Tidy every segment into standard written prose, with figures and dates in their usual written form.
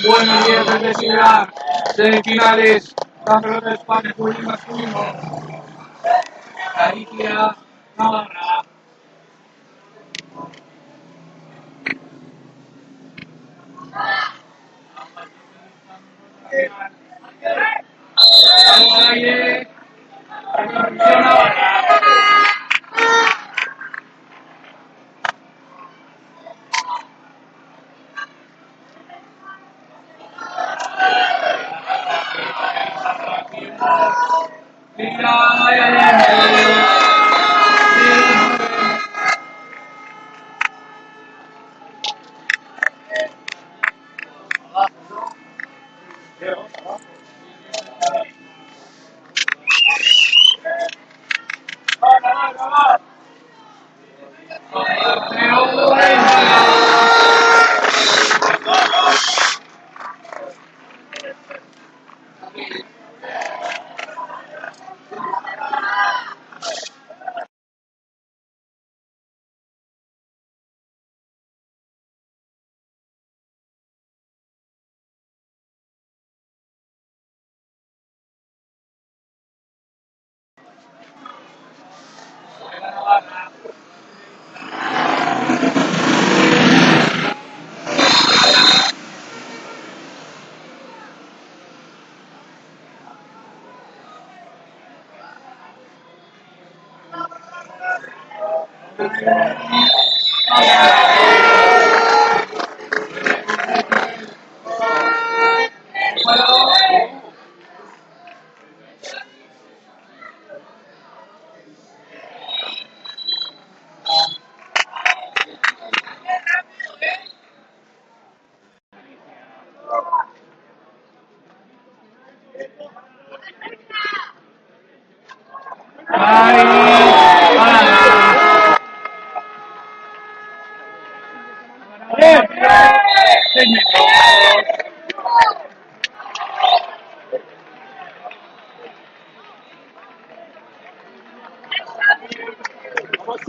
Buenos días desde Ciudad, semifinales, Campeonato de España juvenil masculino, Galicia, Navarra. Al aire, Navarra.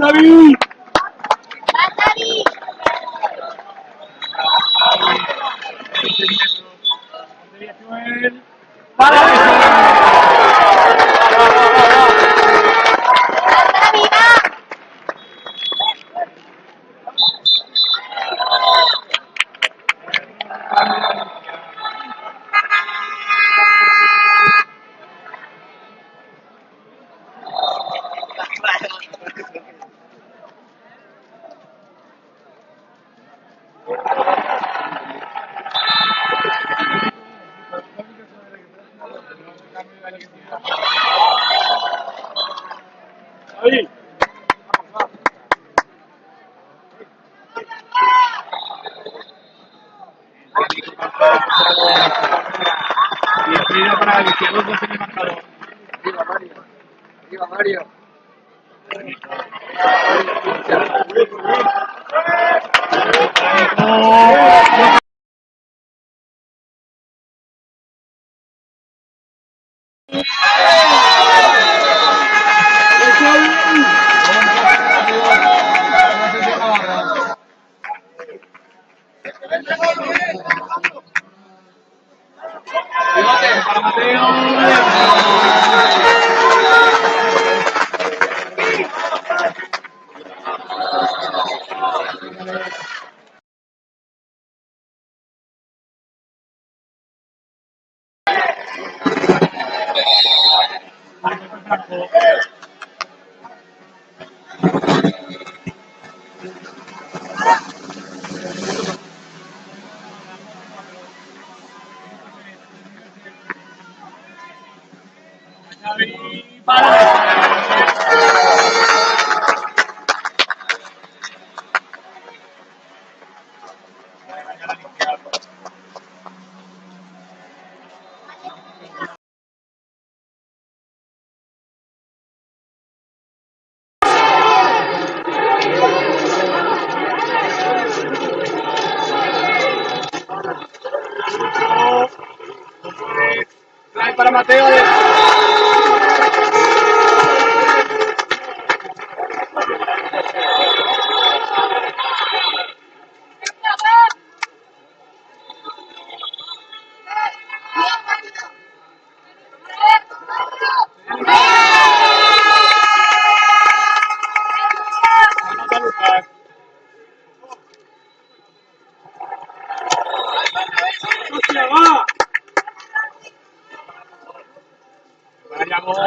¡Xavi! Bienvenido para Galicia, 2-2 en el marcador. Arriba Mario. Arriba Mario. Para Mateo. Para Mateo. ¡Hostia, va! ¡Vayamos!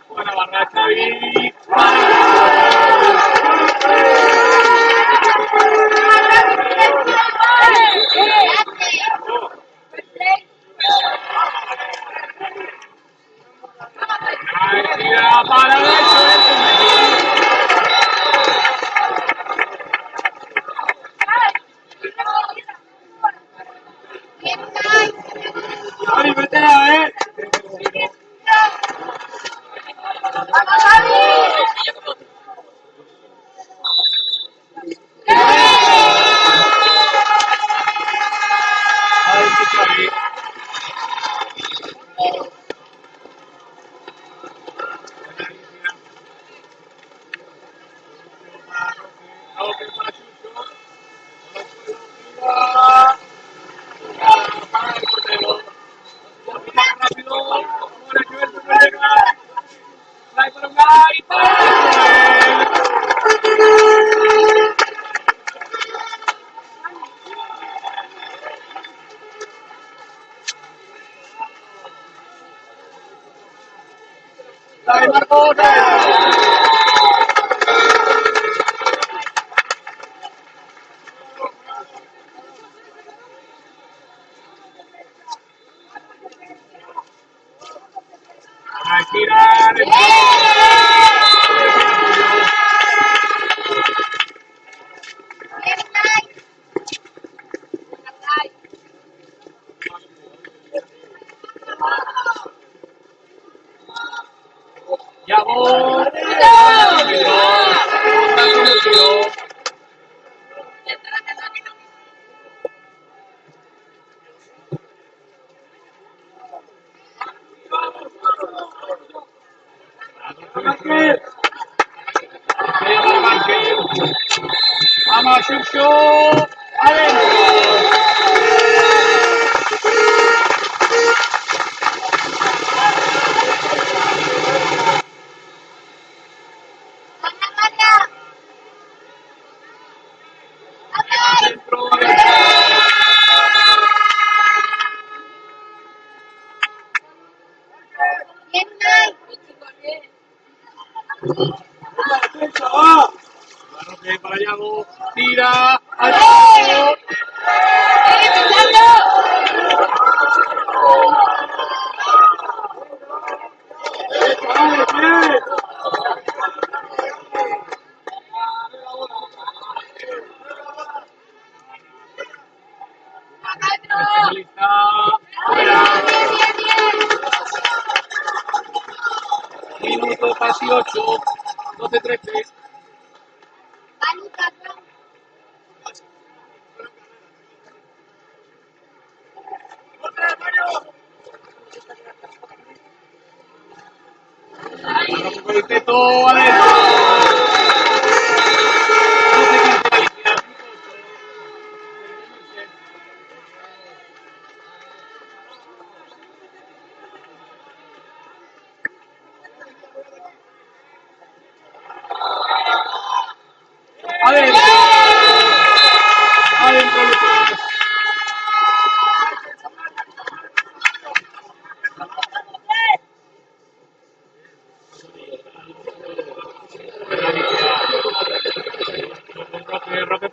Buena barra, Xavi. Tira para Xavi, métela, Ya voy. Vamos, Xuxu. Adentro. Para Yago, tira, al centro. Minuto casi 8, 12-13. Con el teto adentro. Adentro. Adentro. Roque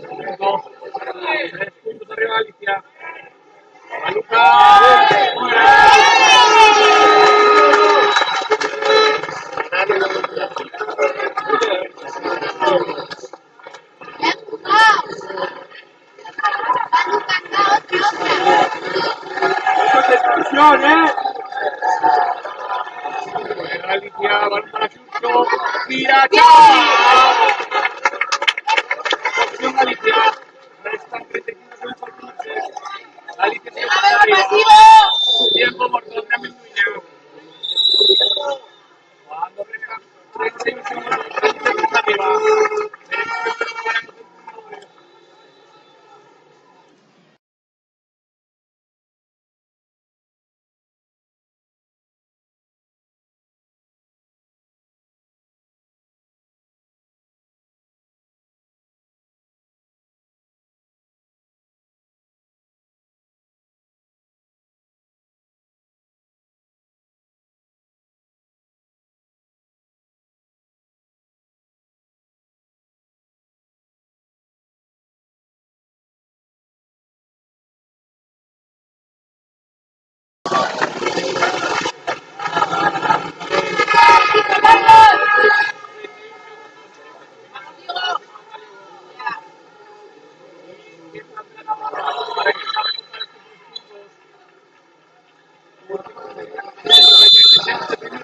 Puntos. 3 puntos arriba Galicia. ¡A Lucas! ¡Esto es expulsión, eh! Galicia, balón para Chucho. ¡Mira, Chava! Opción Galicia. Restan 35 segundos por 15. Galicia sigue por arriba. Tiempo por todo Minuña. Cuando restan 31 segundos, Galicia por arriba. Veremos que se preparan los entrenadores.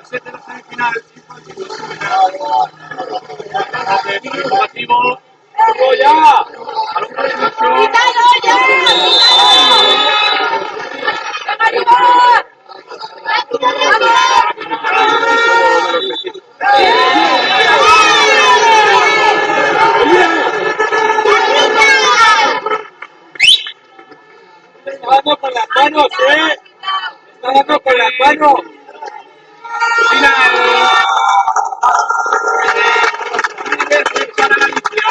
Set de la semifinal. Negativo. ¡Ya! ¡Balón para Chucho! ¡Está dando con las manos, eh! ¡Está dando con las manos! ¡Final! Para Galicia.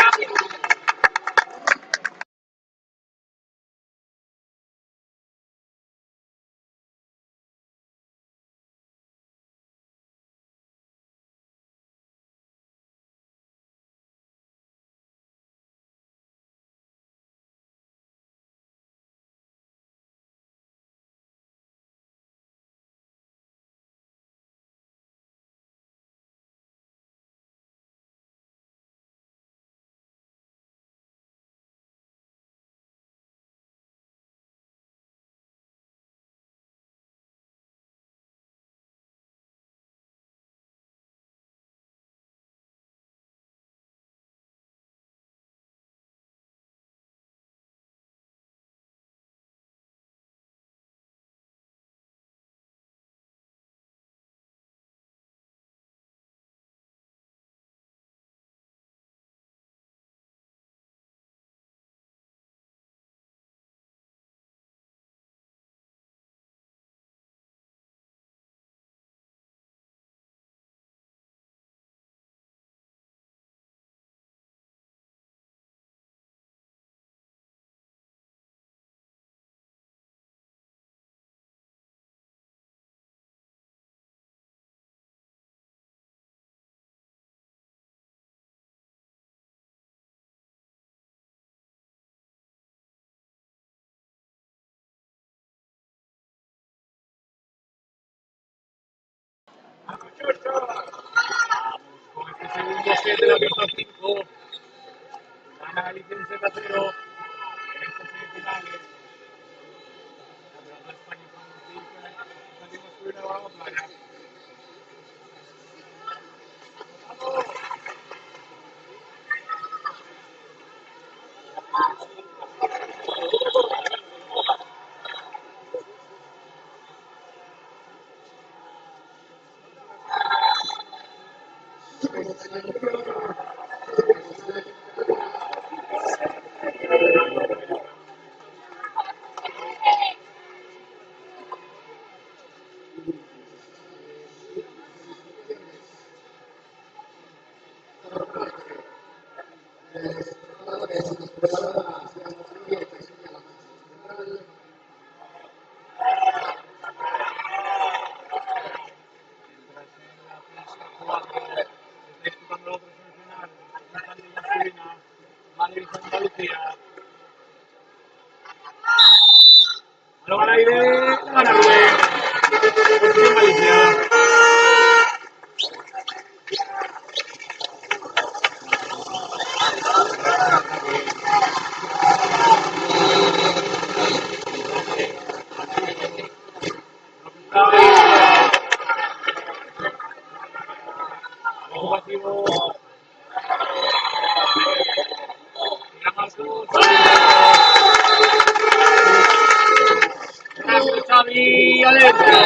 Con este segundo set de la Virtua 5, gana Galicia un 7-0 en estas semifinales. Campeonato de España con el masculino de balonmano playa. Está disputando la otra semifinal, Madrid-Andalucía. Lo van al aire, la gana Rubén. Posición Galicia. Ocupativo. Mira Marcos. Xavi adentro.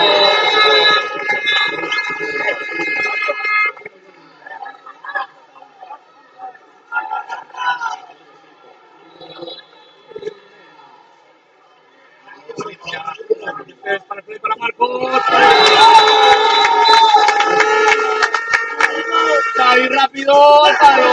Para Felipe, para Marcos. Xavi rápido al palo.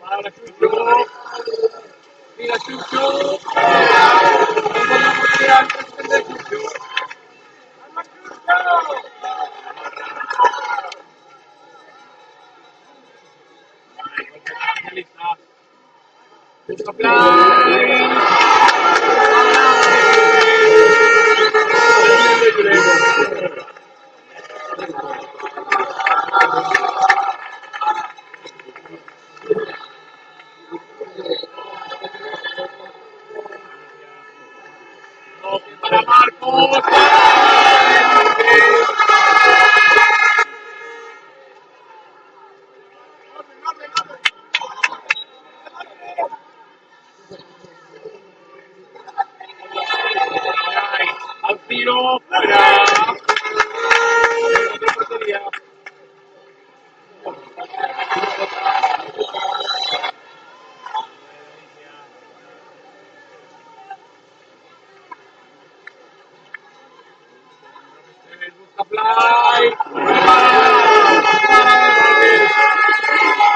Para Chucho. Mira Chucho. Para Marcos. Al tiro, fuera. Otra portería. Busca Fly.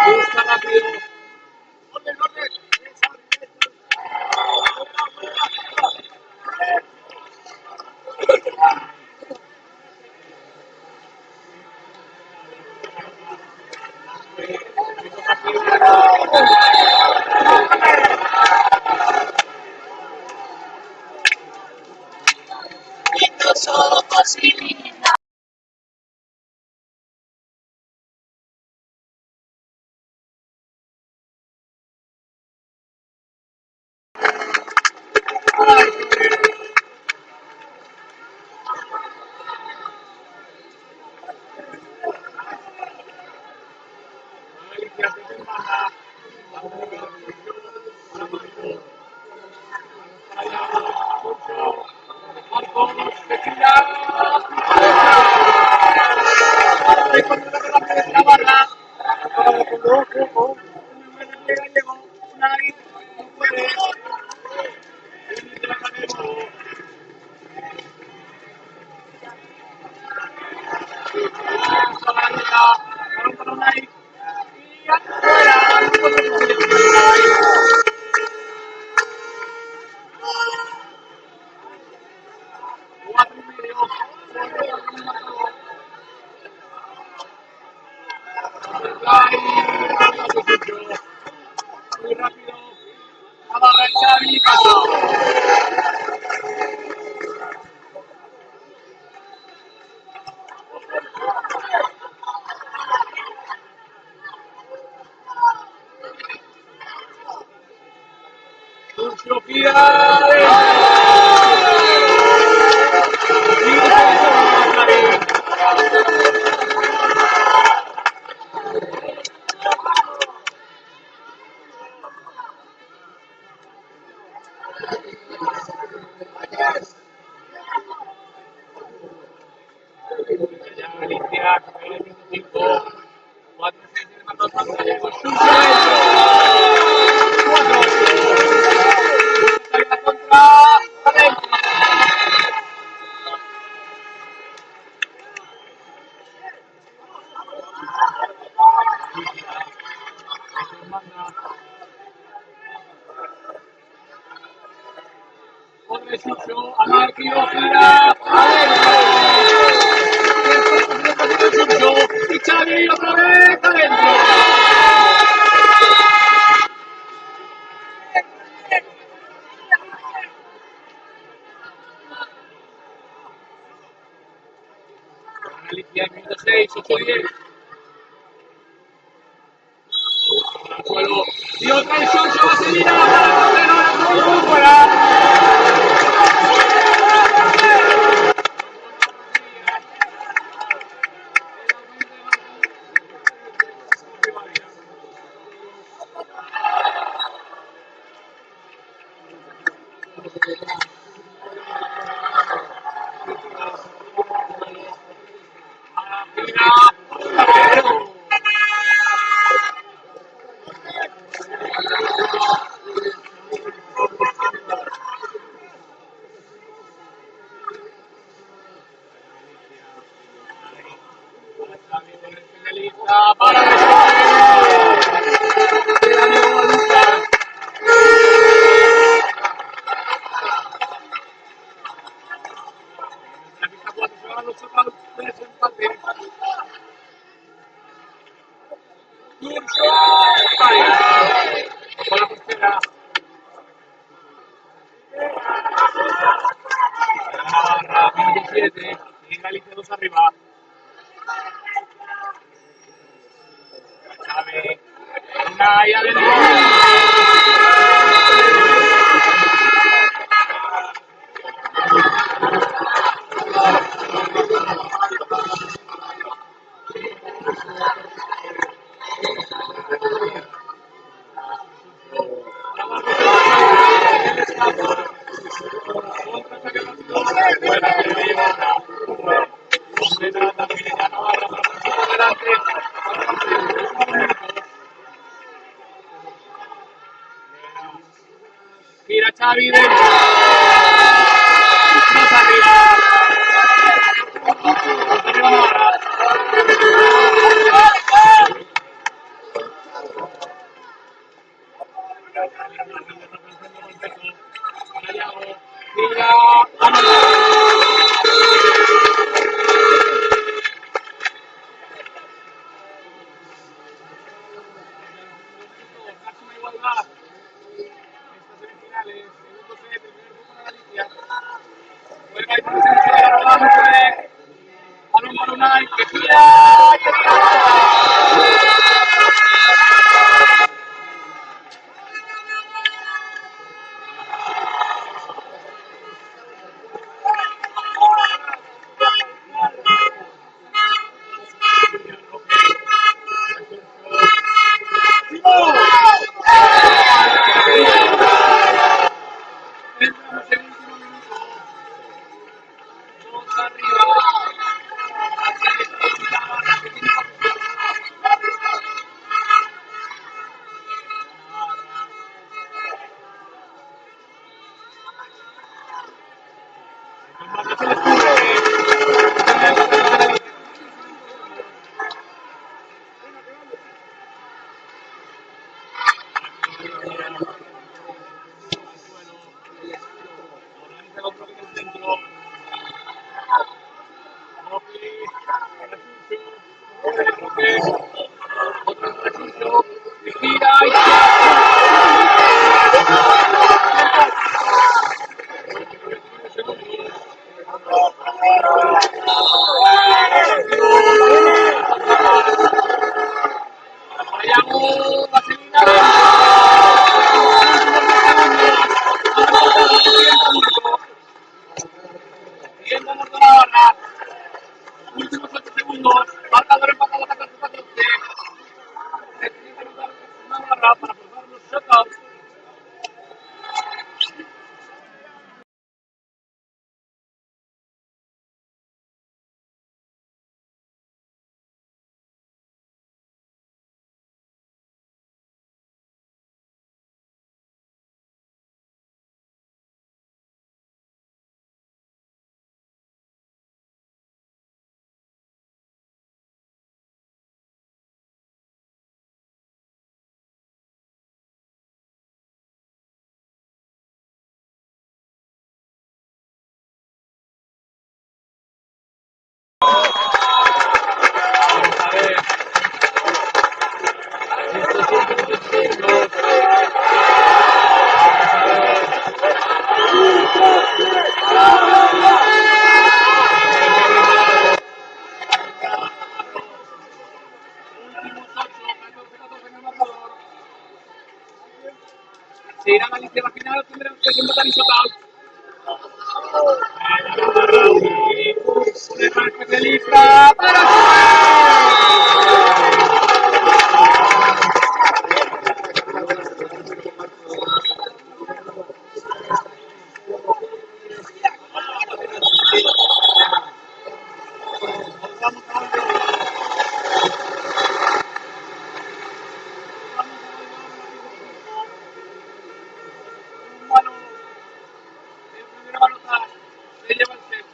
Busca rápido. Muy rápido. Abarra Xavi, pasó. 5, 4, 6, el mando al pantalla, con Xuxo dentro. 4, 8. Sale la contra, adentro. Corre Xuxo, a Marquillo, gira, adentro. Xuxo, y Xavi otra vez, adentro. Alicia, minuto 6, 8, 10. Al suelo. Y otra vez Xuxo, Vaselina, para fuera. Para con la portera. Navarra, minuto 7. Y Galicia 2 arriba. Xavi. Unai adentro. Gira Xavi dentro. Dos arriba. Dos arriba Navarra. Gira. Máxima igualdad. Estas semifinales. Minuto 7. Primer punto de Galicia. Juega y pone de la rodada. Balón para Unai. Que gira. Que gira. Entramos en el último minuto. Dos arriba. Atlético Navarra que tiene posesión. El se le cubre. Organiza con Roque en el centro. Roque. Roque. Otro Xuxo. Que gira y Fallamos, Vaselina. Siguiendo por Navarra. Últimos 8 segundos. Marcador empatado 14-14. Navarra para formar los shutouts. ir a Galicia a la final tendremos que empatar y sotados. Un hermano especialista para un balón, el primer balotaje, se lleva el set.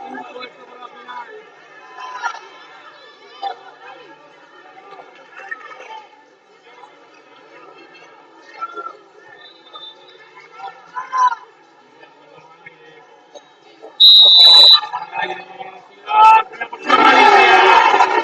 Un puesto para la final. Ay, ay, ay, ay, ay, ay, ay, ay, ay, ay, ay,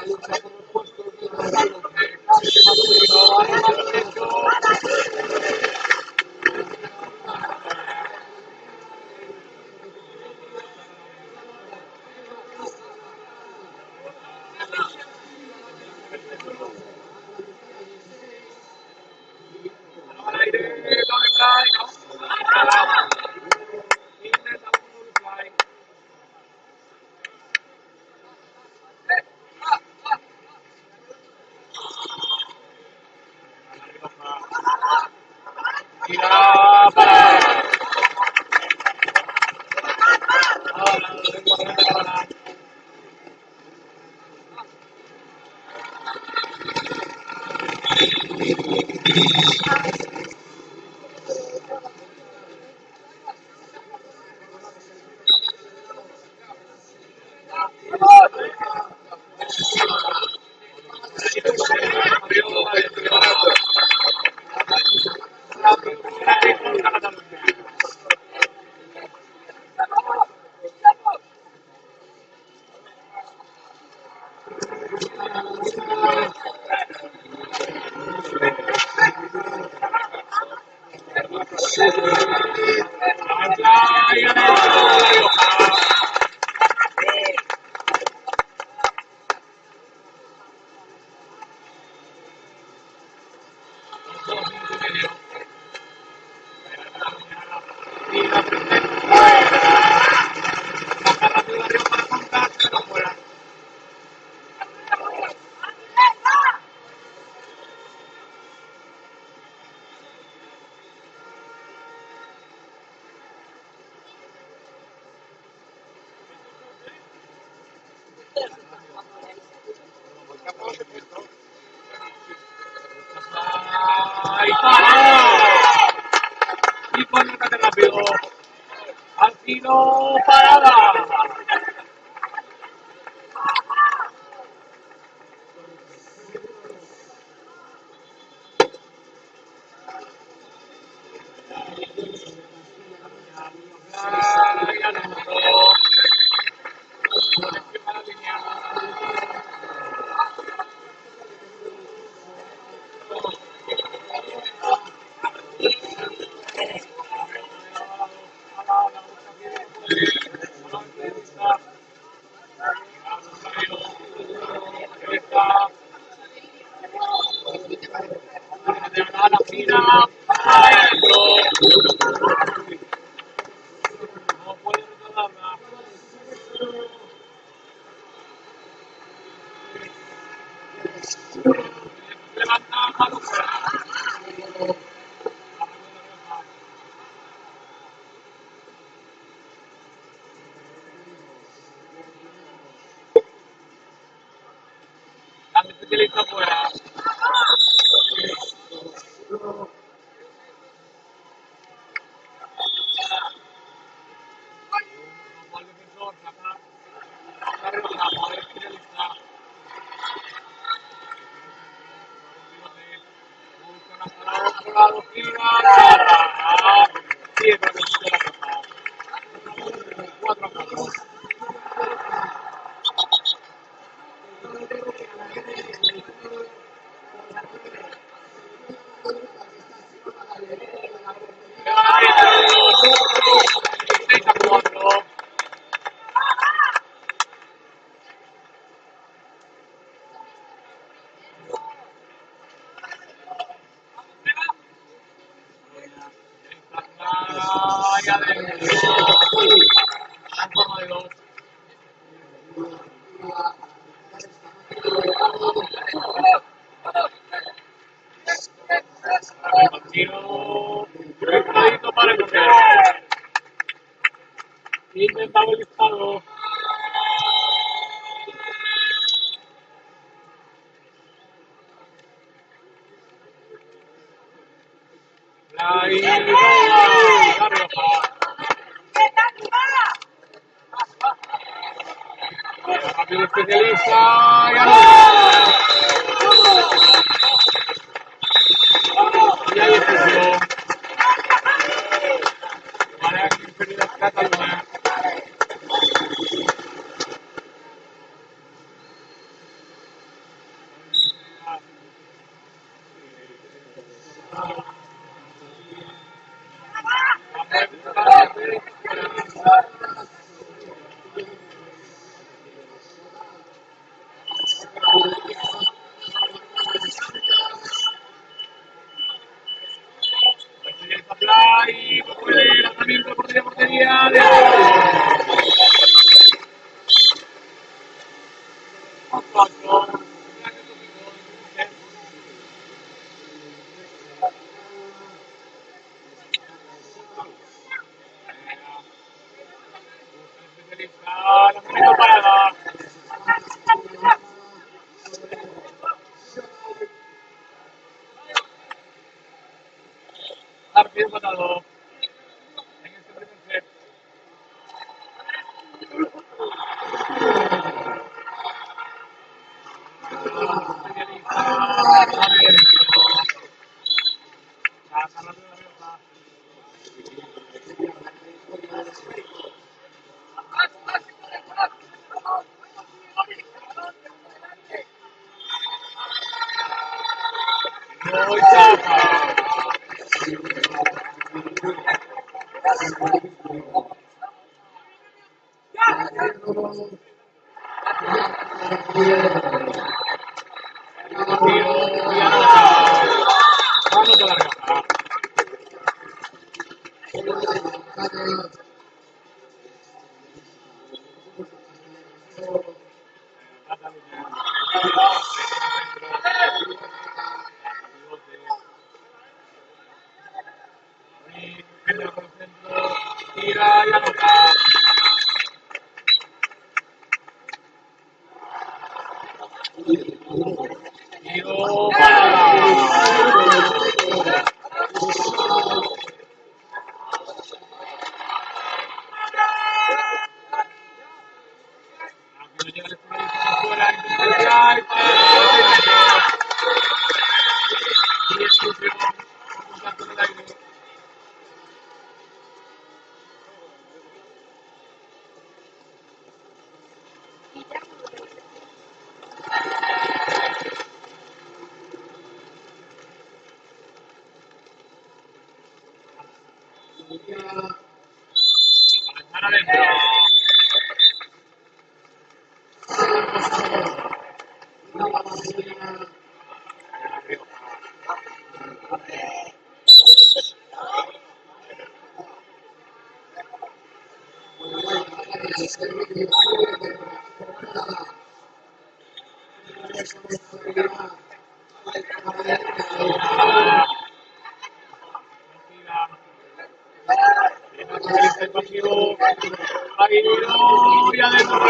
la lucha por los puestos de masculino, balón al derecho. Al aire, doble play, ¿no? Intenta un doble play. Tira para. Ahora, para. ¡Ay, para! Y conéctate rápido. Al tiro, parada. Ay, Alonso. Por encima de la línea. A la fina, adentro. No puede recordarla. Levanta mano fuera. La especialista fuera. Al defensor, sacar. La rebajamos, especialista. Buscan hasta el otro lado, gira. Siempre que la caja. 4-4. Para el portero. Intentaba el disparo. La Rioja. Rápido especialista. Y ahí expulsión. Para inferioridad Cataluña. El supply, puede lanzamiento de portería, de cuatro. Lanzamiento parada. Partido empatado. En este primer set. A ver. La carrera de la Rioja. Hoy tapa. Tiro y anota. Anota la Rioja. Tira y anota. Tiro para. Aquí llega el futbolista fuera, intenta y para. Y exclusión. Contacto en el aire. Para adentro. El partido. Ahí no, y adentro.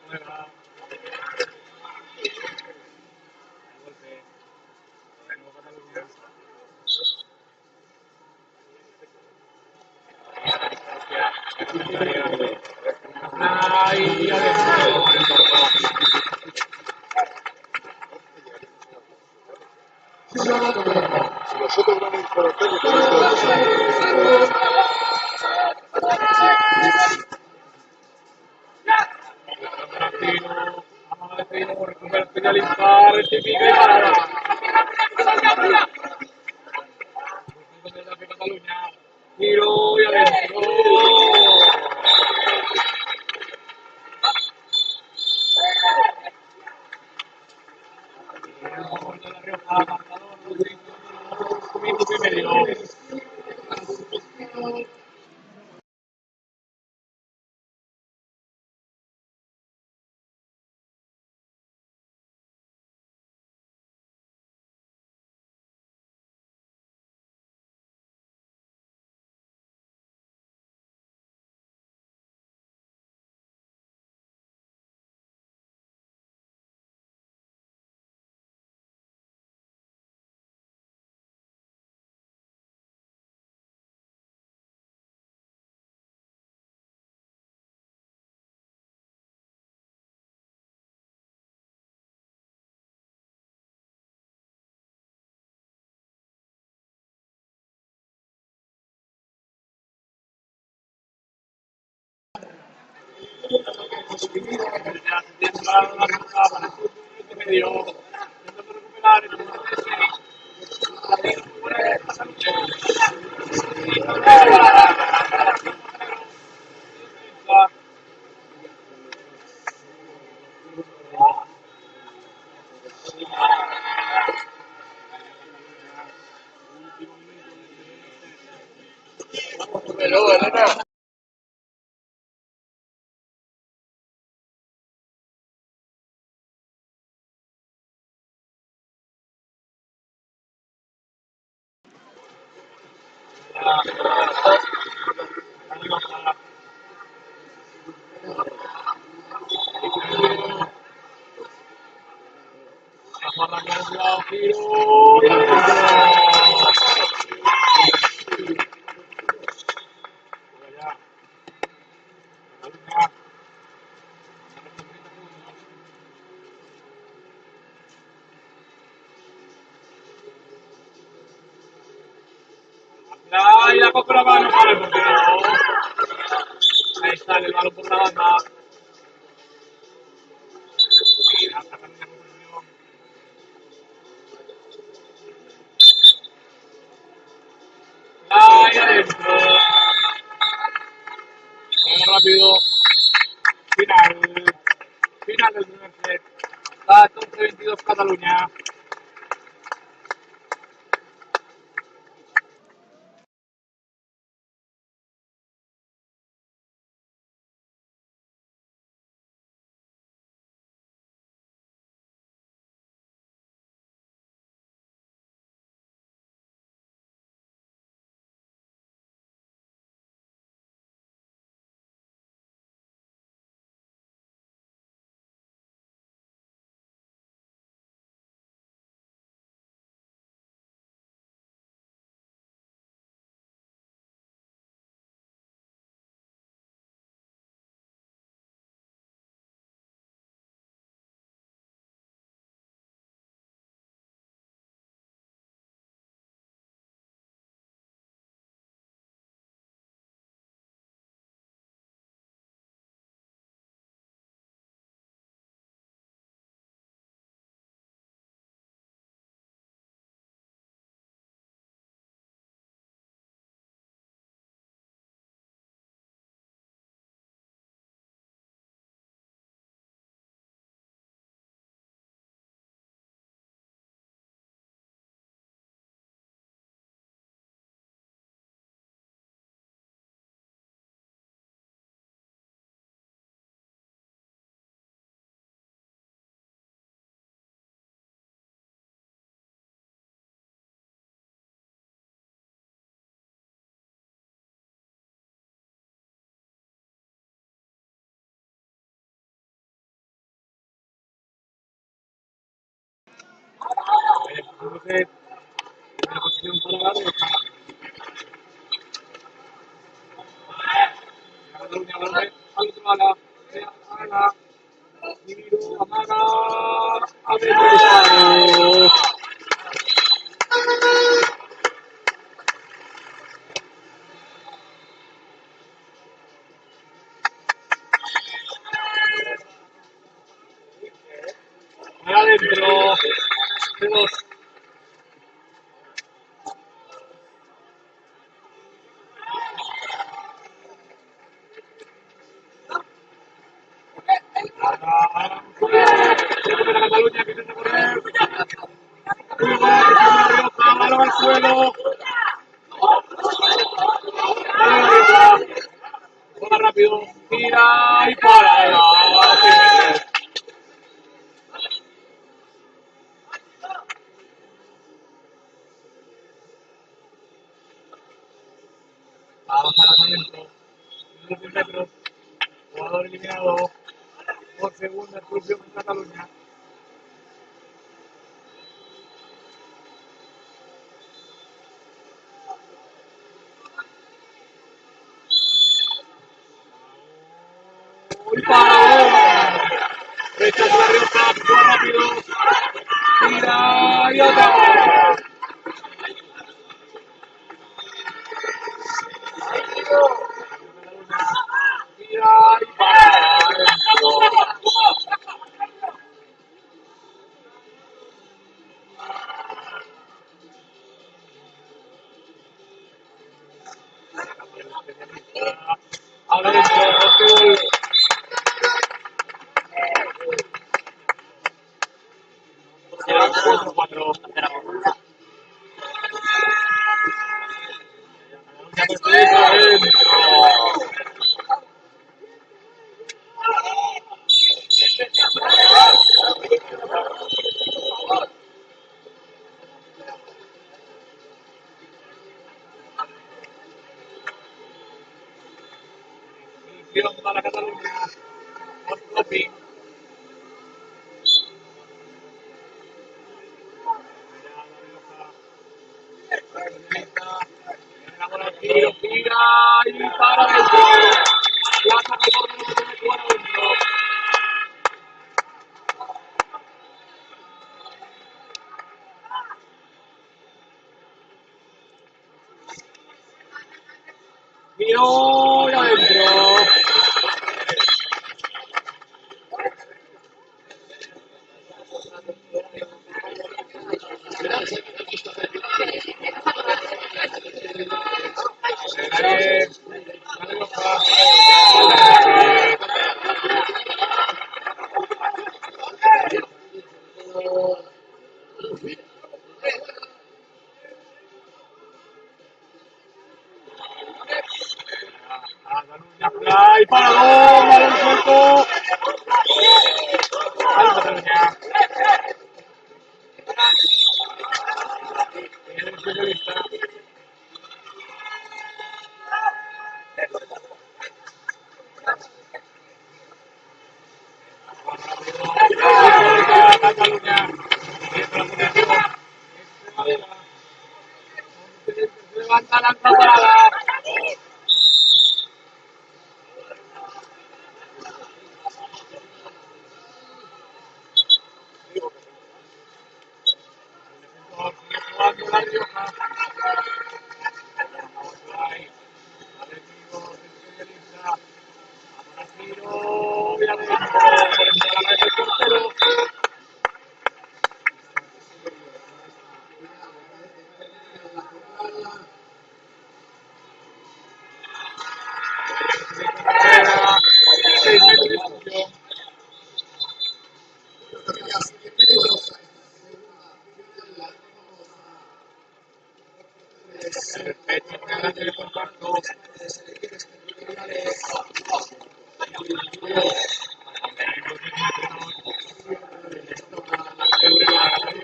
Juega. Golpe. De nuevo Cataluña. Ahí adentro. Si los otros van a ir por hotel, Martino, amaga de Pino, recupera finalizar, rectifica y parada. De Cataluña, tiro y adentro. Gol de la Rioja, marcador, minuto y medio. Ya se tiene la Rioja para el minuto y medio. el 36. Fuera de Cataluña. Y no para defensa. Último minuto de Pero, Elena. Ahí la coge la mano para el portero. Ahí sale el balón por la banda. Mira, atacando la posición. Ahí adentro. Juega rápido. Final. Final del primer set. 14-22 Cataluña. Entonces, una posición para la derecha. Cataluña vuelve al otro ala. Ala. Tiro, amaga. Adentro disparo. Adentro. De dos. Recupera Cataluña que intenta correr. Rioja, balón al suelo. Juega rápido. Tira y para. Avanza lanzamiento. 100 metros. Jugador eliminado por segunda exclusión en Cataluña. ¡Uy, para! Rechaza la Rioja, juega rápido. Tira y otra vez. Tira y para. 4. Para Cataluña. Otro pin. Tiro, tira y para adentro. La saca por menos de meter adentro. Tiro y adentro. Ay, para gol, balón suelto. Ay, Cataluña. El especialista. Cataluña. Levanta la parada. Jugando la Rioja. Tiro y adentro. El portero.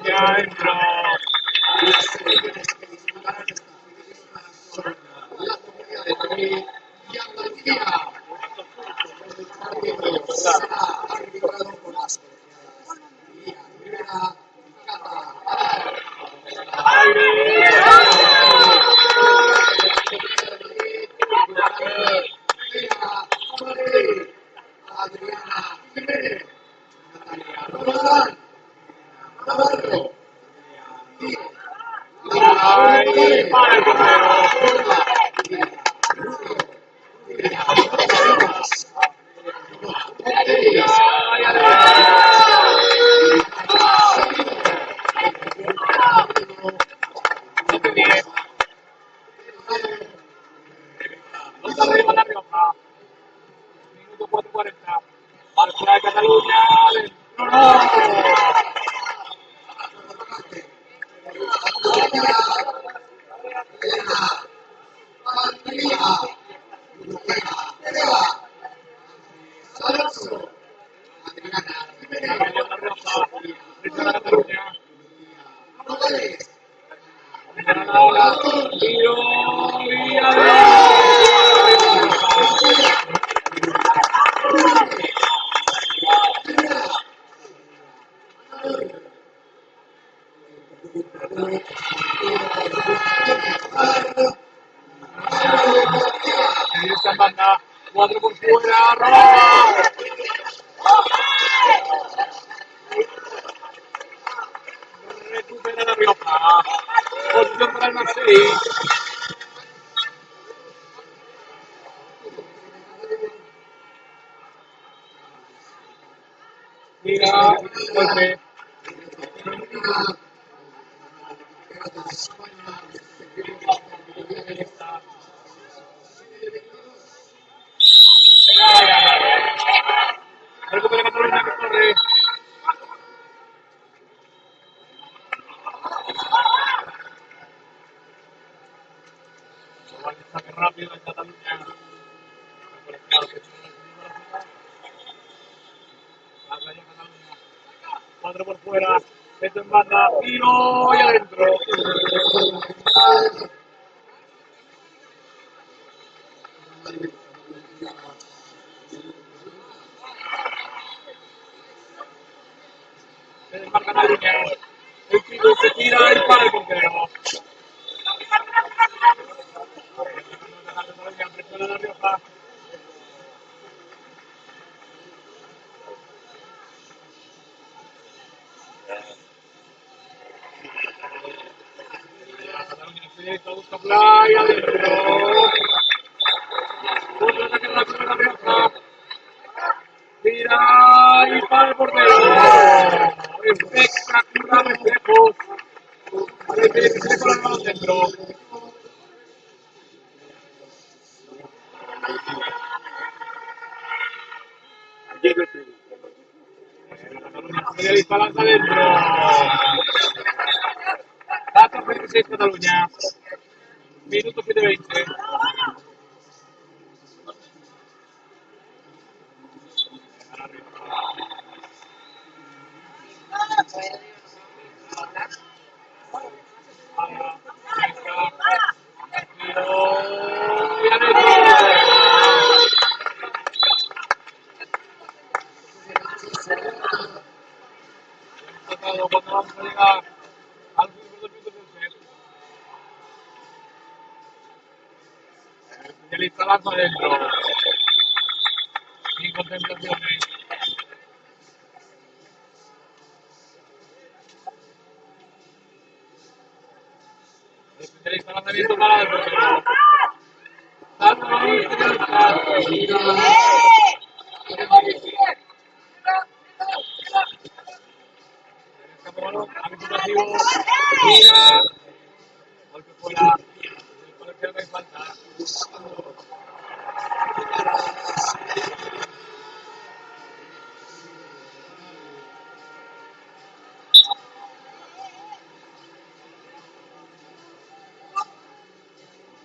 Ya entró. Ay, para el portero. Arriba la Rioja. Minuto 4:40. Marca de Cataluña. Tiro y esta banda, 4 por fuera, roba. Recupera la Rioja. Posición para el Marseille. Mira, golpe. Recupera Cataluña que corre. partido en Cataluña. La playa Cataluña. 4 por fuera. Esto en banda. Tiro y adentro. Se desmarca Cataluña. El tiro se tira y para el portero. Cataluña presiona la Rioja. Cataluña se directo, busca playa adentro. Otro ataque rápido de la Rioja. Tira y para el portero. Espectacular reflejo. Parece que se le cola el balón dentro. Cataluña se lanza dentro. 14-16 Cataluña. Minuto 7-20. Cuando vamos a llegar al último 2 minutos del set. Especialista lanza adentro. Sin contemplaciones. Especialista lanzamiento para el portero. Salva el especialista. Escapa balón. Habilitativo. Golpe fuera. El colegio no hay falta.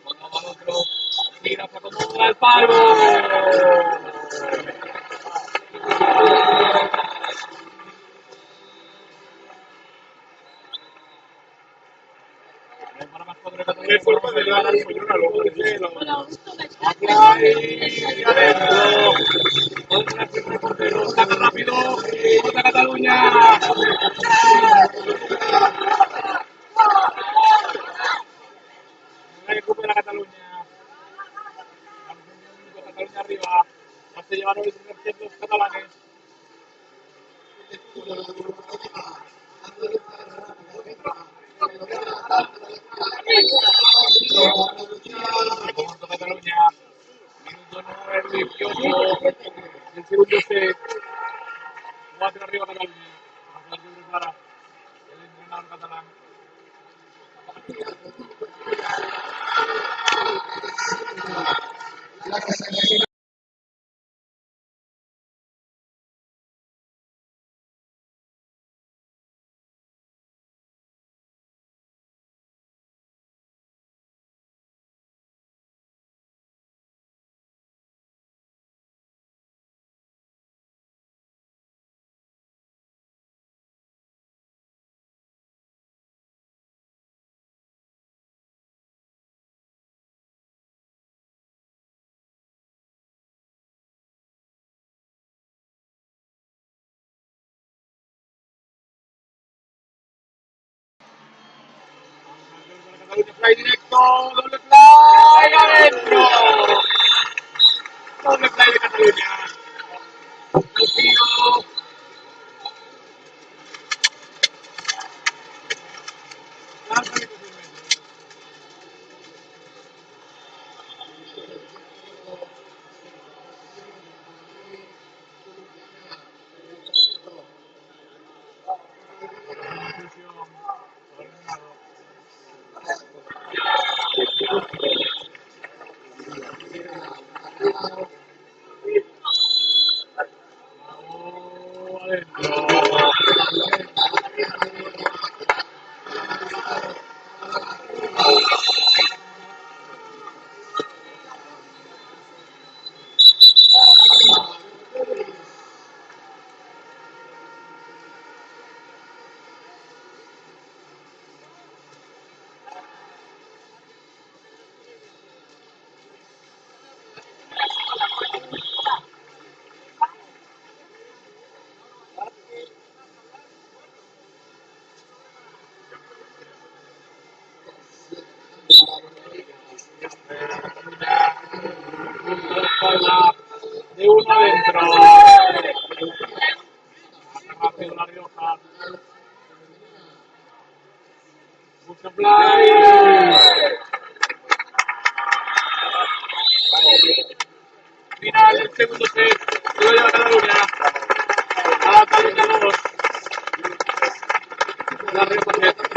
Cuando va el otro. Tira para como al palo. Para más cuatro de Cataluña. Por de llevar al Soñora, luego de celo. Hacia ahí adentro. Otra vez el portero. Saca rápido. Otra Cataluña. Recupera Cataluña. Cataluña arriba. Hace llevar hoy los catalanes. Momento Cataluña. Minuto 9-18. El segundo set. 4 arriba Cataluña. Así se prepara el entrenador catalán. Cataluña play directo. Doble play adentro. Doble play de Cataluña. El tiro. Lanzamiento sin medio. centro. Rápido La Rioja. Mucho play. Final del segundo set. Lo lleva Cataluña. A Cataluña 2. La Rioja set.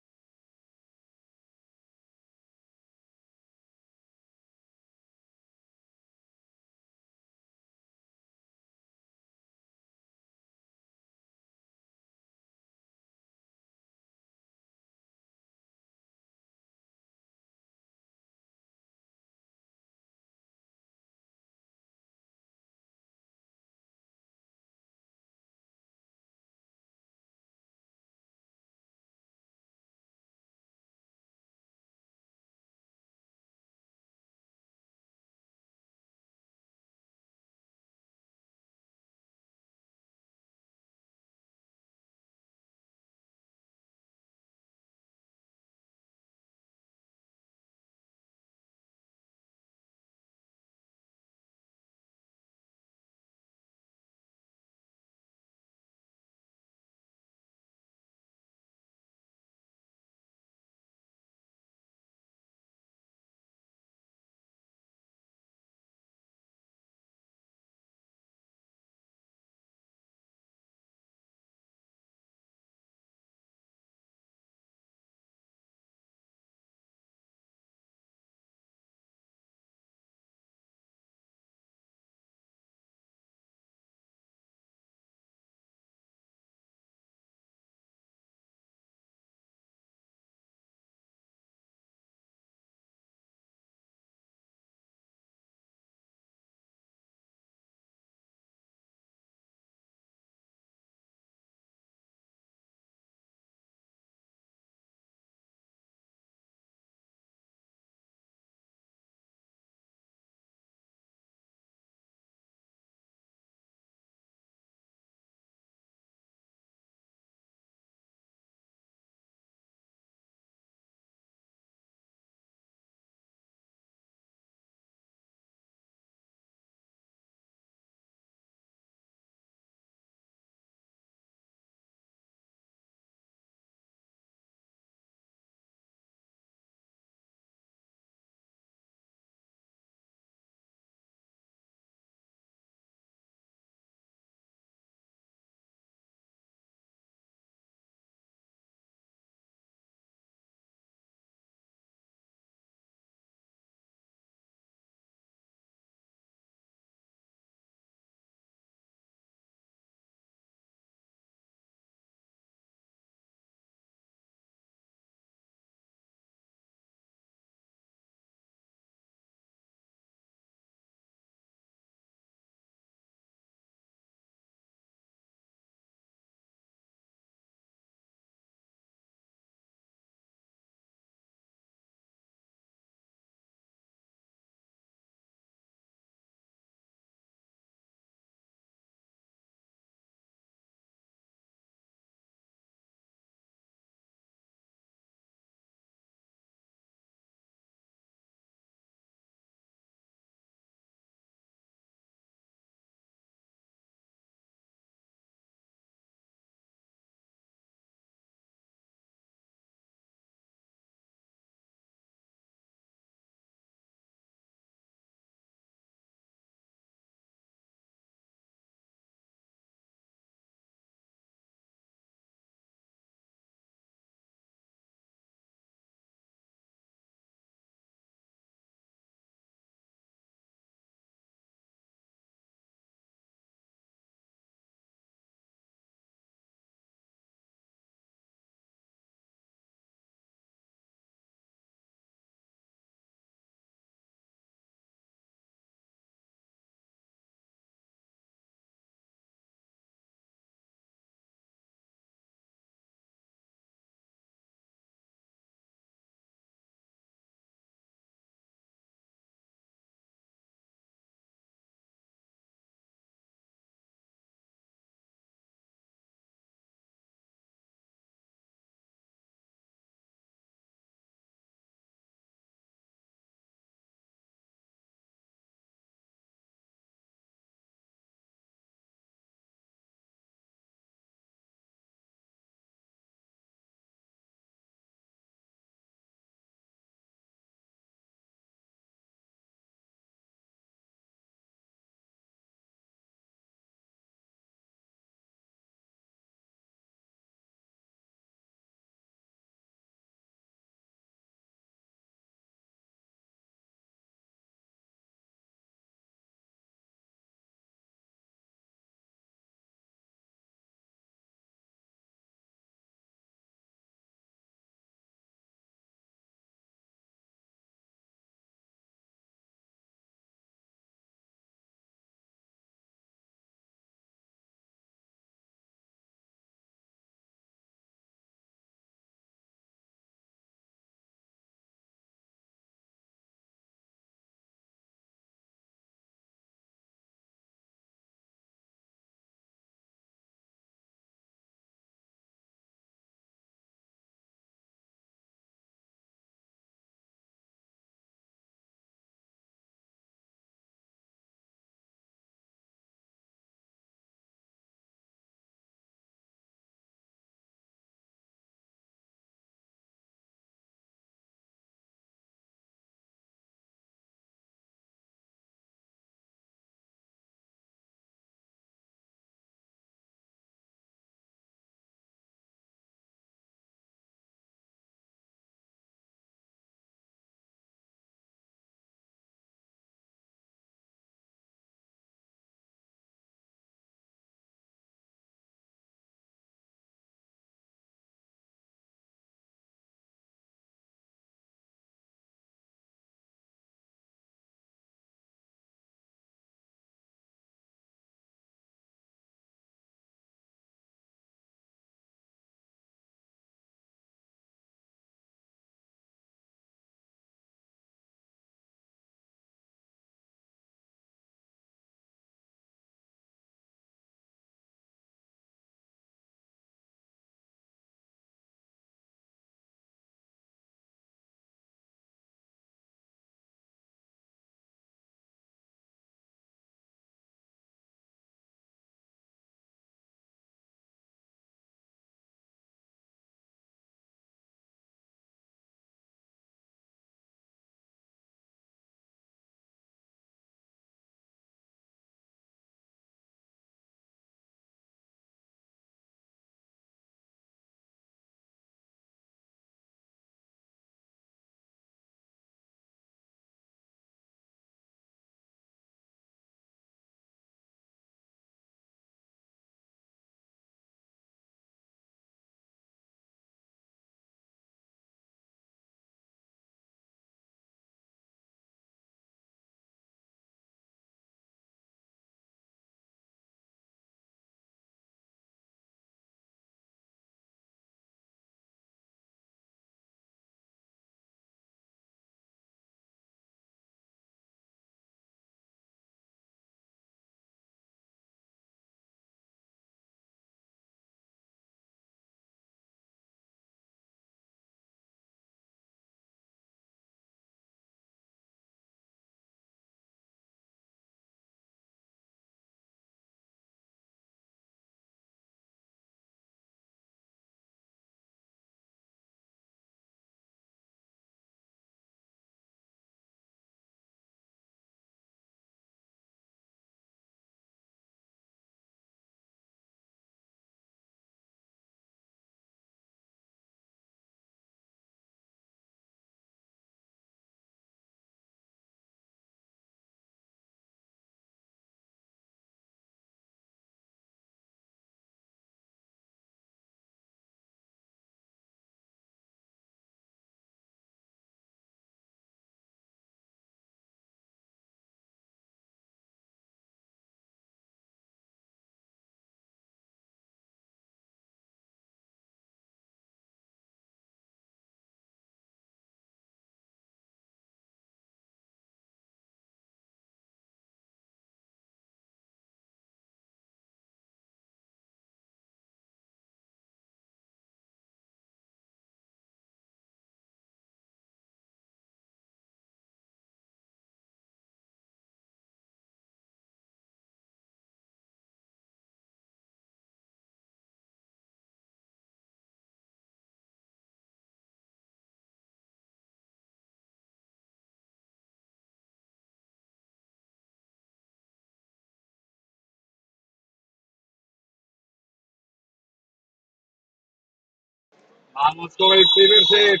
Vamos con el primer set.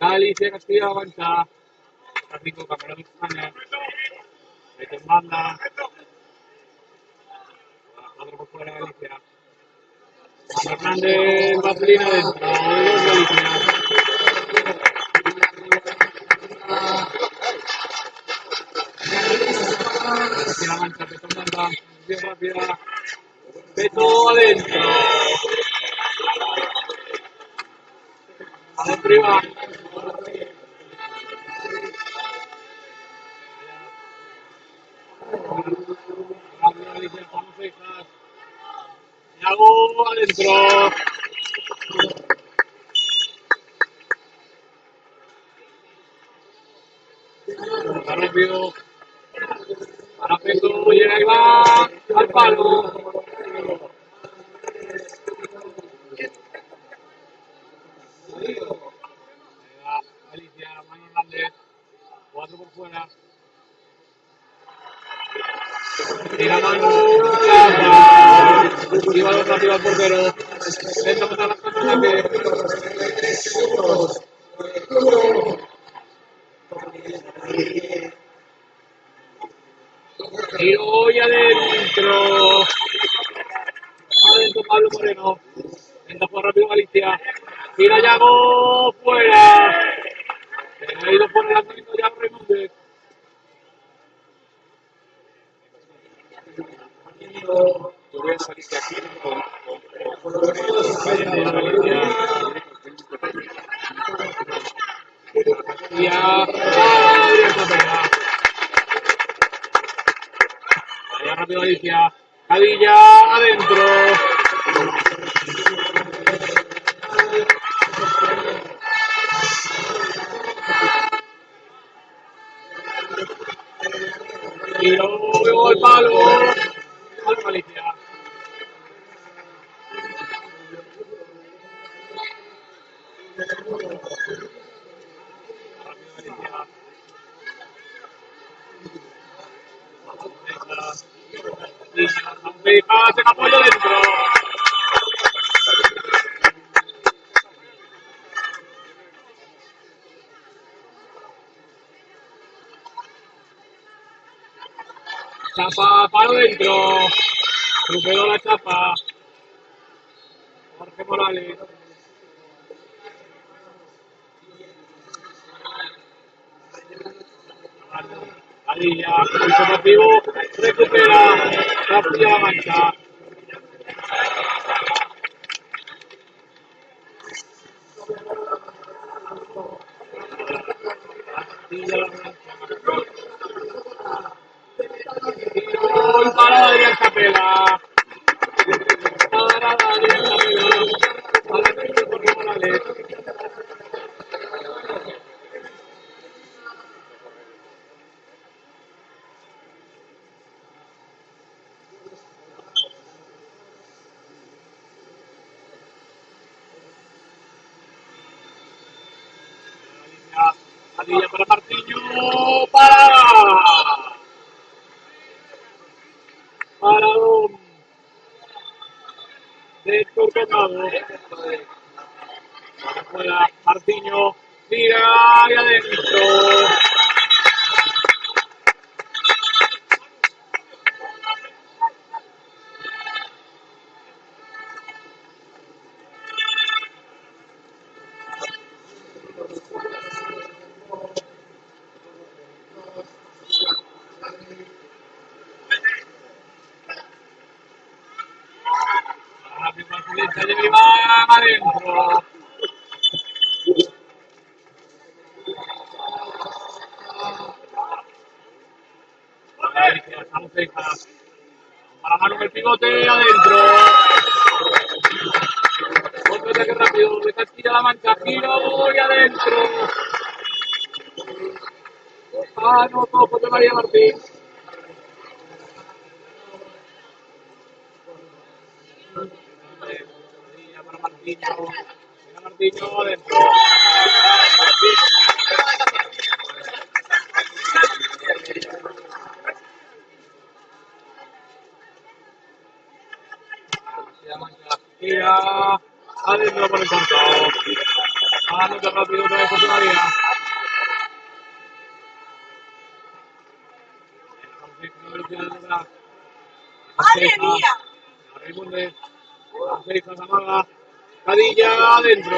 Galicia, Castilla-La Mancha. Rico, campeón de España. Mete en banda. Otro por fuera, Galicia. Fernández, Vaselina dentro. Dos Galicia. Castilla-La Mancha, Peto en banda. Bien rápida. Peto adentro. Adentro iba. Galicia, estamos fijas. Yago adentro. Está rápido. Para Peto, llega y va al palo. Galicia, Manu Hernández. 4 por fuera. Tira Manu. Chapa. Iba dos rápido al portero. Intenta matar las cosas en ataque. Tiro y adentro. Adentro Pablo Moreno. Intenta jugar rápido Galicia. Tira Yago. Fuera. Se ha ido por el lanzamiento Yago Reymonde. Yo voy a salir de aquí Galicia. Castilla. Adrián Capela. Vaya rápido Galicia. Cadilla adentro. Tiro al palo. Palo Galicia. Rápido Galicia. Se apoyo dentro. Chapa para dentro. Recuperó la chapa. Jorge Morales. Alilla, informativo. Recupera. Castilla-La Mancha. Castilla-La Mancha. Gol para Adrián Capela. Para Adrián Capela. Para Jorge Morales. Alilla para Martiño. Para de Torquemado. Juega Martiño. Tira y adentro. Derecha de Iván adentro. Estamos fijas. Para Manu el pivote adentro. Otro ataque rápido de Castilla-La Mancha. Giro y adentro. No, todo de María Martín. Para Martiño. Mira Martiño adentro. Castilla-La Mancha. Tira. Adentro por el corto. Anota rápido otra vez José María. ¡Madre mía! Raimunde. Aceja, Zamaga. Cadilla adentro.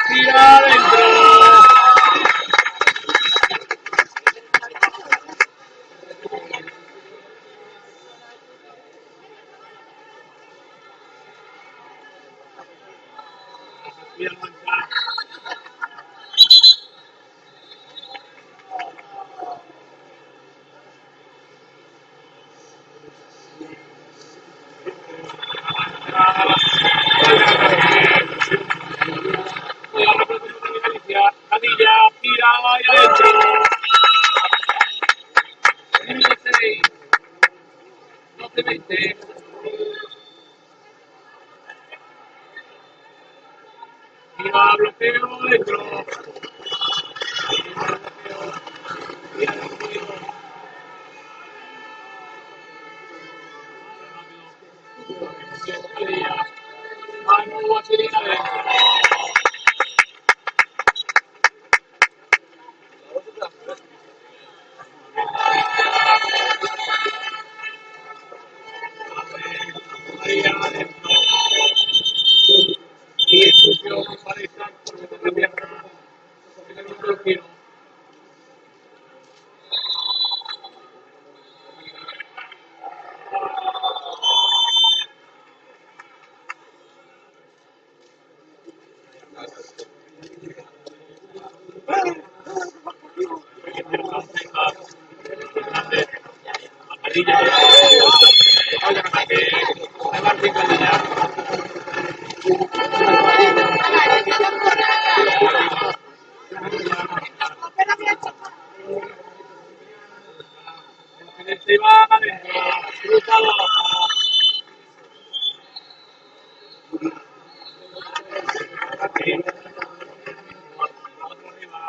Tira adentro. Cadilla, tira y adentro. Minuto 6. 12-20. Tira, bloqueo, dentro. Tira, bloqueo. Cadilla. Mano, Vaselina adentro. María adentro. Y expulsión para Isaac por segunda pierna. En el minuto giro. Amarilla. Vaya ataque de Martín Cadilla. Se va adentro. Cruzado abajo. Otro arriba.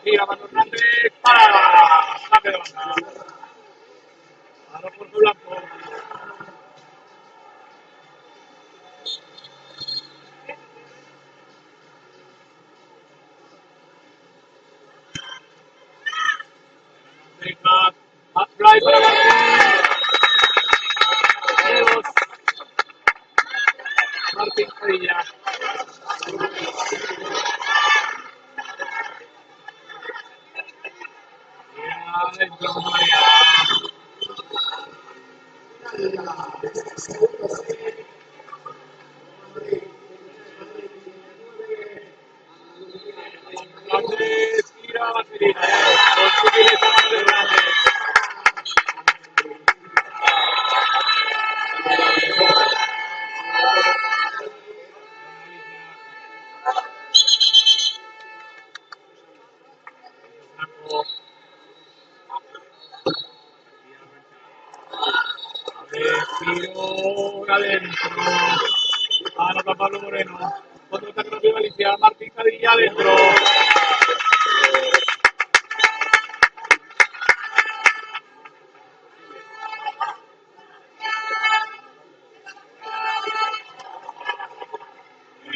Tira Manu Hernández. Para. Saque de banda. Ahora por su blanco. Deja. Fly para Martín. Dos. Martín Cadilla. Adentro María. Hernández. Tira Vaselina. Con su pileta más grande. Tiro adentro. Anota Pablo Moreno. Otro ataque rápido Galicia. Martín Cadilla adentro.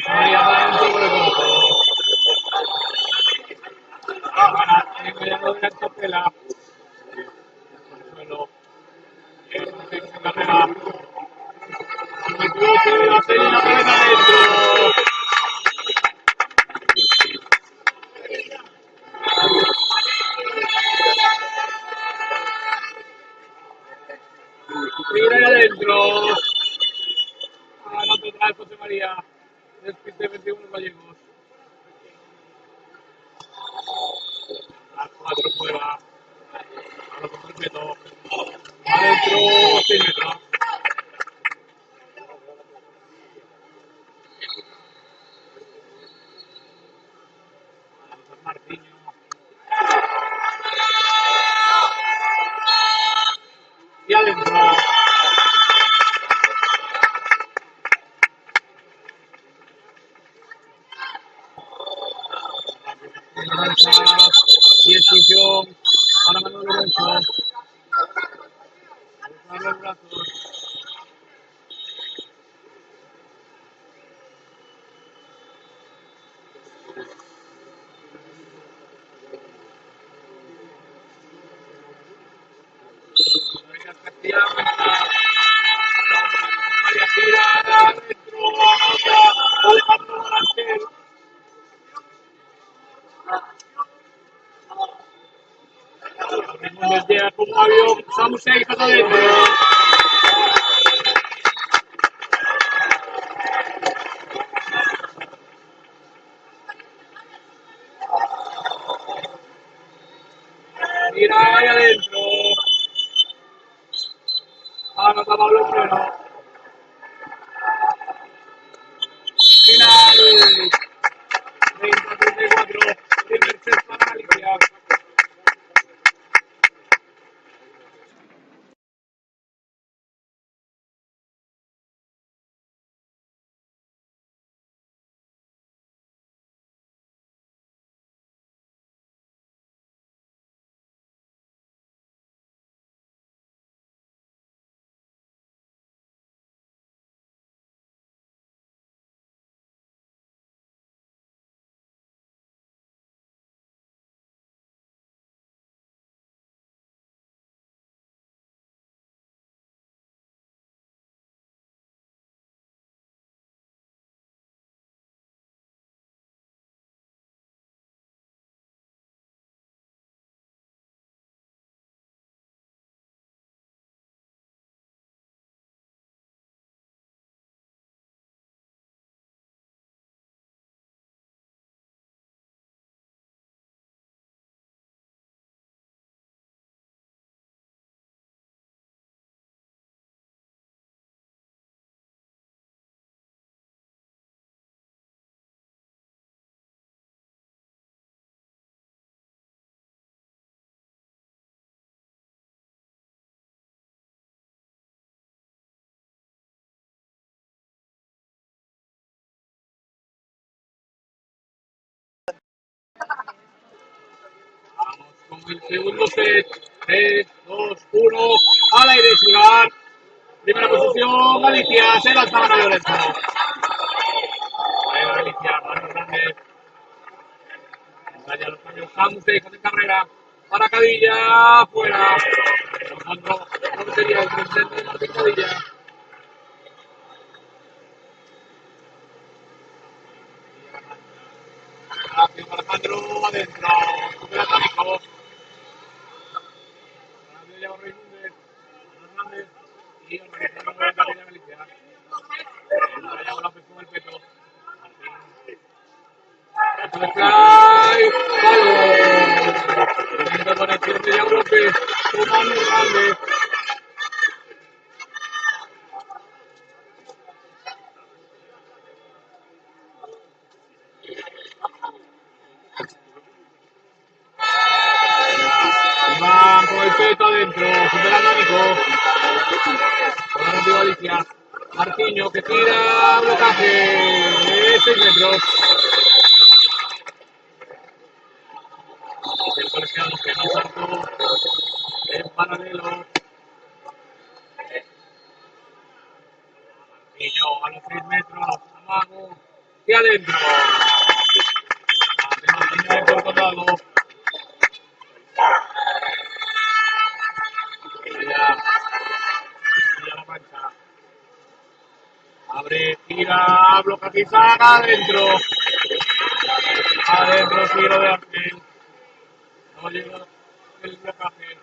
María adentro por el corto. Engañando de Antopela. Suelo. Carrera. El cruce de la serie la pelota adentro. Tira y adentro. Anota otra vez José María. Despiste 21 gallegos. A 4 fuera. Ahora con respeto. Adentro 6 metros. Martiño. Naranja y expulsión para Manuel Lorenzo. Cruzar los brazos. Castilla avanza. María gira adentro. Alejandro Morante. Raimundo llega como un avión. Samusei para adentro. Mira ahí adentro. Anota Pablo Moreno. Final. 30-34. Primer set para Galicia. Vamos con el segundo set. 3, 2, 1. Al aire, girar. Primera posición, Galicia. Se lanza Manuel Lorenzo. Ahí va Galicia. Manu Hernández. Engaña los cambios. Samusei de carrera. Para Cadilla. Fuera. Alejandro. No sería el presidente de Martín Cadilla. Rápido para Alejandro. Adentro. Supera Tánico. Rápido ya Raimundo. Hernández. Y organizando con la Cadilla Galicia. Vaya López con el peto. Martín. Fly. Palo. Tremenda conexión de Diego López. Manu Hernández. Iván con el peto adentro. Superando a Nico. Ahora rápido Galicia. Martiño que tira. Blocaje. De 6 metros. El colegiado que no saltó. En paralelo. Martiño a los 6 metros. Amago. Y adentro. Hace Martiño por otro lado. Ya la mancha. Abre, tira, bloca Pizarra, adentro. Adentro, tiro de Ángel. No llega el blocaje.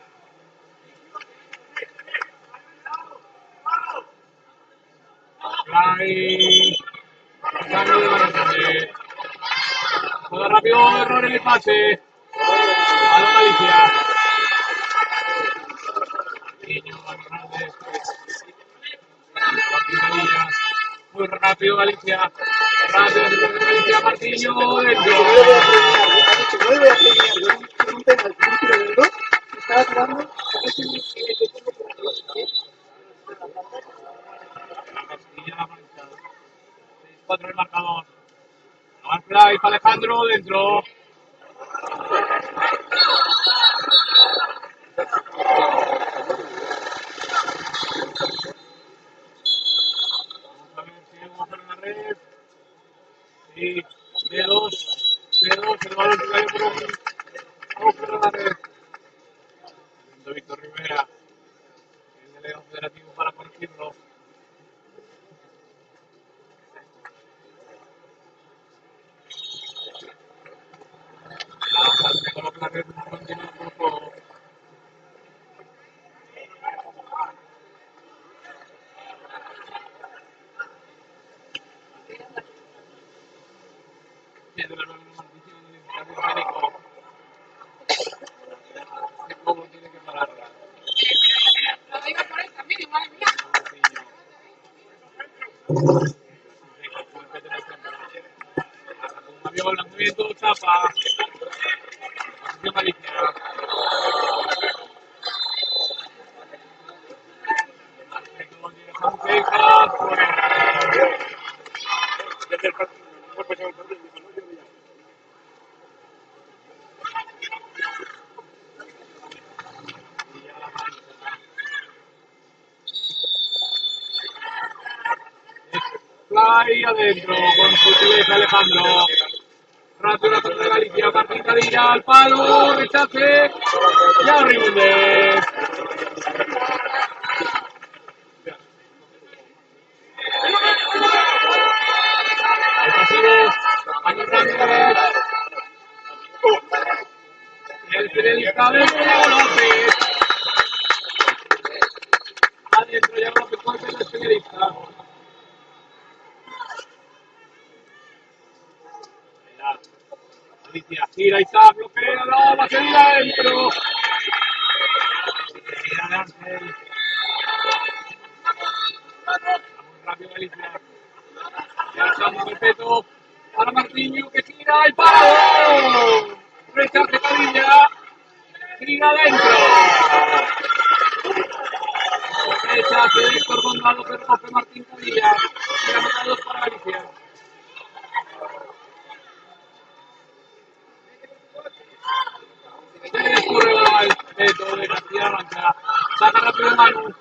Fly. Cambio de Martínez. Juega rápido, error en el pase. A la Galicia. Niño Hernández. Martín. Muy rápido Galicia. Rápido Galicia. Martiño dentro. No le voy a premiar, yo un penalti, un tiro de dos, estaba tirando, La Castilla la mancha. 6-4 el marcador. Fly para Alejandro dentro. a ver si vamos a hacer una red. Sí, dedos, el balón se cayó por un agujero en la red. Víctor Rivera, el delegado federativo para corregirlo. Se coloca la red un continuo por juego. Tiene la nueva maldición del estadio médico. Este juego tiene que pararla. Un avión, lanzamiento, chapa. Posición Galicia. Fly adentro con sutileza Alejandro. Rápido contra Galicia, Martín Cadilla al palo, rechace. Ya Rimundes. El pasivo, Años Sánchez. El periodista de López. Adentro ya López con el periodista. Galicia gira y está, bloquea, no, va a seguir adentro. Gira de Ángel. Muy rápido Galicia. Ya estamos perfecto para Martiño que gira el palo. Rechace Cadilla. Gira adentro. Rechace de Héctor Gonzalo que rompe Martín Cadilla. Y anotados para Galicia. Se descubre el todo de Castilla-La Mancha. Saca rápido Manu.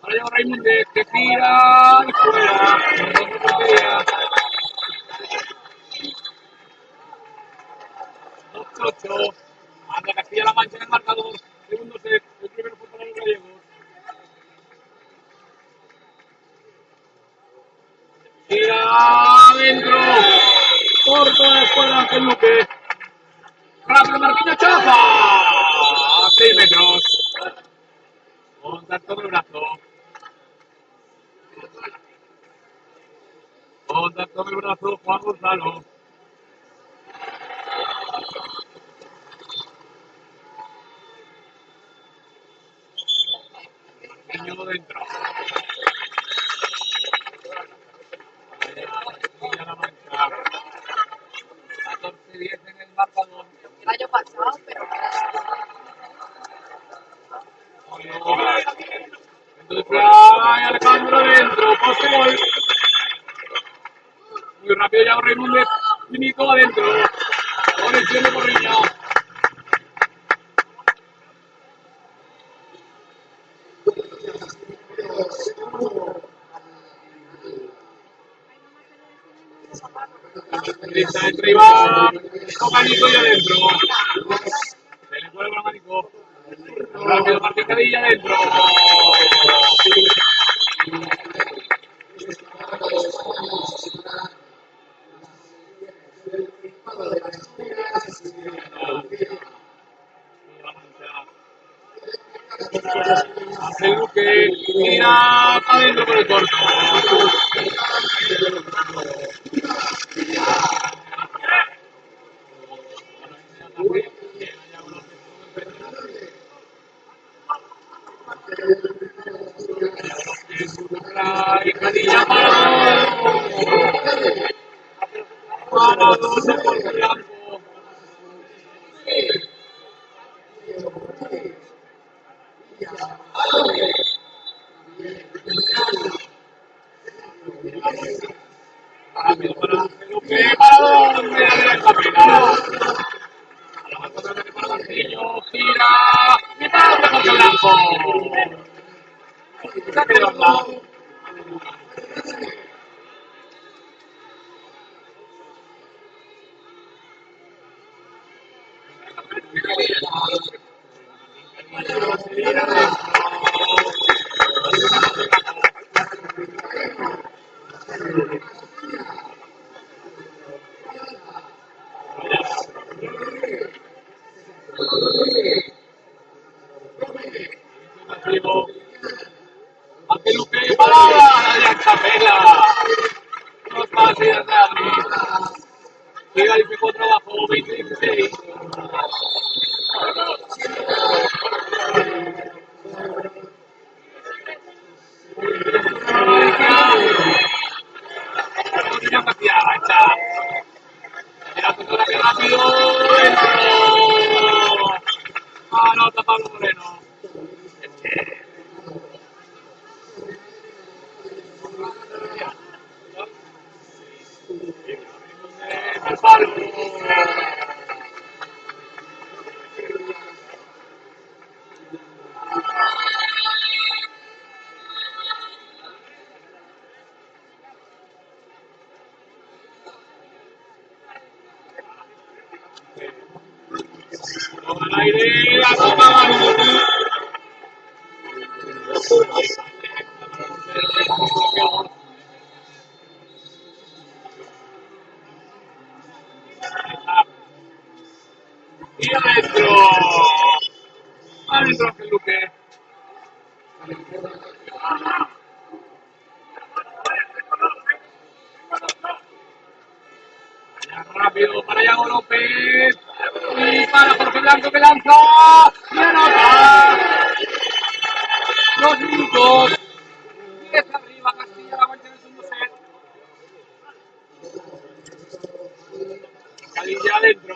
Ahora llega Raimundes que gira y fuera. 2-8. Anda Castilla-La Mancha en el marcador. Segundo set. El primero fue para los gallegos. Gira adentro. Corto después de Ángel Luque. Rápido Marquinhos Chapa. A 6 metros. Contacto con el brazo. Contacto con el brazo Juan Gonzalo. Marquinhos dentro. Vaya la Mancha. 14-10 en el marcador. El año pasado, pero Entonces hay Alejandro adentro. Poste gol. Muy rápido ya Raimundes. Finito adentro. Conexión de Corriña. Está entre Iván. Toca Nico y adentro. Se le cuelga a Nico. Rápido Martín Cadilla adentro. Ángel Luque tira adentro por el corto. Y Cadilla para dos en el blanco. Rápido para Ángel Luque, para dónde la derecha final. que llevarla. Se viene adentro. Arriba. Anche Luque parada y Capela. No es fácil de abrir. Llega y picó trabajo 2016. No tenía capacidad, está. Era toda que rápido. Dentro. Anota Pablo Moreno. El palo. Al aire, la toma. Y adentro. Adentro que Luque. Rápido para Iago López. Y para Jorge Blanco que lanza. Y anota. 2 minutos. 10 arriba. Castilla la vuelta en el segundo set. Cadilla adentro.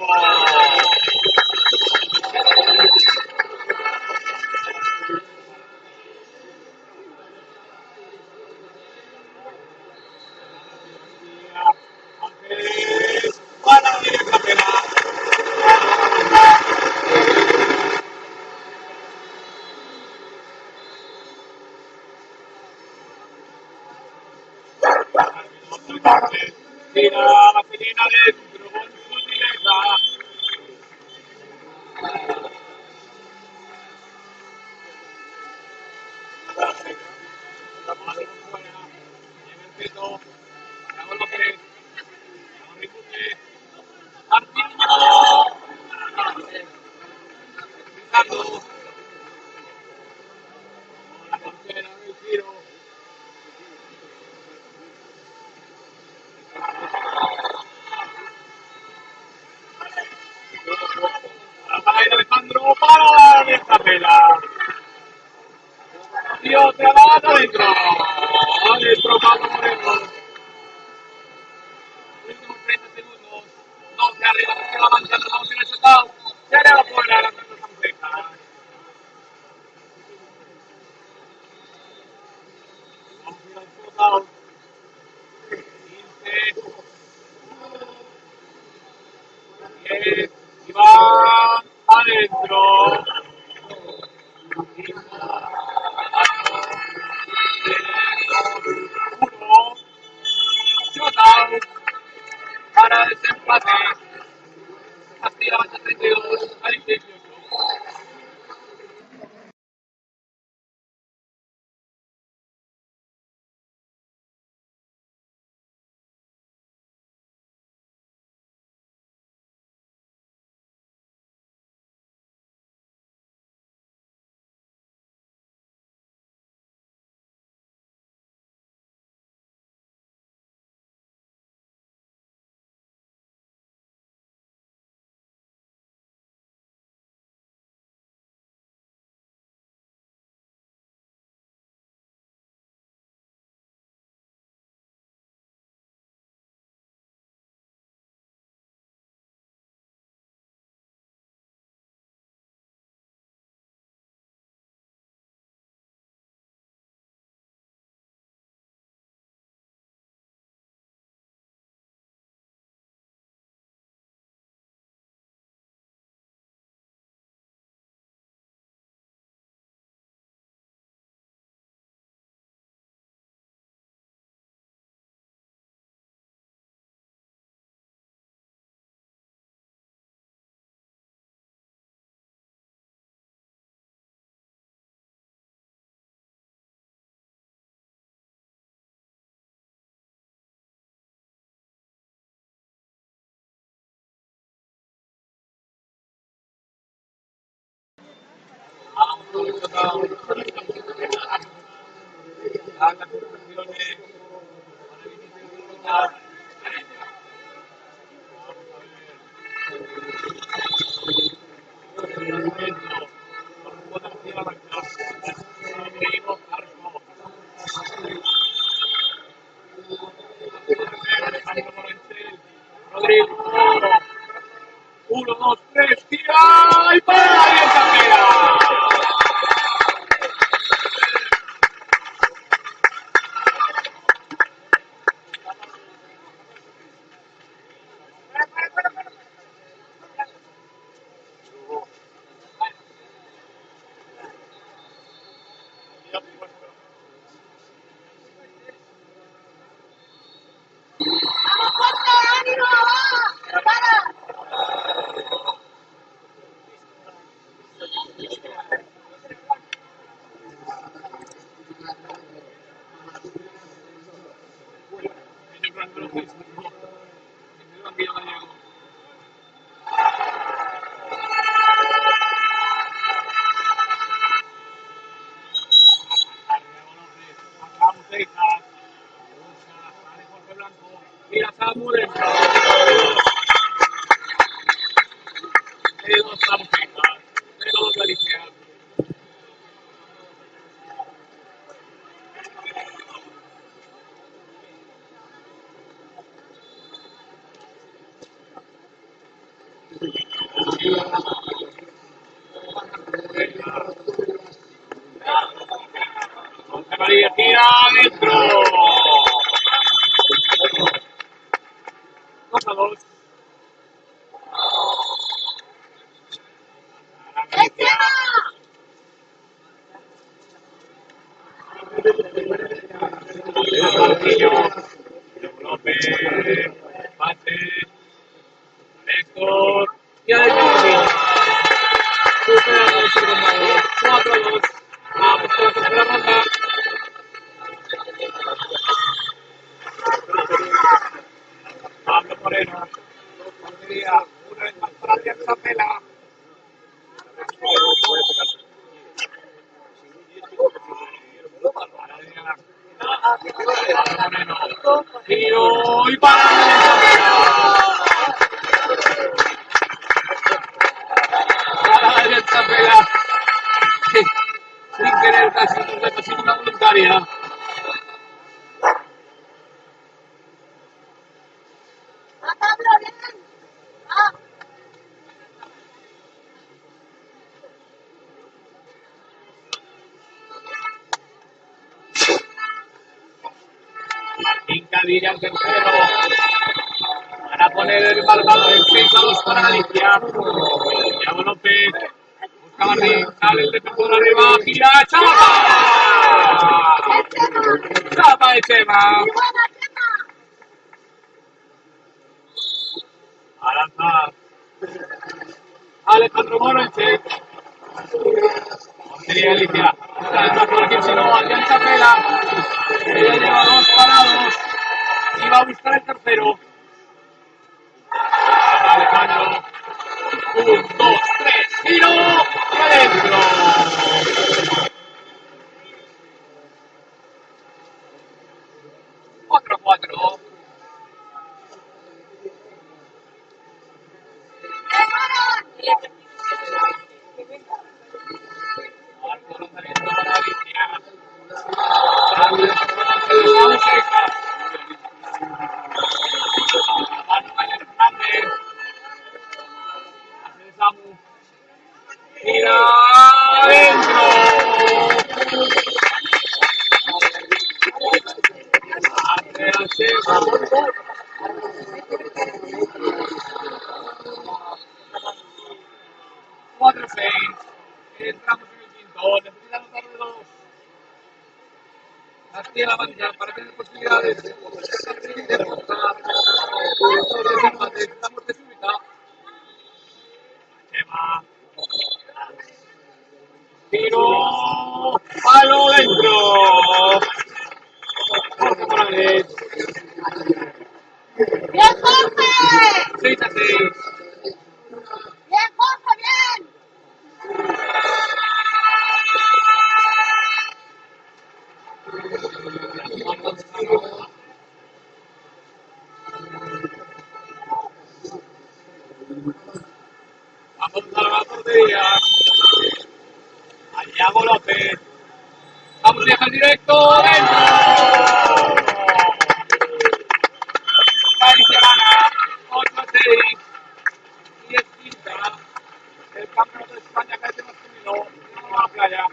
Para la Capela. Tira la Celina dentro con sutileza. La madre fuera. En el peto. Iago López. Enrique. Martino. Ricardo. La portera del tiro. Para Alejandro. Para la Capela. Y otra más adentro. Adentro Pablo Moreno. Últimos 30 segundos. 12 arriba, se queda avanzando, vamos en el shutdown. Se le va fuera la Santa Sanseca. Vamos a ir al shutdown. 15, 10, y va adentro. 5, 4, 3, 2, 1. Shutdown para desempate. Castilla avanza 32 al 18. Rodrigo. 1, 2, 3, tira y para la carrera. Mira, Samu dentro. Dos Samu Seijas. Dos Galicia. José María tira adentro. 2 a 2. Galicia. Marquillo. López. Pase. Héctor. Y adentro. Superamos el combate. 4 a 2. Vamos con la tercera ronda. Pablo Moreno. Portería. Una vez más para Alianza Pela. Moreno. Tiro y para Alianza Pela. Para Alianza Pela. Sin querer, casi una voluntaria. Incadilla al tercero. Para poner el marcador en 6 a 2 para Galicia. Thiago López. Busca Barri. Sale el defensor arriba. Gira. ¡Chapa! ¡Chapa de Chema! Aranza. Alejandro Morense. Portería Galicia. Está detrás por aquí, si no, Alianza Pela. Ella lleva 2 parados. Y va a buscar el tercero. Alejandro. 1, 2, 3. Tiro. Y adentro. 4 a 4. Marco lanzamiento para Galicia. Samu Seijas. Manuel Hernández. Hace Samu. Tira adentro. Hace Seijas. 4-6. Entramos en el quinto. Necesita anotar de 2. Castilla-La Mancha para tener posibilidades de remontar. Estamos de súbita. Chema. Tiro. Palo dentro. Jorge Morales. ¡Bien, Jorge! 6 a 6. ¡Bien, Jorge, bien! Vamos a la portería. Allá López. Vamos, viaja directo. ¡Dentro! Cádiz se gana 8-6 y es quinta. El campeonato de España que hace masculino. Vamos a la playa.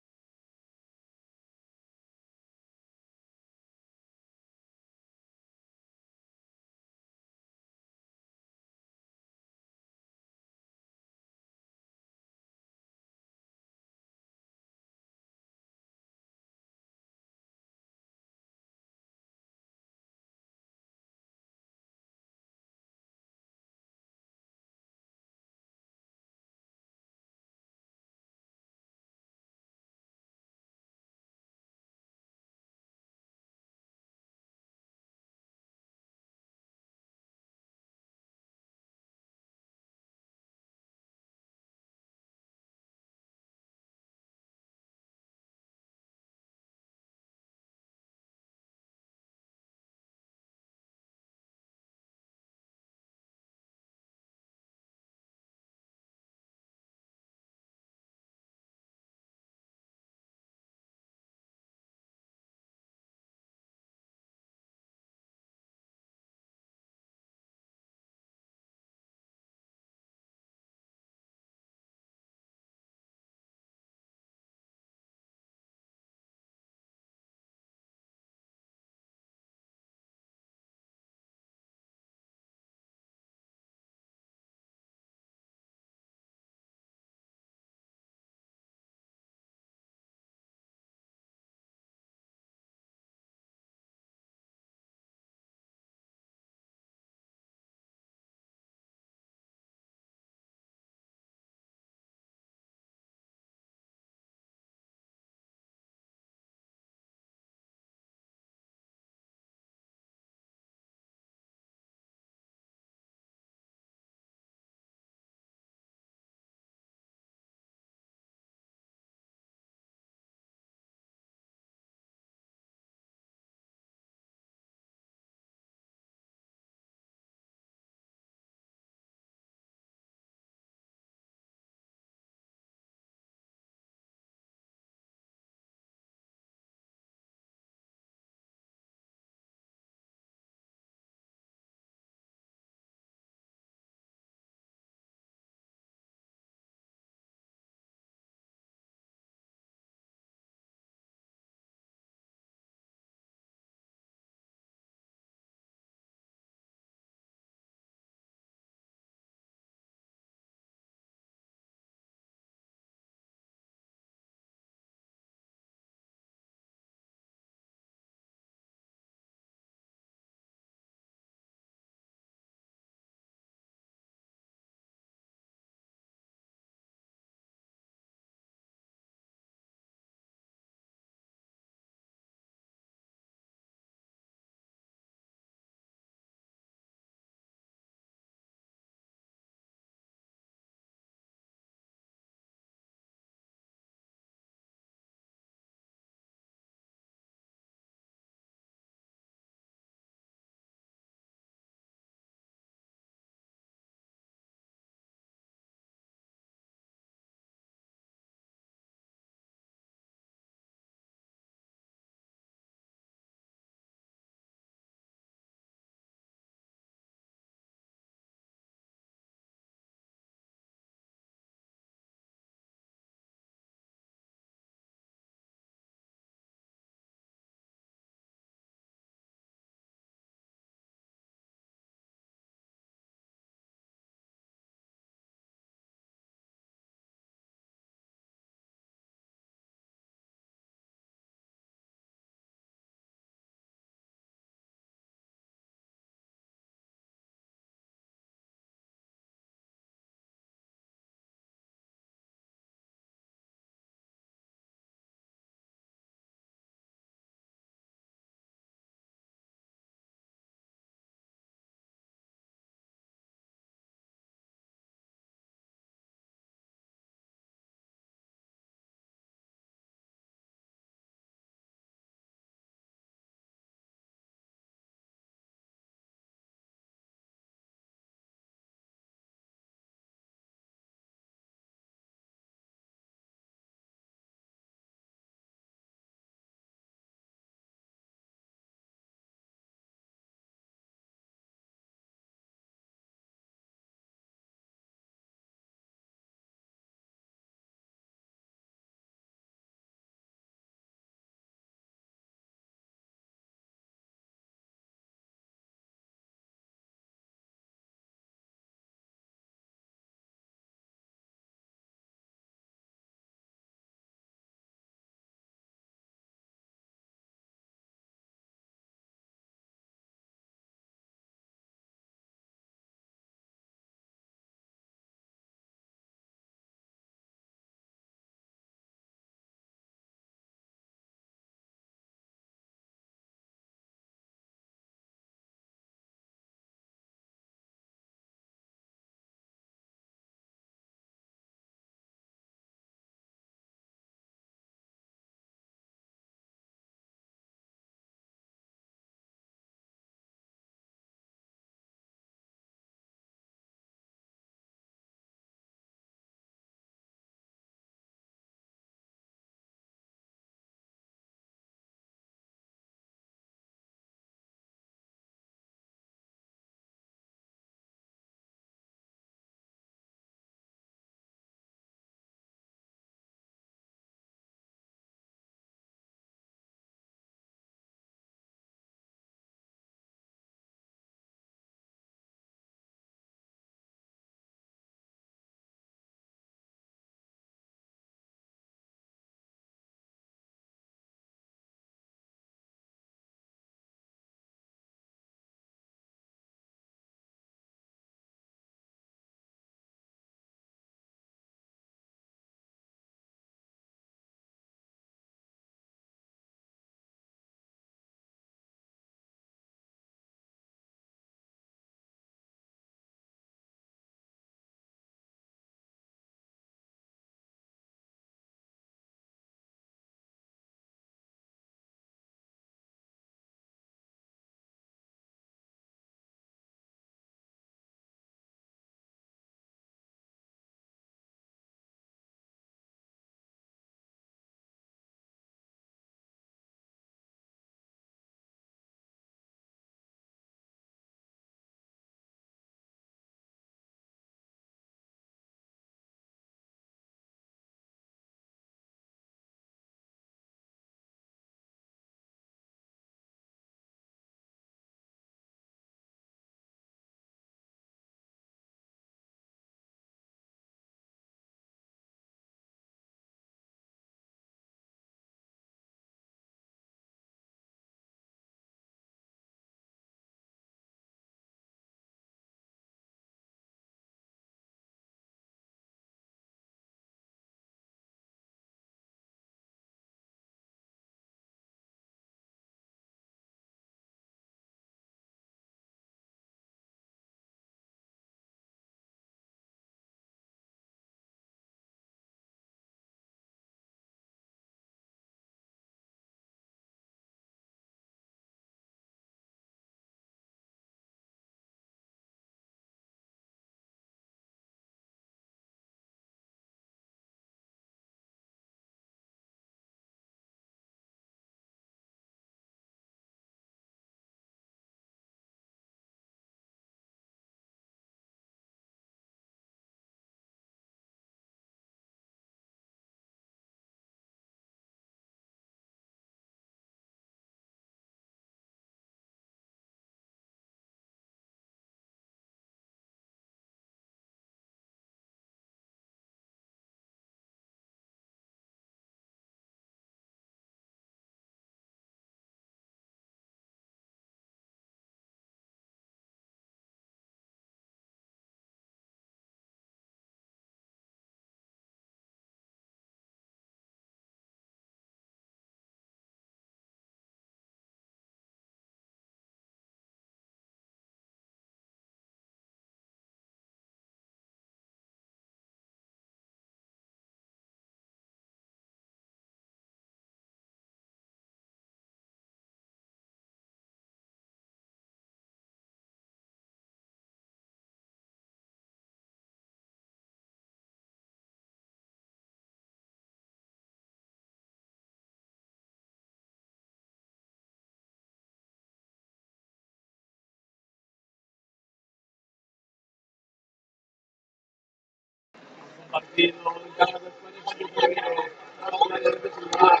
partido en cada de España con el primero. A la playa de Silva, a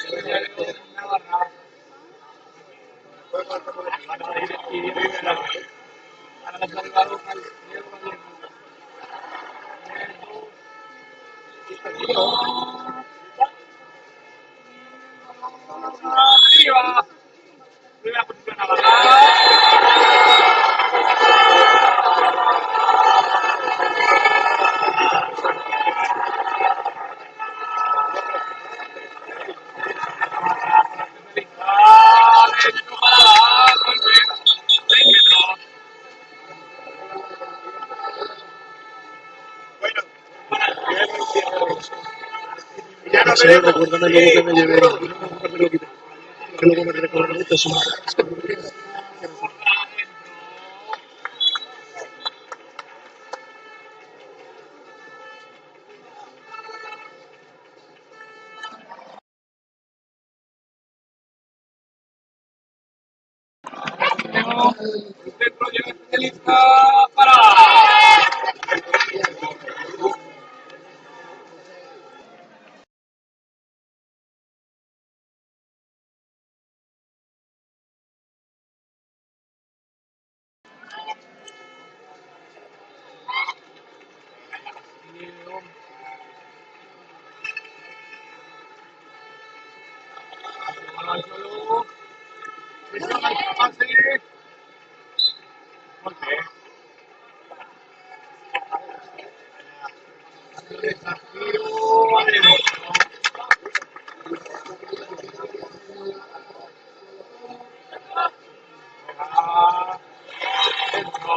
Sevilla de Navarra, a la de Rivera, a la Salvador, al Diego Gallego, arriba, primera posición Navarra. Dentro para golpe, 6 metros. Ya no sé, recuérdame luego que me lleve. No me lo quite. Que luego me recuerdo mucho eso. Centro llega especialista para. Golpe. Desafío adentro. Dentro.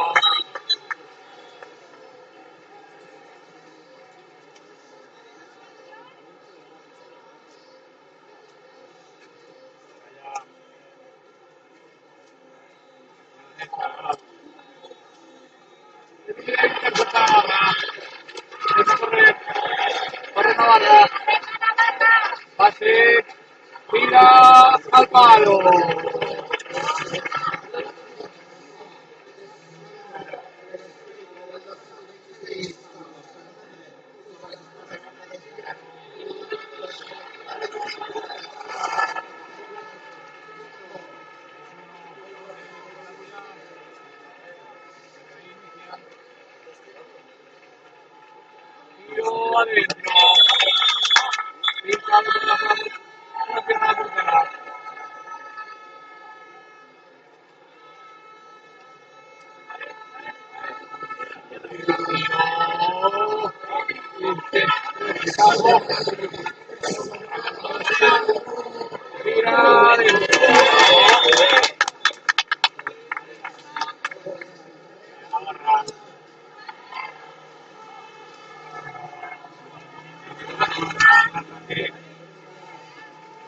Corre Navarra. Pase. Tira al palo. Tiro adentro. Pintado por la pierna portera. Salvo. Tira adentro. Navarra.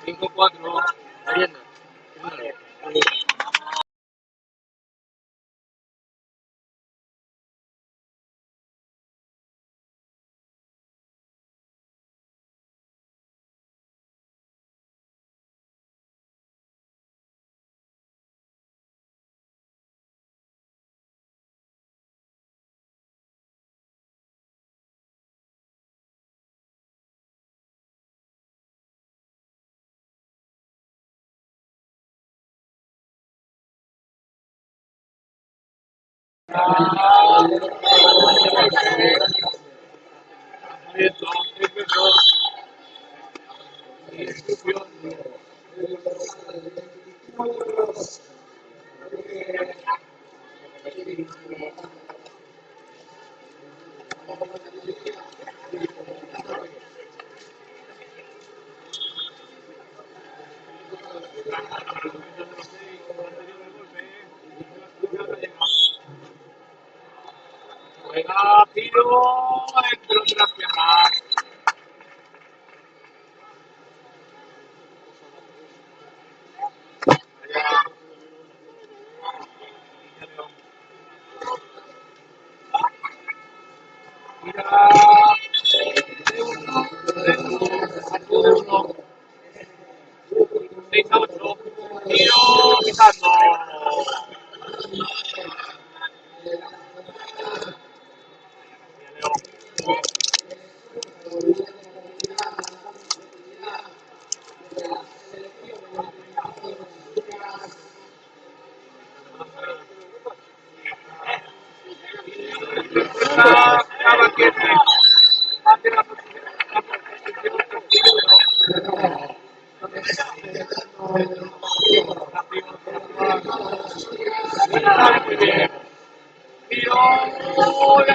5-4. Juega tiro dentro de las piernas. Tira de uno, de uno, 6-8. Tiro quitando. 17. Hacia la posición Castillo. Muy bien. Tiro de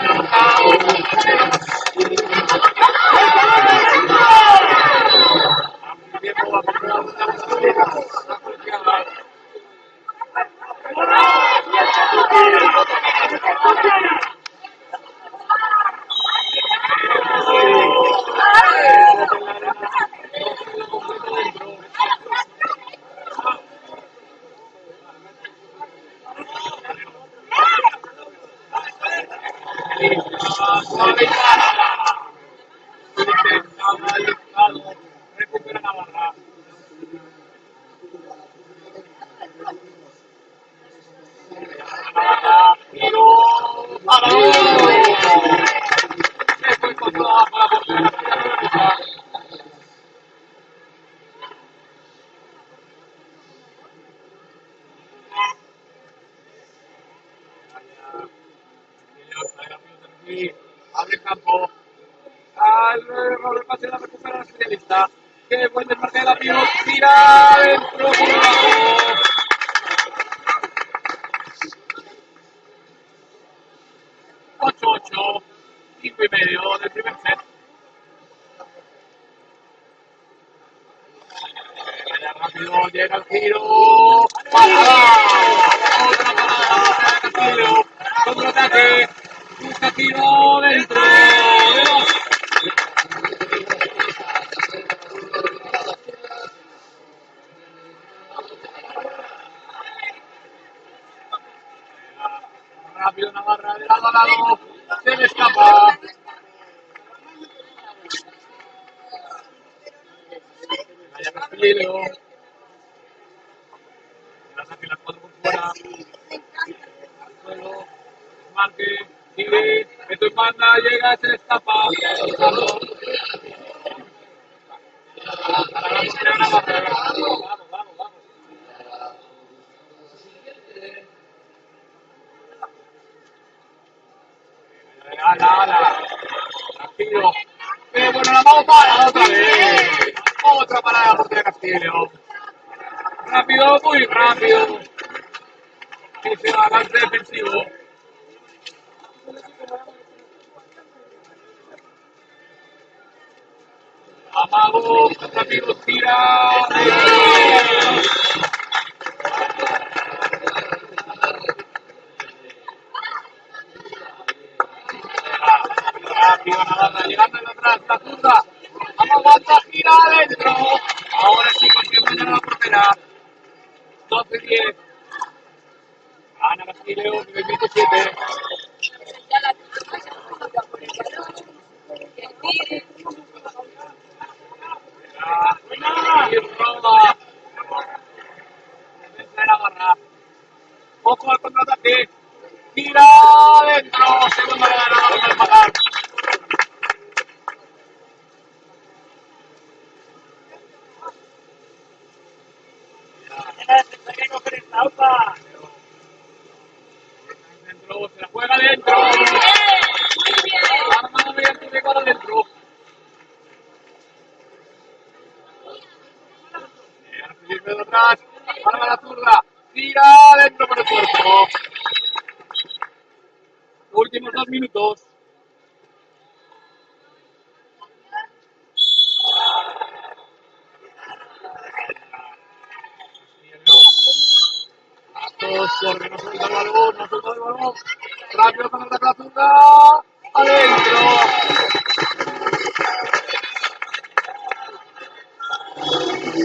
recupera Navarra. Tiro parado. Se fue con toda la portería. Abre campo. Al repase la recupera la especialista. Que buen desmarque de la Pino. Tira dentro por abajo. 8-8. 5,5 del primer set. Vaya rápido, llega el giro. ¡Parada! Otra parada de Castillo. Contraataque. Busca tiro dentro. De dos. Rápido Navarra, de lado a lado. Se le escapa. Vaya Castillo. La saque las 4 por fuera. Al suelo. Marque. Sigue. Meto en banda. Llega. Se le escapa. Para la portería Navarra. Vamos, vamos, vamos. Ala. Castillo. Bueno, la vamos para otra vez. Otra parada por Castillo. Rápido, muy rápido. Y se va a avance defensivo. Amago, rápido, tira. Rápido, Navarra, llegando de atrás, la zurda. Aguanta, gira adentro. Ahora sí consigue mañana la portera. 12-10. Ana Castillo, 27. Y roba. Defensa de Navarra. Ojo al contraataque. Tira adentro. Segunda de Navarra para empatar. Dentro, se la juega dentro. Armado mediante de gol adentro. De atrás, para la zurda. Tira adentro por el cuerpo. Últimos 2 minutos. Atos porque no suelta el balón, no suelta el balón. Rápido con la zurda. Adentro.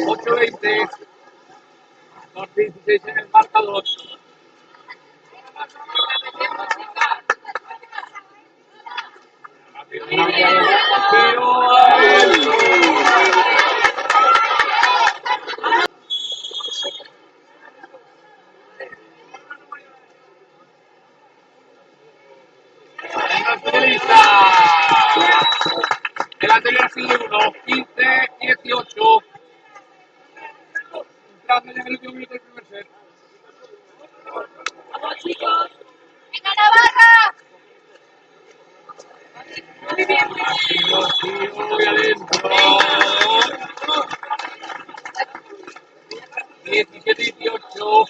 8-20. 2-16 en el marcador. Rápido, pero adentro. Especialista. El anterior ha sido 1, 15-18. Entrando ya en el último minuto del primer set. ¡Vamos, chicos! ¡Venga, Navarra! Tiro y adentro. 17-18.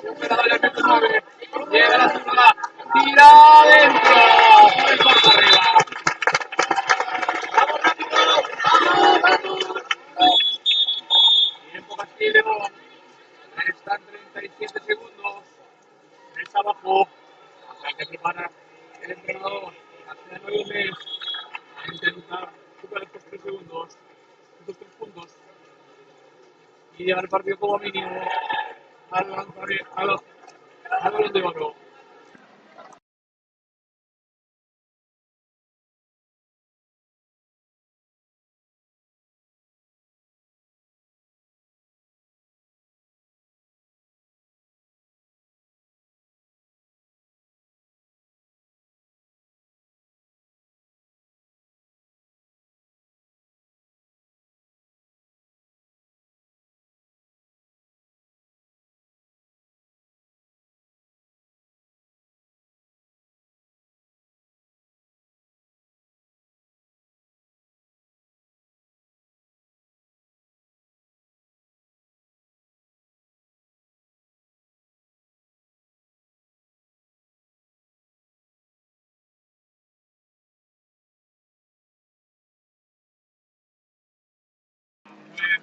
Superado el 29. Llega la segunda. Tira adentro. Por el corto arriba. Tiempo Castillo. Restan 37 segundos. 3 abajo. Hay que preparar el entrenador. Hacia 9 a intentar superar estos 3 segundos. Estos 3 puntos. Y llevar el partido como mínimo al balón de oro.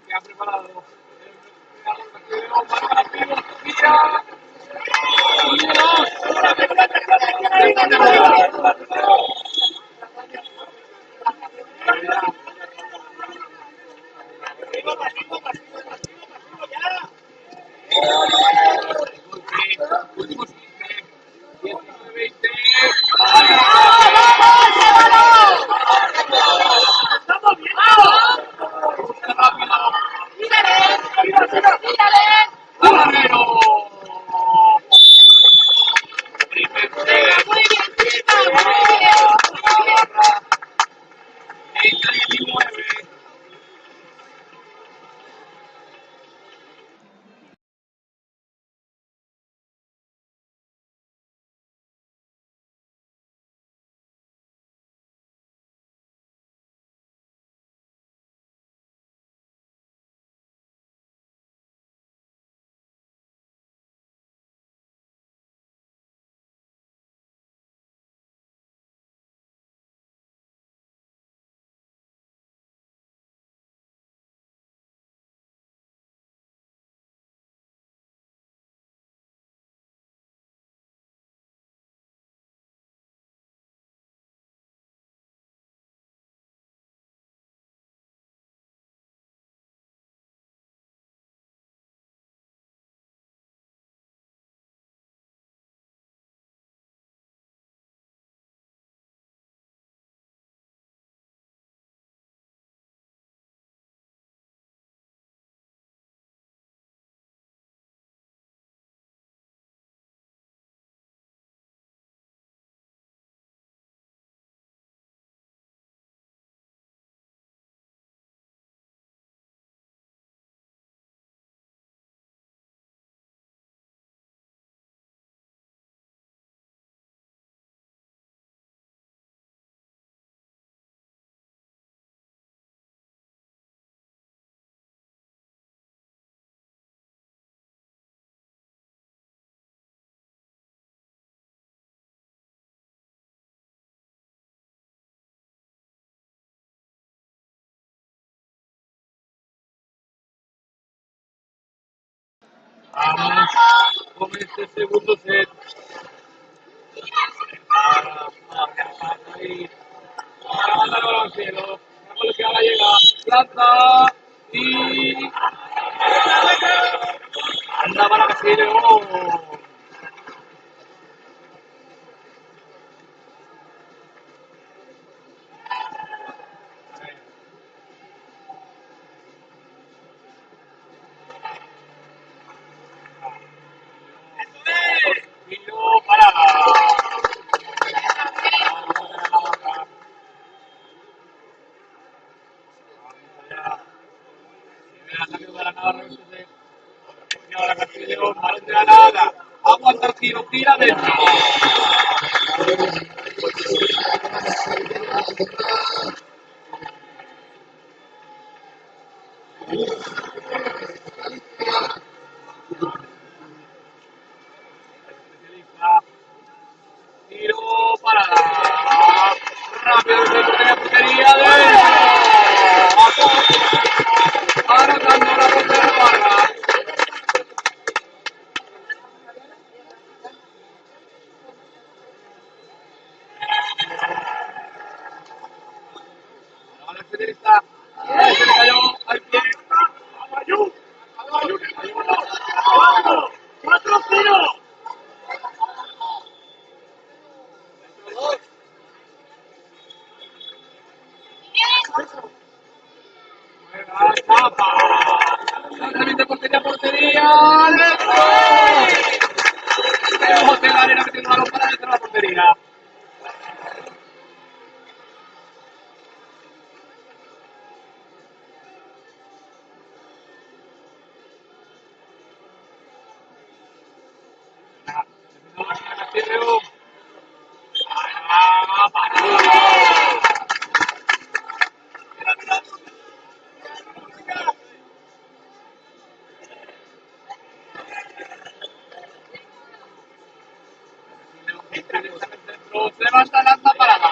Que ha preparado el últimos 15, 19-20. Busca rápido. ¡Guerrero! Primer set. 20-19. Vamos con este segundo set. Ahí. Ahora mándalo al cielo. Vamos que ahora llega. Planta. Y. Anda para Castillo. Tiro para. Y ahora Castillo, balón de la nada. Aguanta el tiro, tira dentro. Tiro para rápido de portería de anotando la portería Barra. Ahora el periodista se le cayó al pie. ¡Abayú! ¡Cuatro tiros! Lanzamiento de portería a portería. ¡Dentro! José Larena metiendo balón para dentro de la portería. Castillo. Se levanta la parada.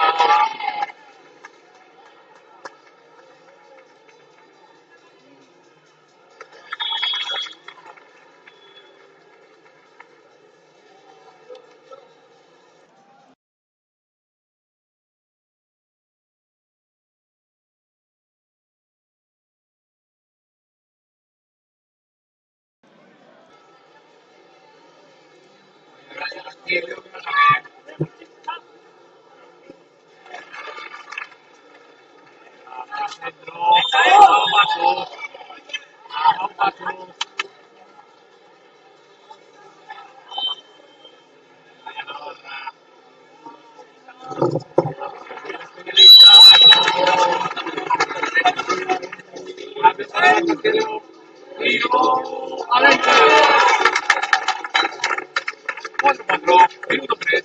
Adentro. 4-4, minuto 3.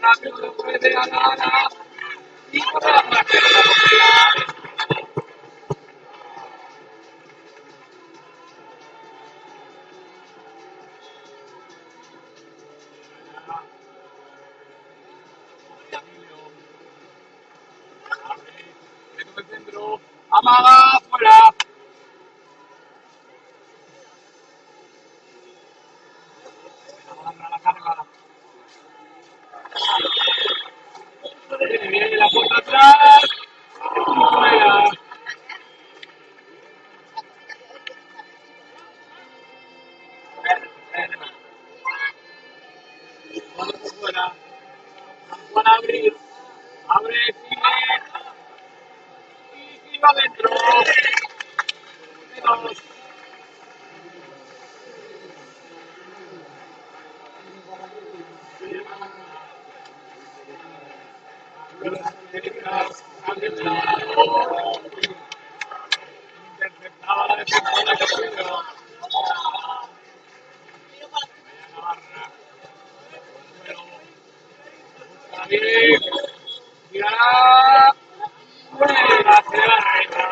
Rápido después de Alana. Y por la parte de la portería. El centro. Amaga fuera. La carga. Viene la puerta atrás. Fuera. Cuando por fuera. Juan abrir. Abre, sigue. Y va adentro. Dos. Interceptaba la defensa de la Castillo. David. Tirará. Fuera. Se va arriba.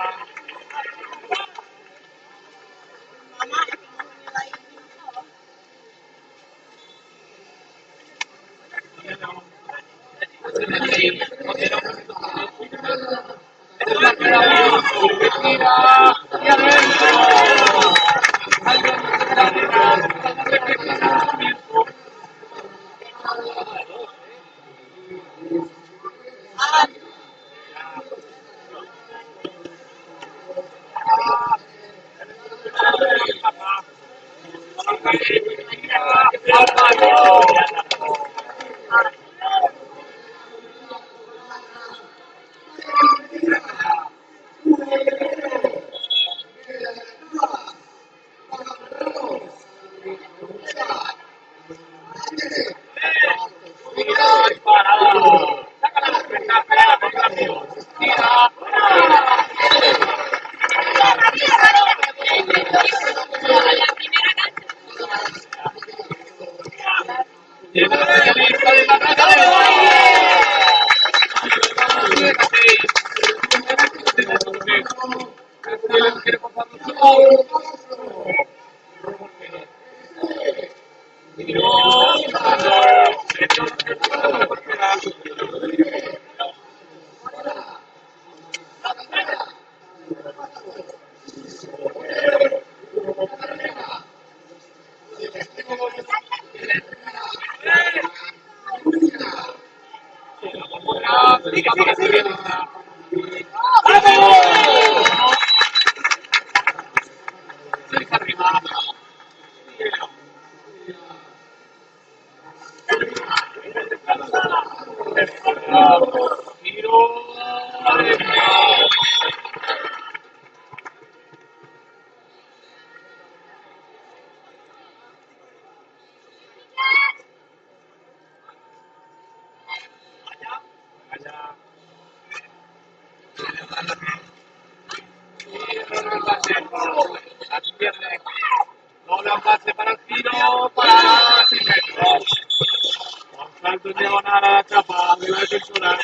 Liga para Sevilla. ¡Vamos! Cerca arriba. Tiro. Allá. Aquí pierde. Doble pase para el tiro. Para Silvestre. Con salto en diagonal a la chapa de la defensora.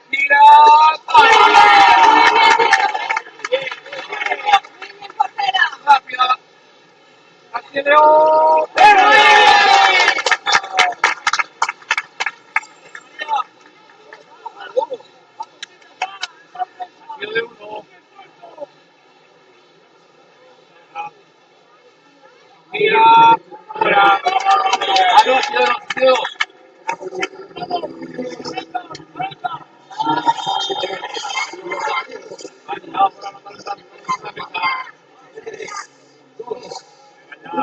Tira. Rápida. Aquí Leo. Tiro de uno. Tira. Fuera. Ah, no, tiro de dos. Tiro de dos. Allá, por anotar el tanto. Una meta. Allá.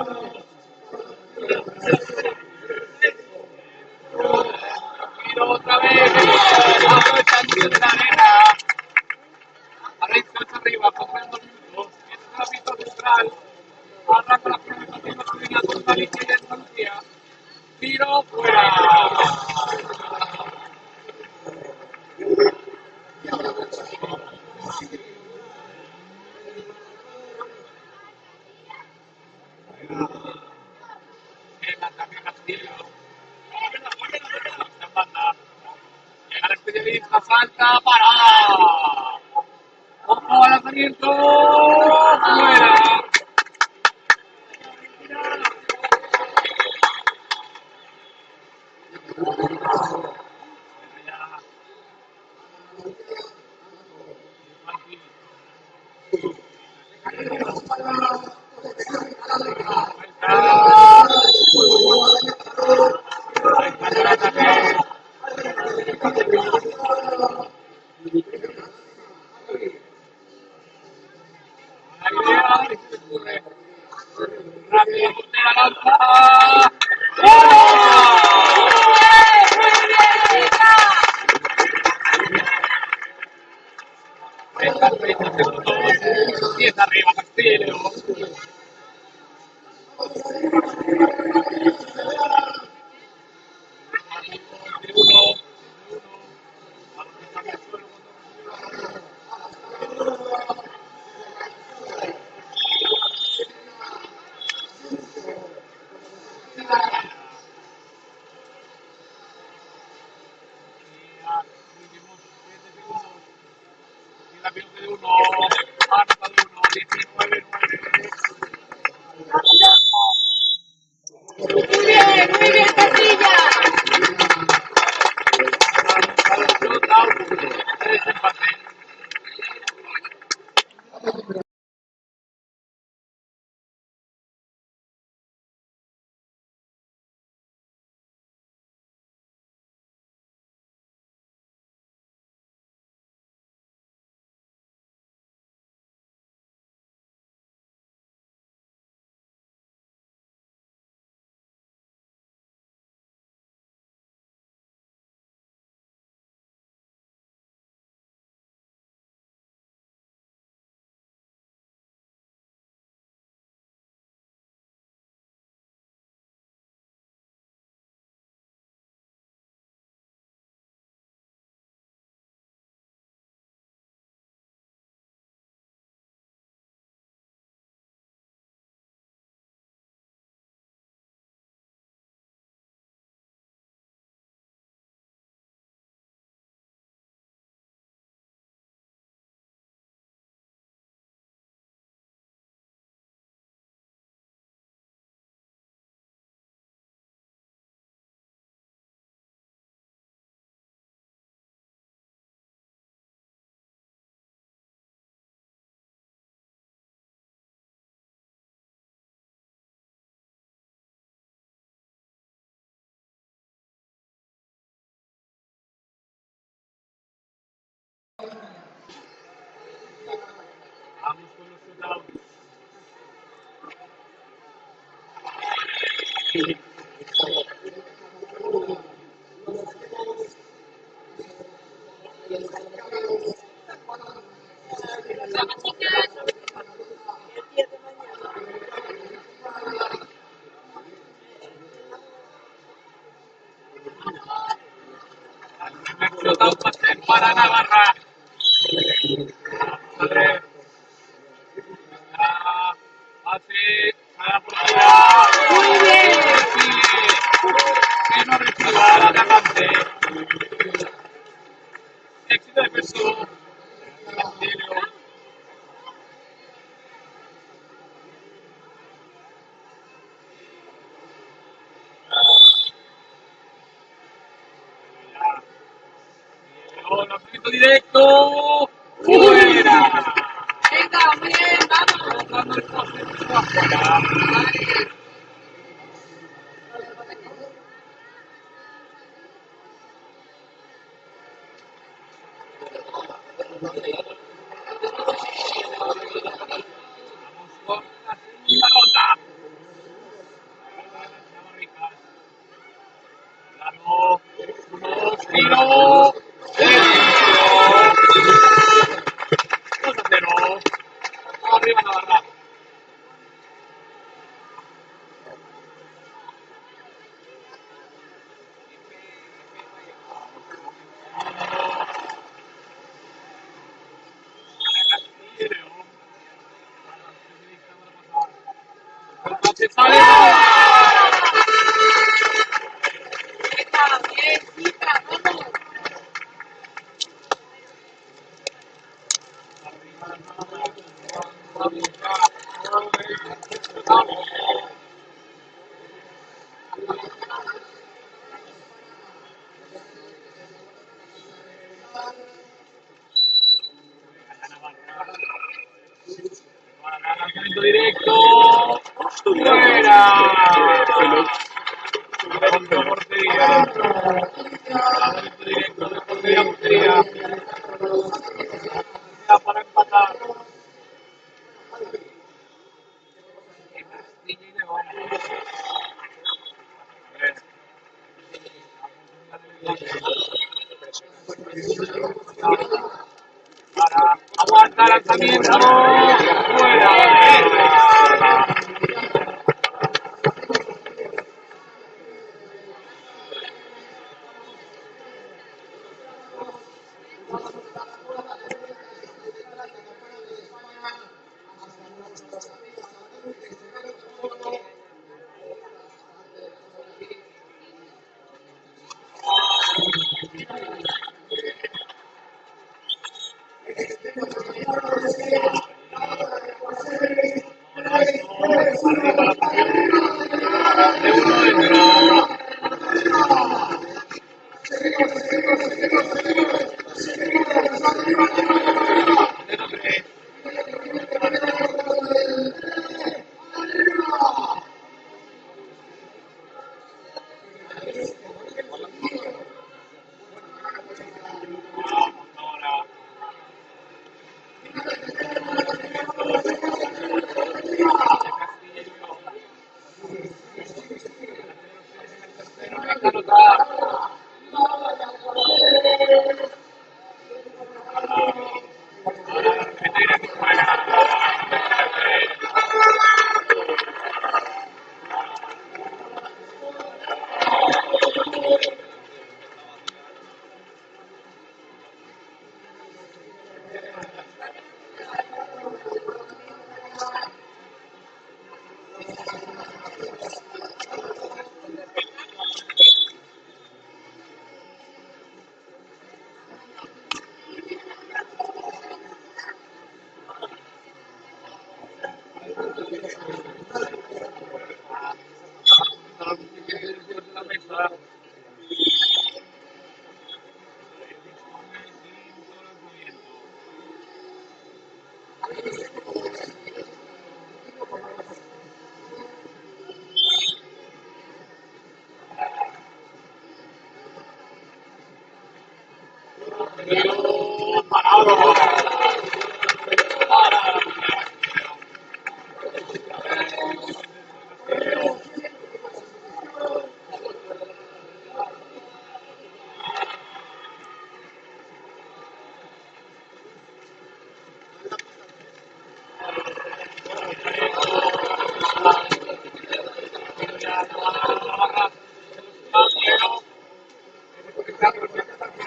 Tiro otra vez. Aprovechando de la arena. Ahora 18 arriba, con 2 minutos. Este es la pista central. Arranca la primera masculina con la línea de Andalucía. Tiro fuera. Llega también Castillo. Esta banda. Llega el especialista, salta, para. Ojo al lanzamiento. Fuera. Rápido, la lanza. Faltan 30 segundos. 10 arriba, Castillo. De uno. Últimos 7 segundos. Y la pelota de uno. Marca de uno. 19, 9. Muy bien, Castilla. Shootout. 3 empates. Explota un pastel para Navarra. Madre. Hace a la portería. Muy bien. Que no reciba el atacante. Éxito defensivo. Lanzamiento directo. ¡Fuera! Venga, bien, vamos. Tocando el poste, pero afuera. Con la segunda ronda. Ganó. Tiro. Definido. 2-0. Arriba Navarra. Se sale. Venga, bien, chica, vamos. Lanzamiento directo. Fuera. Contra portería. Lanzamiento directo de portería a portería. Ya para empatar. Castilla y León. Para aguantar lanzamiento. Fuera. Arriba la presión. De uno dentro. De tres. Ahora.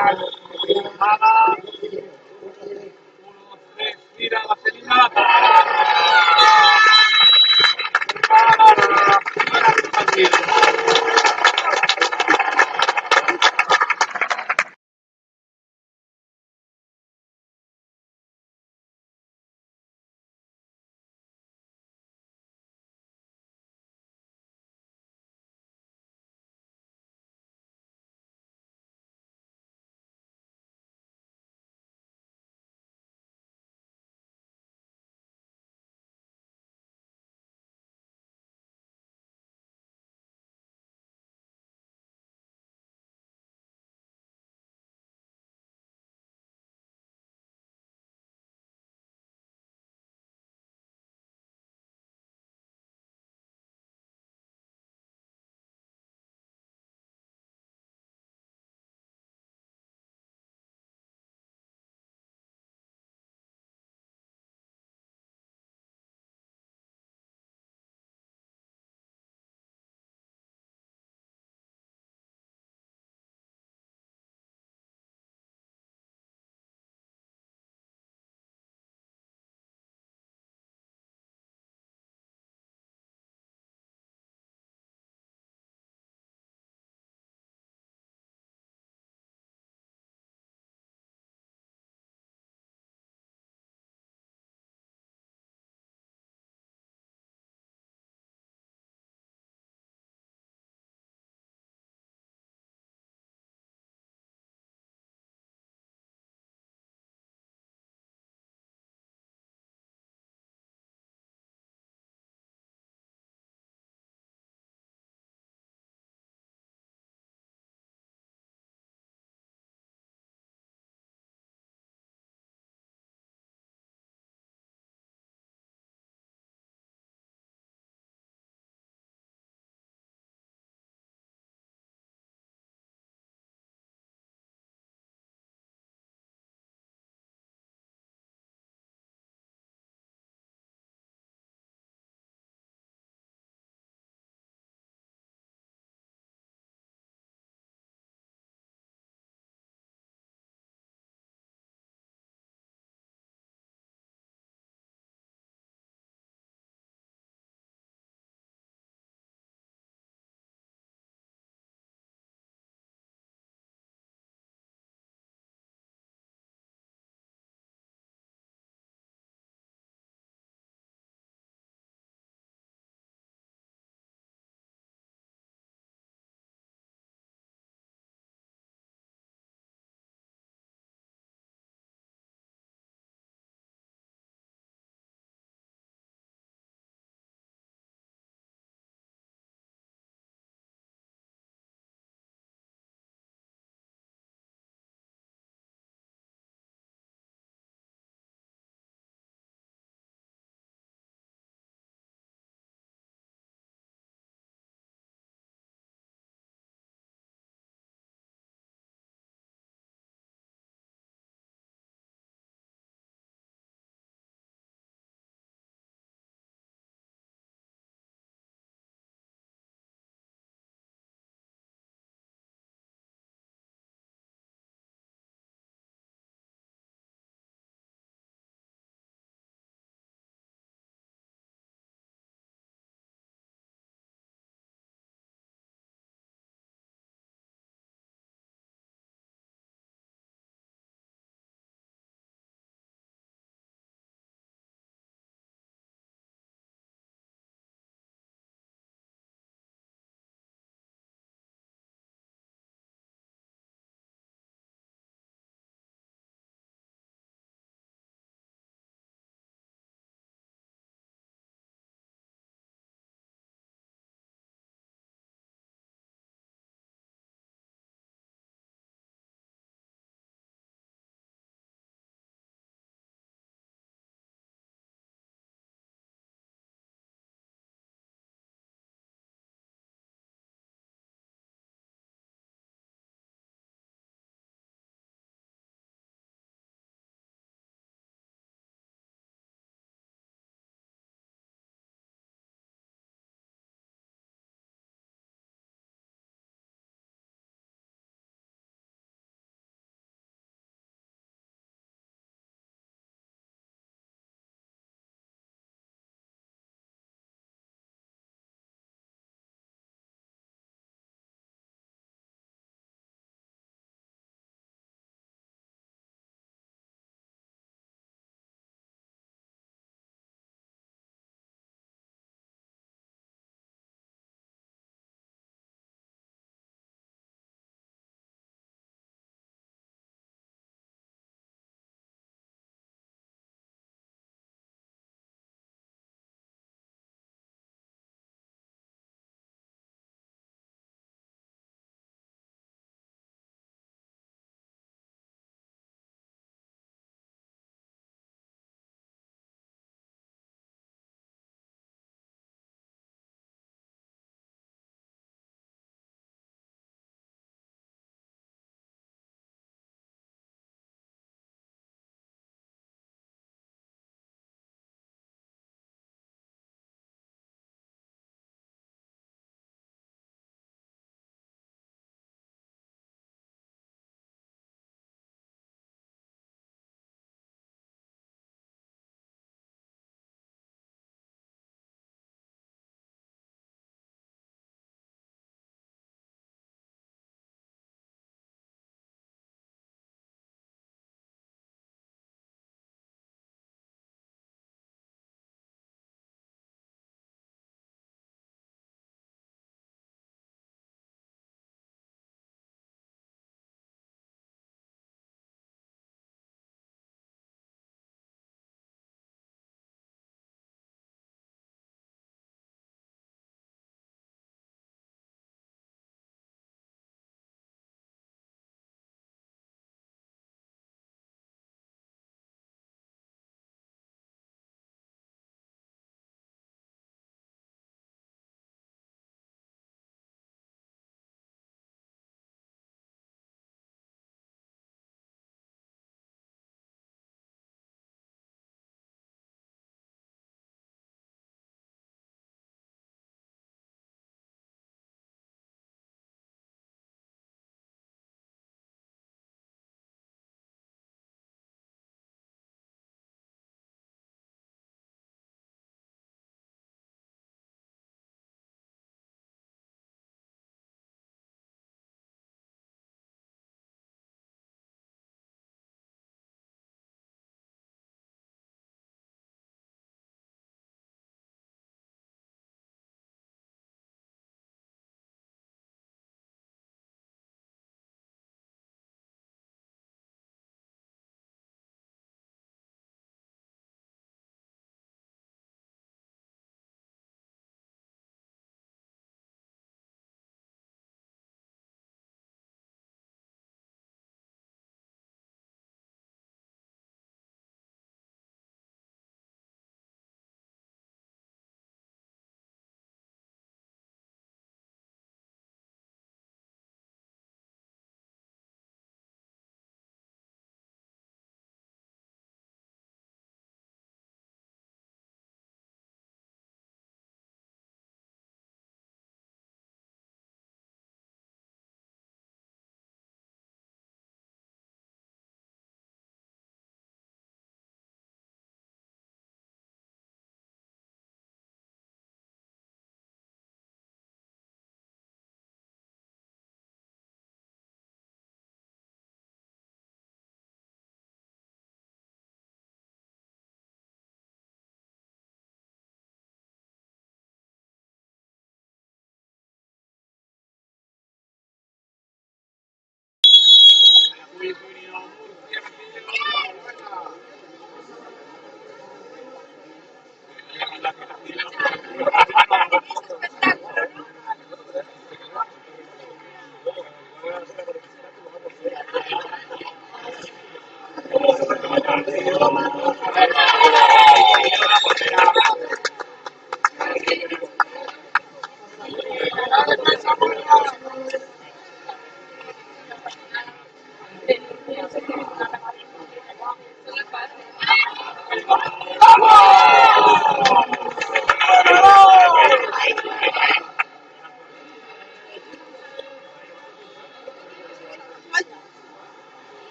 final. Nada. 1, 3, mira, vaselina.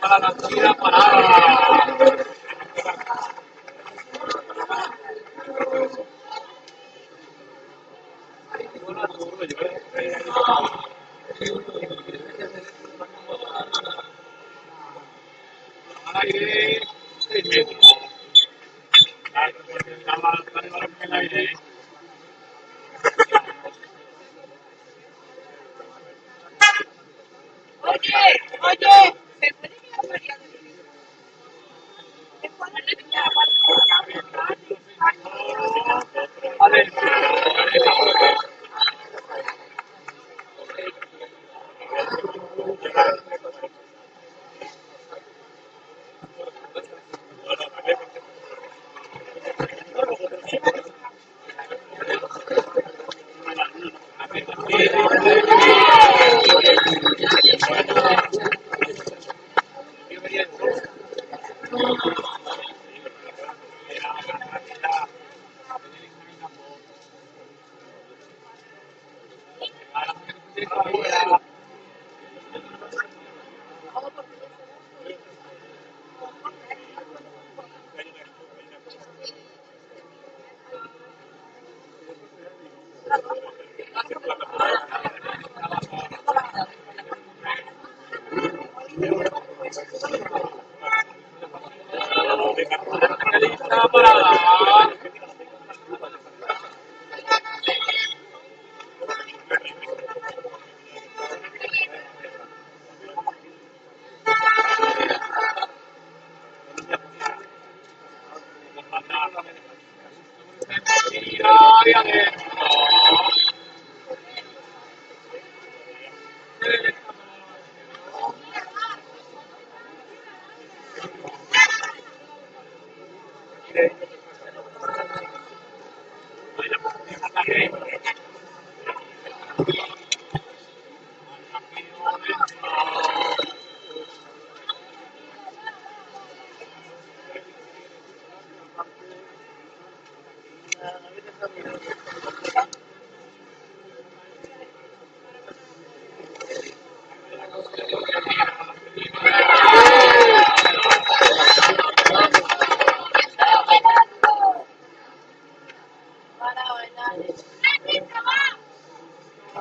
Para la tira parada. Al aire, 6 metros. Estaba en el aire. Oye, ¿se puede quedar María de Felipe? ¿Se puede quedar Adentro. Lista parada. Tira y adentro.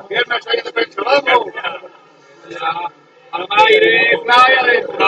Piernas ahí de pecho, vamos. Al aire, fly adentro.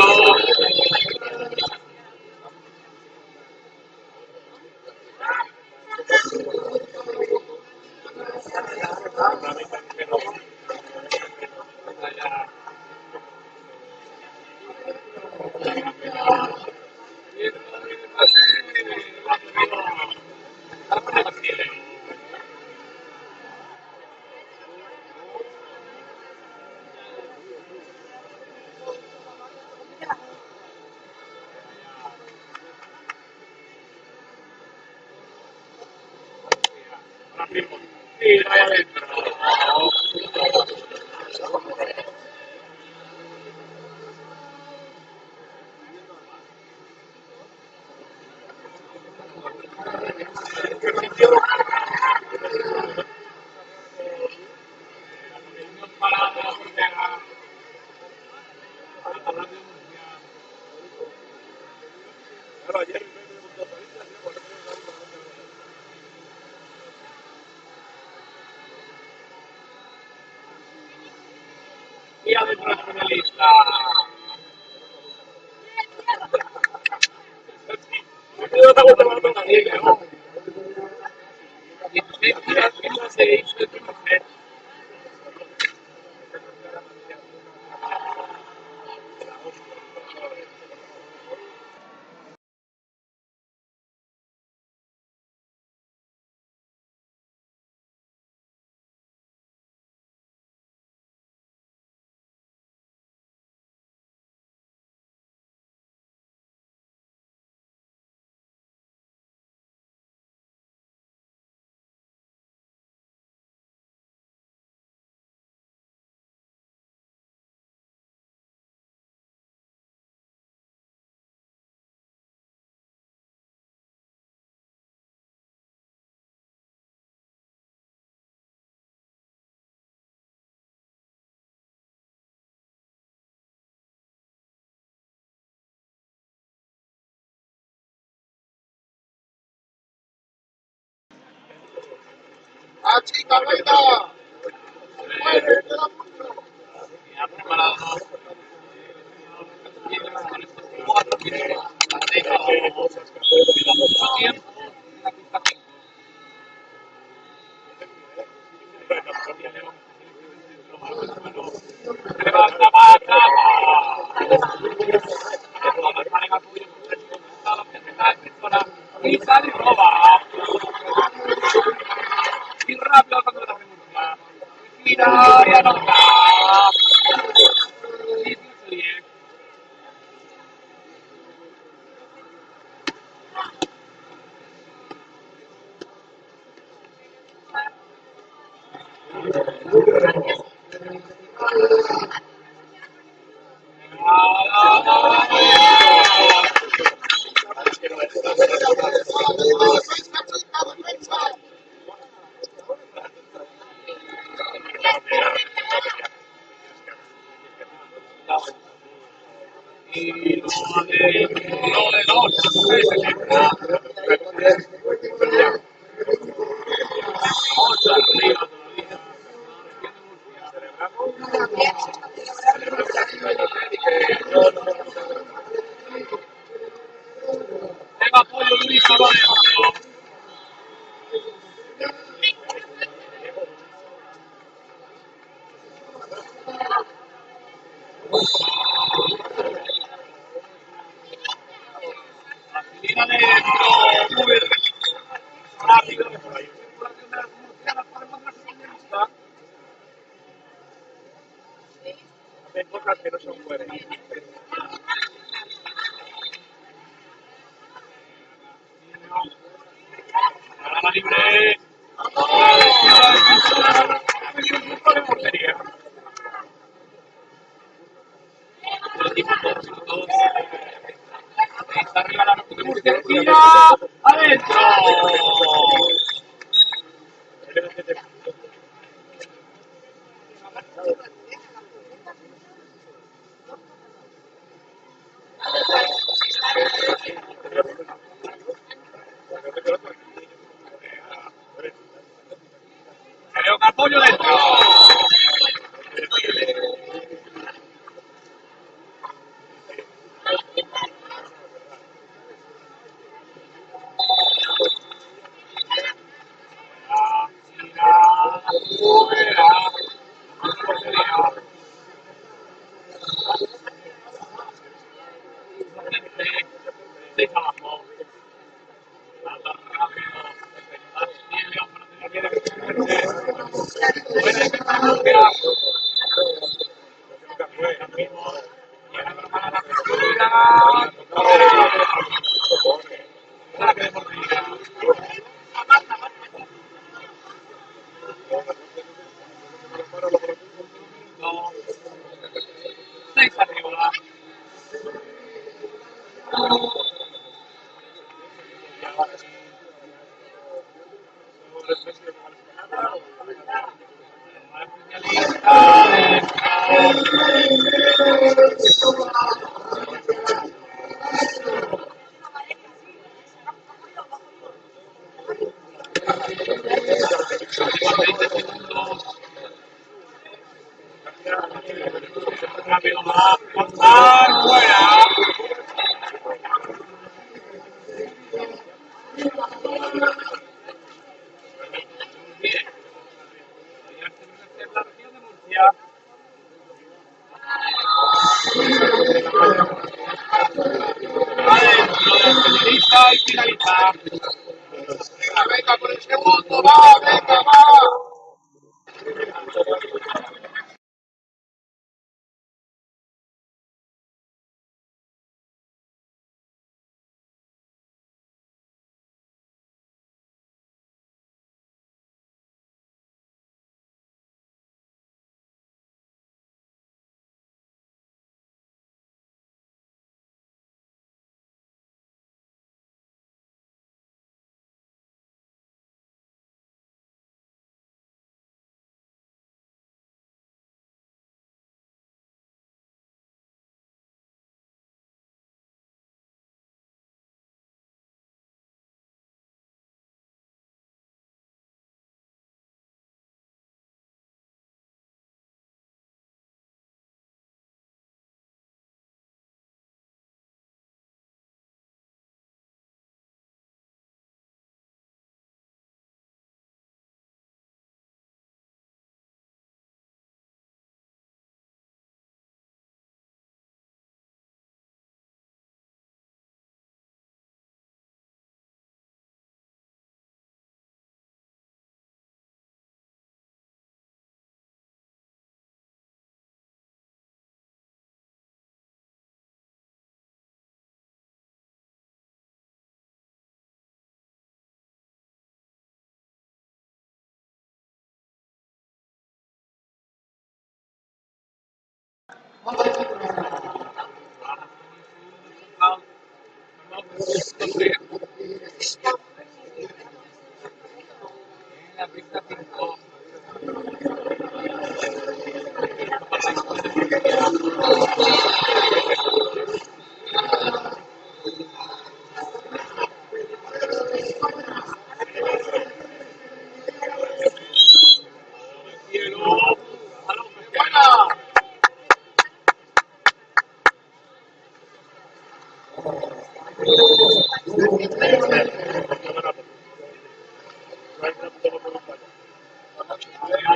Tira y adentro. Y adentro el finalista. está gustando la liga. 16 días, 16 del primer set. ¡Ah, chica, venga! Ya preparado. Con estos 4 minutos. Mucho tiempo. La pista 5. Levanta marcha. Y sale y roba. Y rápido cuando la segunda. Gira y anota. 18-10. Y lo de dos. Ocho arriba todavía. Venga, apoyo Luis, va adentro. Facilita adentro. Muy rápido. Circulación de las murcianas para encontrarse con Melissa. Hacen cosas que no son buenas. Parada libre. La defensa de portería. El equipo 2 minutos. Está arriba la de Murcia. Tira adentro. Creo que apoyo dentro. Tira fuera. Portería. 15 abajo. Anda rápido. Bien, León, pero tenía que buena defensa de Murcia. Llega la parada perdida. Saque de portería. No. 6 arriba. Últimos 20 segundos. Rápido va a cortar fuera. Adentro de la señorita y finaliza. Venga, por el segundo, va, venga, va.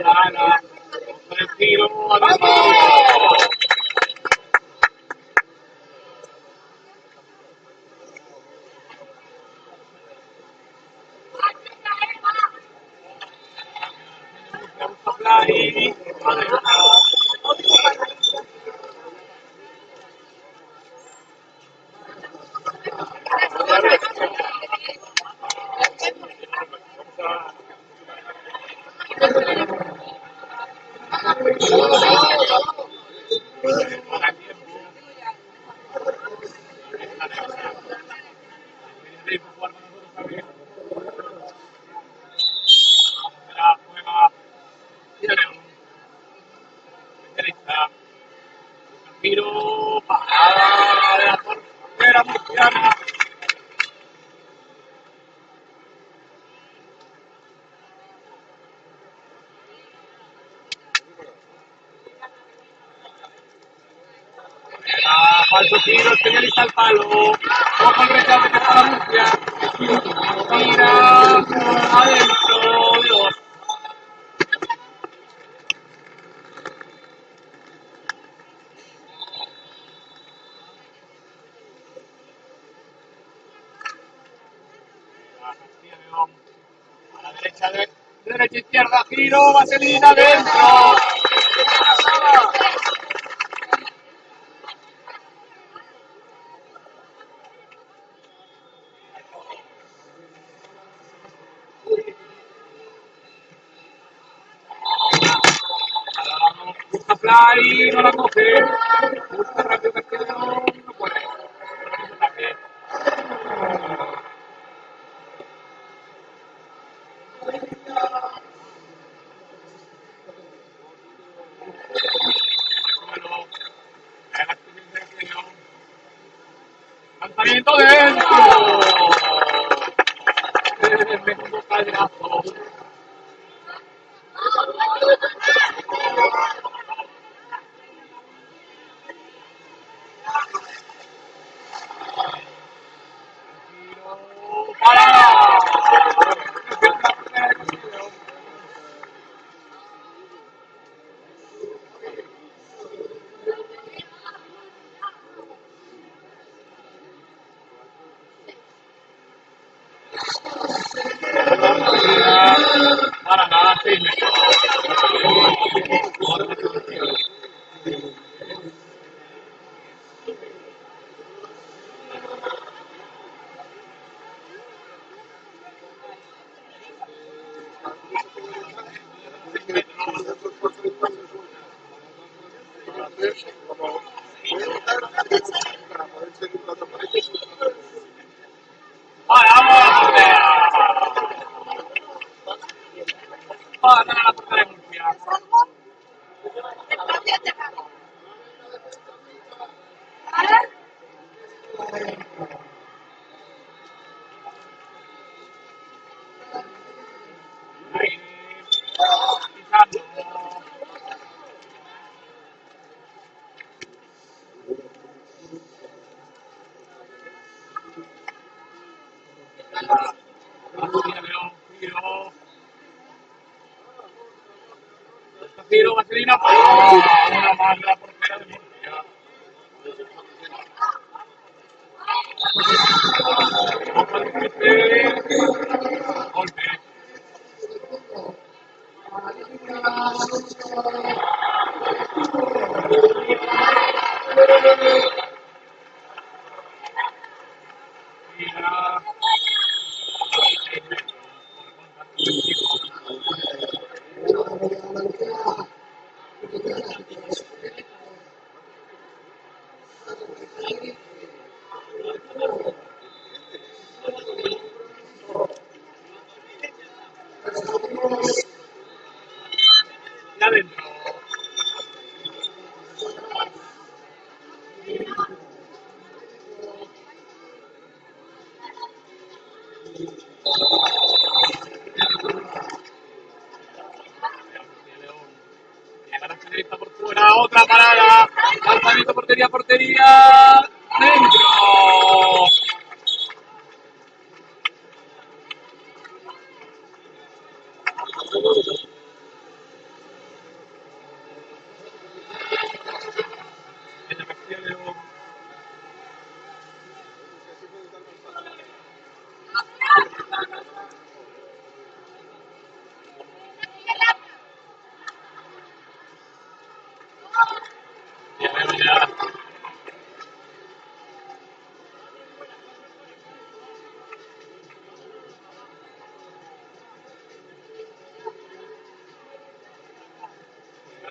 Ana, con el tiro, adentro. Fly, adentro. Tiro, parada de la portera murciana. Falso tiro, especialista al palo. Ojo el rechace que está la Murcia. Tira adentro, Dios. A la derecha, derecha, izquierda, giro, vaselina, adentro. Busca fly, no la coge. Busca rápido Castellón, no puede. Lanzamiento dentro. Segundo callazo. 6 metros. Vale, vamos a la portería. Vale, a la portería de Murcia. Ahí, pisando. Castilla León, tiro. Tiro, vaselina, pero una más de la portería de Murcia. Golpe. Tira. Y adentro. Castilla León. Llega la finalista por fuera. Otra parada. Lanzamiento, portería, portería. Dentro. En la Castilla León. Ya veo ya.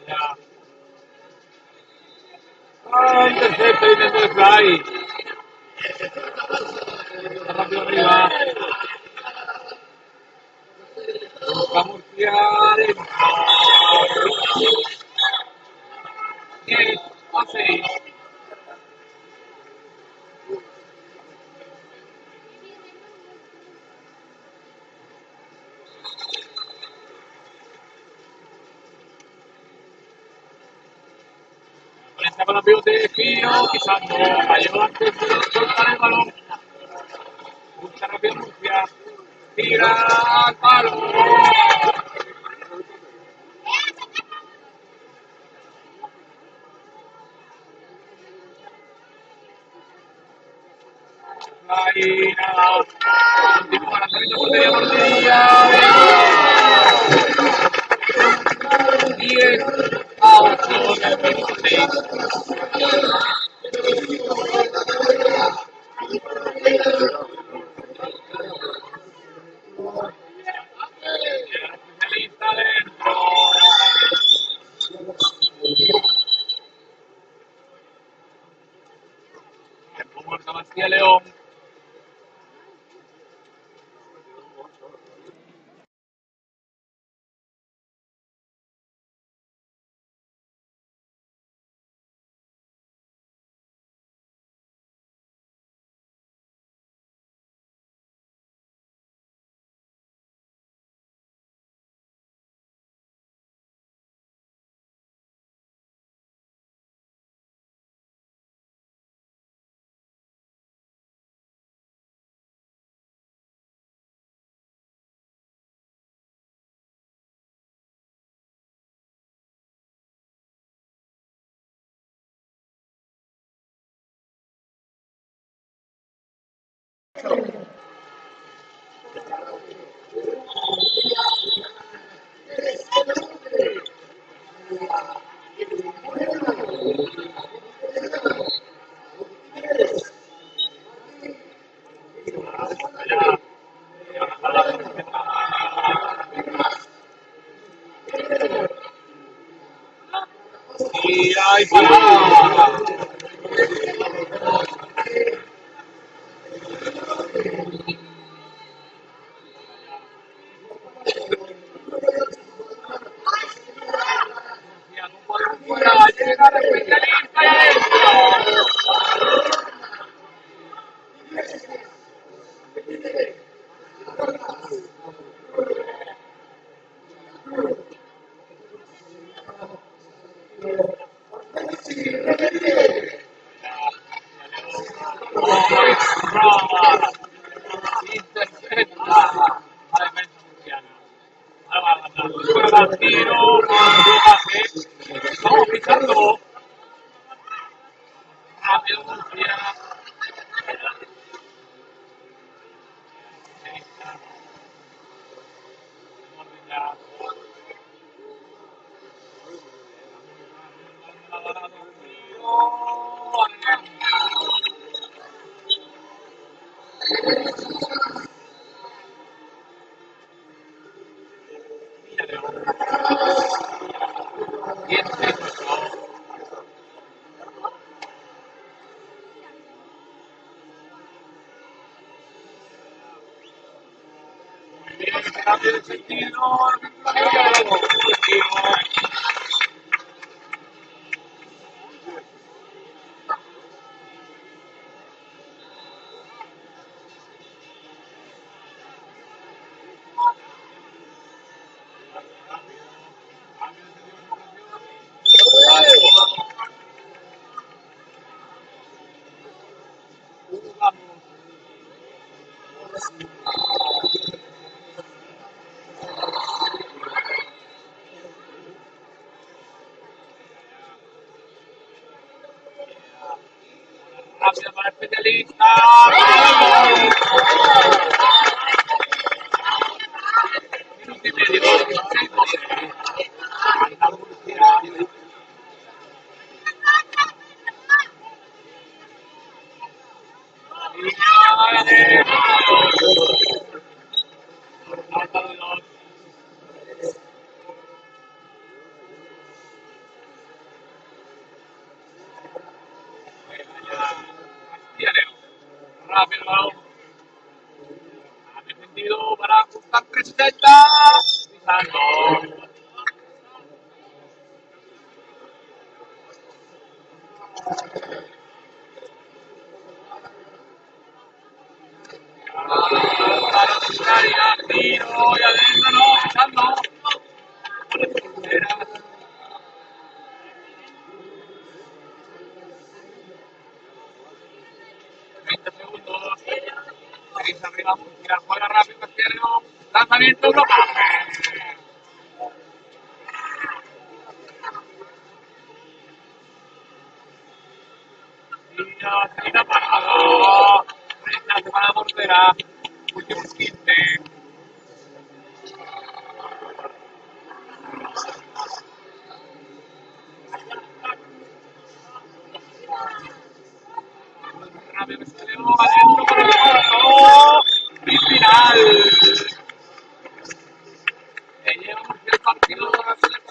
Ya. Ah, intercepto, intento de fly. Está rápido arriba. Busca Murcia dentro. 10-6. Está con los pivotes de Fío, pisando. Cayó antes de soltar el balón. Busca rápido Murcia. Tira al palo. Ahí nada. Continúa lanzamiento, portería, portería. 10-8 en el minuto 6. Llega la especialista dentro. Tiempo muerto Castilla León. Y ahí para. Ya no podemos fuera, llega el especialista y adentro. Brava. Intercepta la defensa murciana. Ahora va a ganar. Juega tiro, no pase. Vamos pisando. Rápido Murcia. Cambio de sentido, rápido para el especialista. Minuto y medio, 16-12. La Murcia. Rápido, ha defendido para ajustar 370. Pisando. Para Australia, tiro y adentro, no, pisando. Era 20 segundos. Seguís arriba, Murcia, juega rápido, Castiello. Lanzamiento, no pase. Tira parado. Rechace para la portera. Últimos 15. Rápido que salió adentro por el corto. Y final. Se lleva el partido de la selección.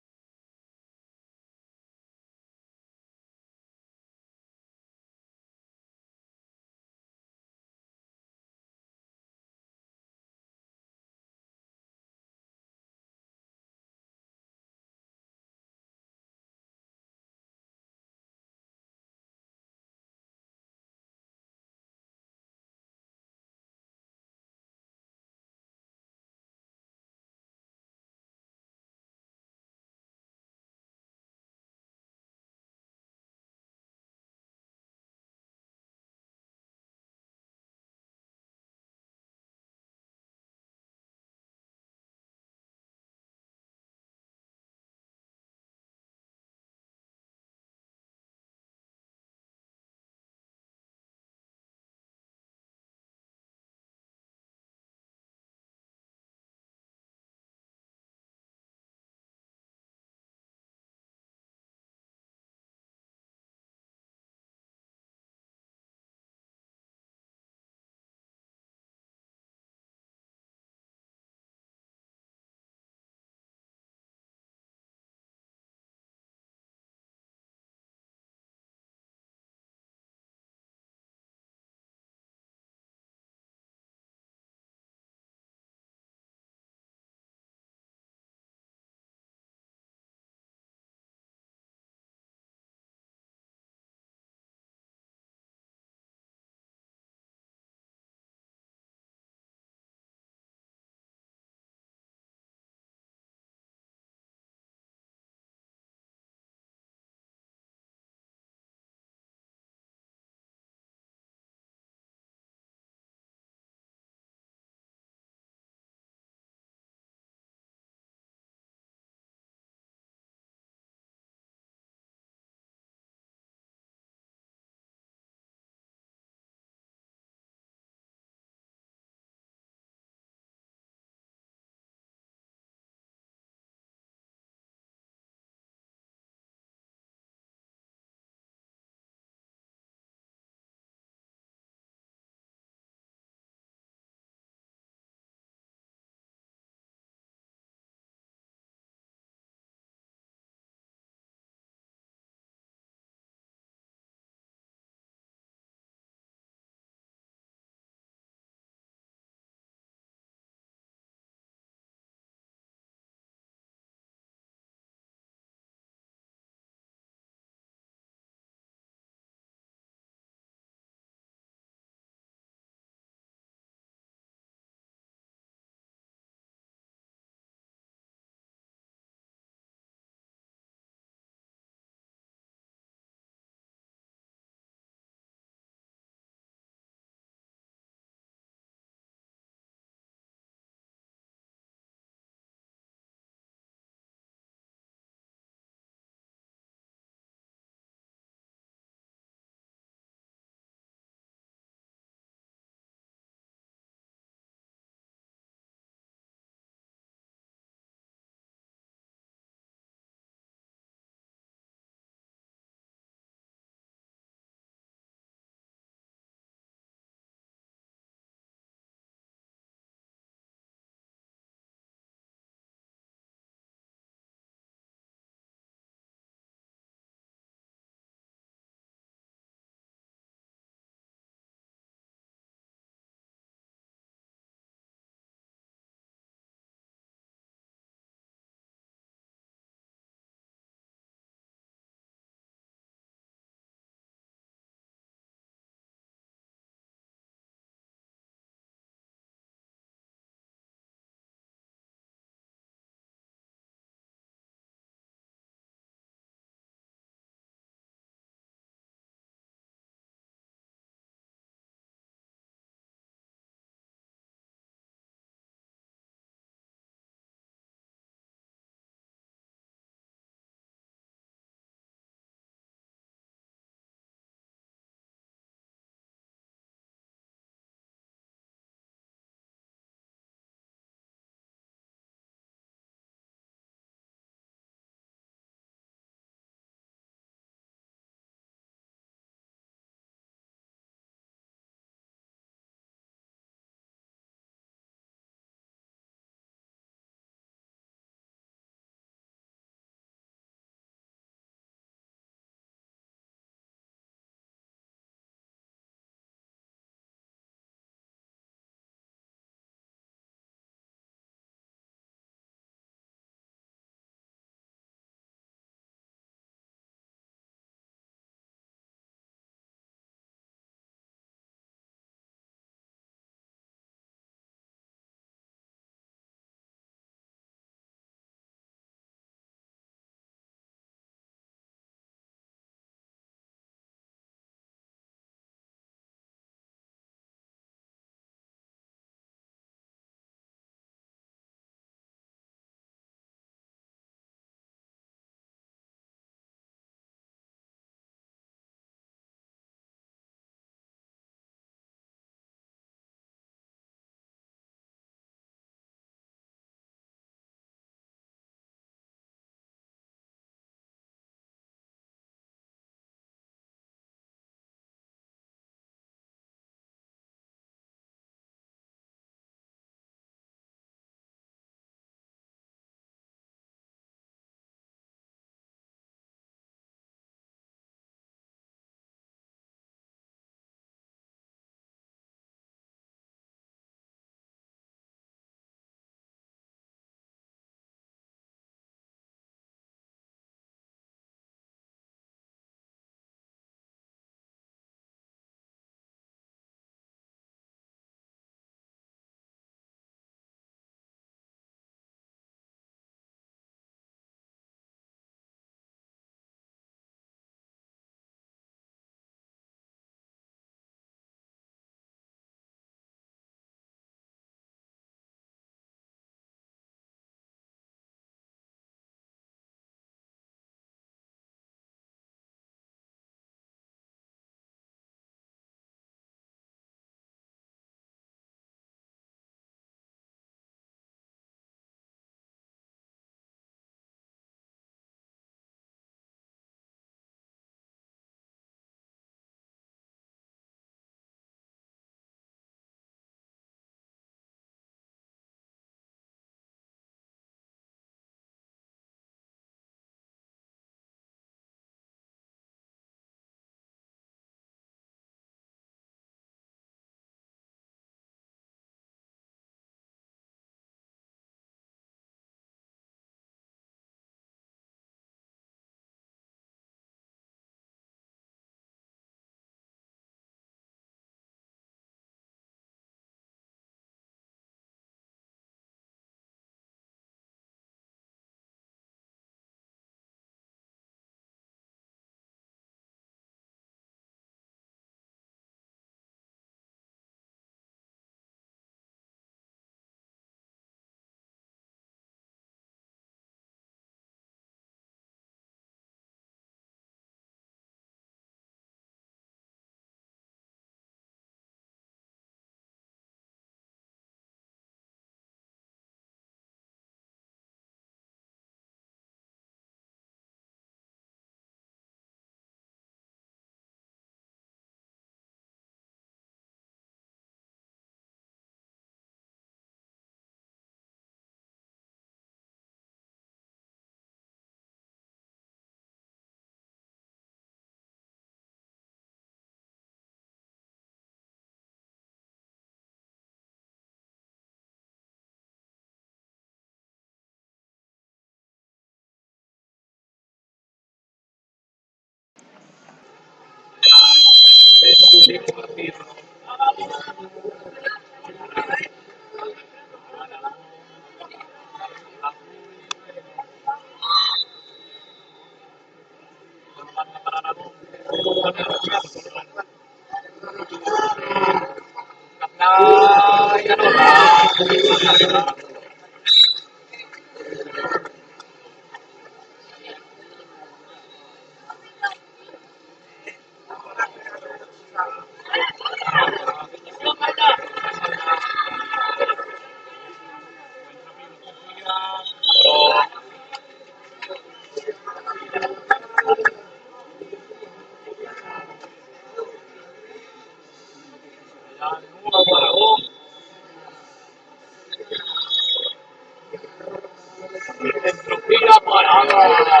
Entropía parada.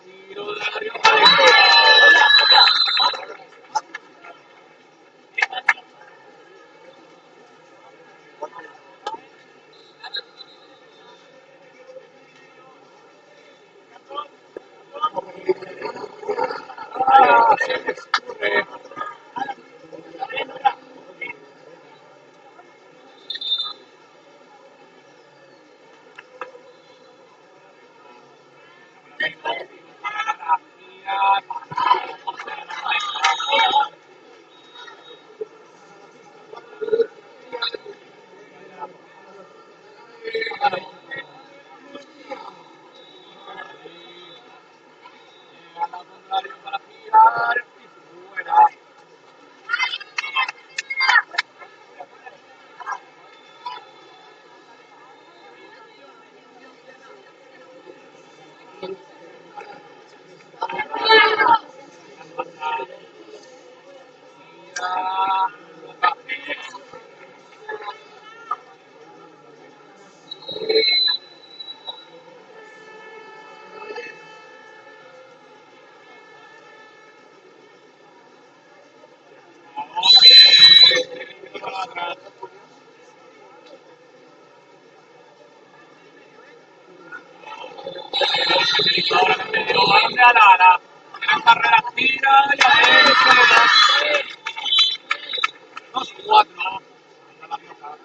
Tiro de la Rioja. Se me escurre. Para girar y fuera. Ahora que me dio balón de Alara. Gran carrera, tira y adentro. 2-4. La Rioja.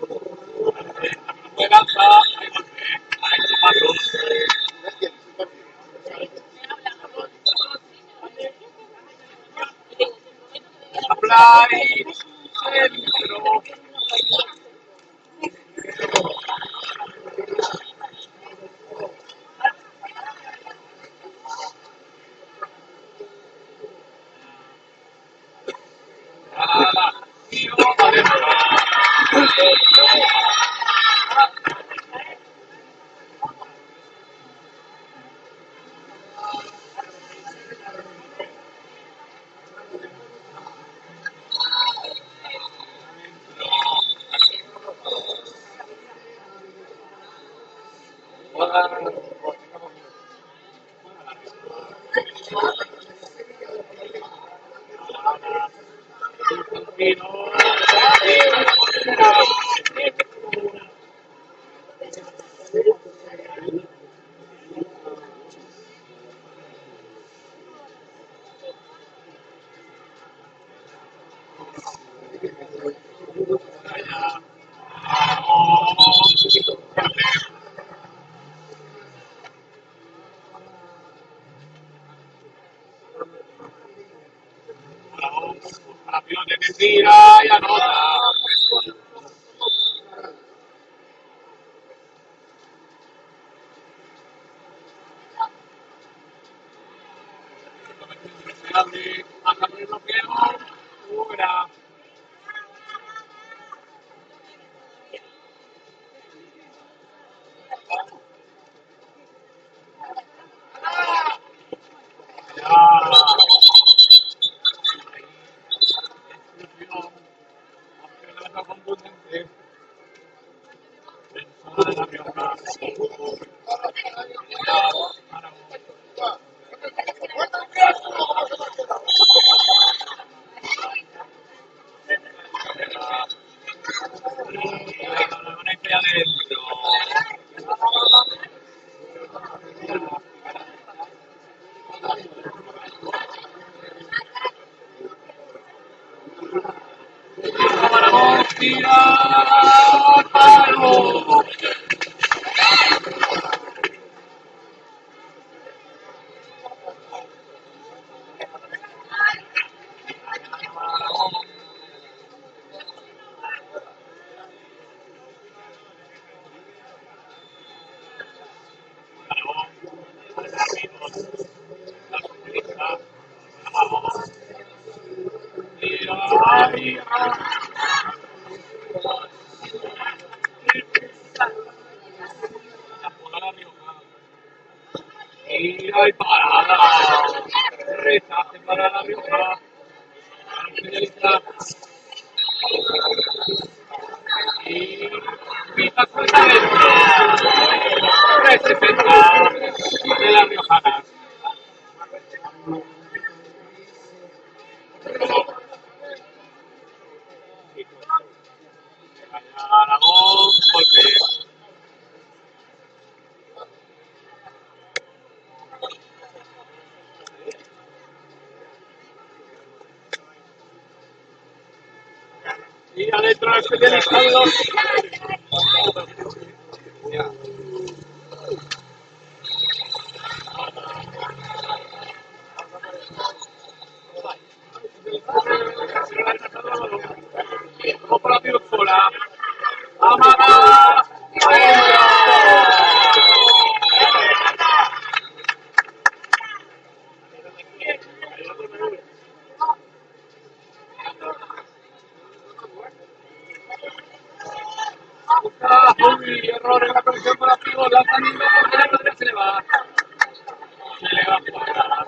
No puede lanzar. Hay golpe. Ha hecho pasos. Play. Centro. Alara. Tiro adentro. Rápido de que tira y anota. Hasta el bloqueo. Fuera. Ya. Contundente. De la Rioja. la conecta adentro. Vamos, tira, palo. Y hay parada. Rechace para la Rioja. Finalista. Y pita suelta dentro. 360 de la Riojana. Aragón, golpe. Y adentro el especialista. Operativo sola. Amaga. Uy, error en la conexión con activo. Lanzamiento por delante, se le va. Se le va fuera.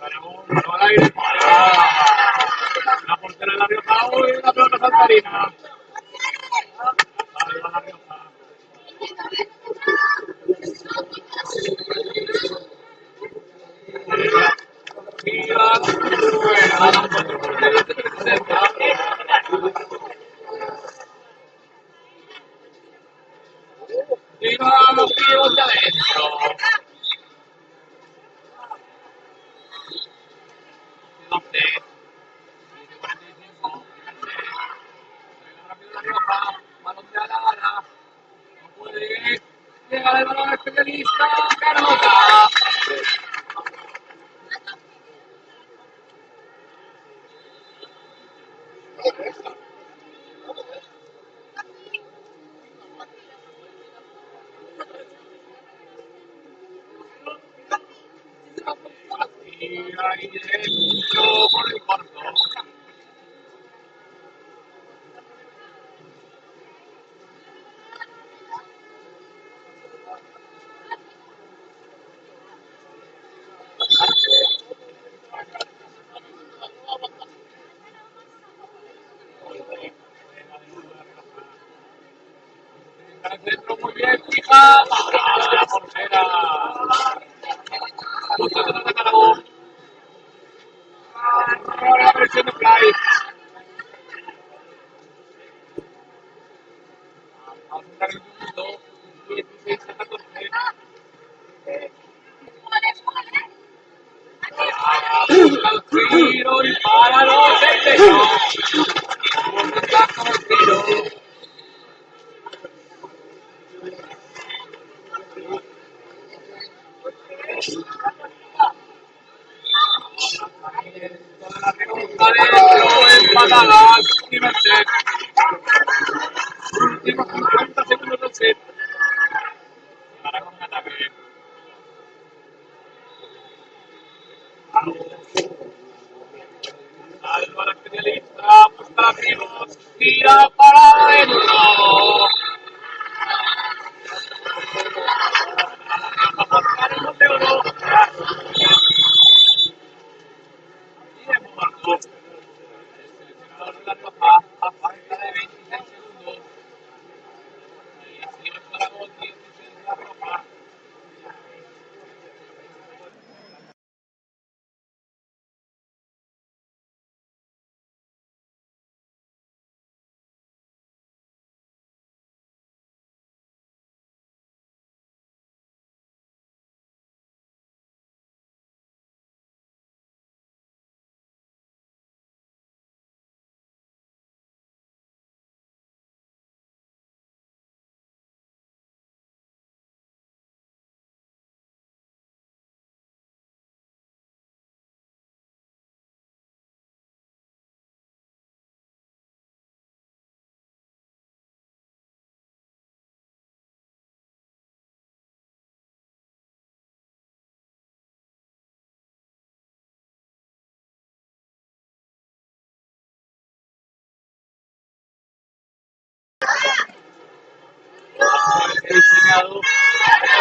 Aragón, al aire. La portera de la Rioja. Uy, la pelota saltarina. La Rioja. Mira, fuera. La cuatro por delante, 360. Tira los tiros de adentro. 12. 45. Rápido la Rioja. Balón de Alara. No puede llegar el balón especialista. Carota. Y ahí dentro por el corto. Al centro muy bien, fija. Para la portera. Buscando de Caragón. Ahora la presión de Fly. Vamos a dar el minuto. 16 a 14. Busca el tiro y para los centros. Con el tiro. Adentro, empatada. Primer set. Últimos 50 segundos del set. Ahora con un ataque. Salva la especialista, busca la tribu, tira para adentro. Para el de oro. enseñado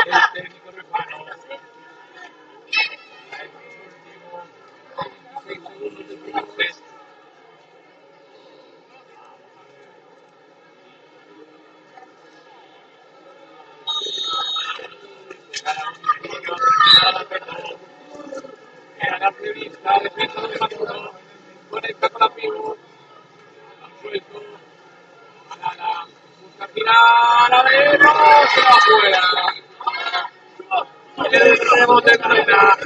el técnico Repano. En los últimos 26 segundos del primer set. Era la prevista defensa de Maduro. Conecta con la pivot. Han suelto. Malala. Busca tirar. A ver. ¡No! Se va afuera. El rebote Malala.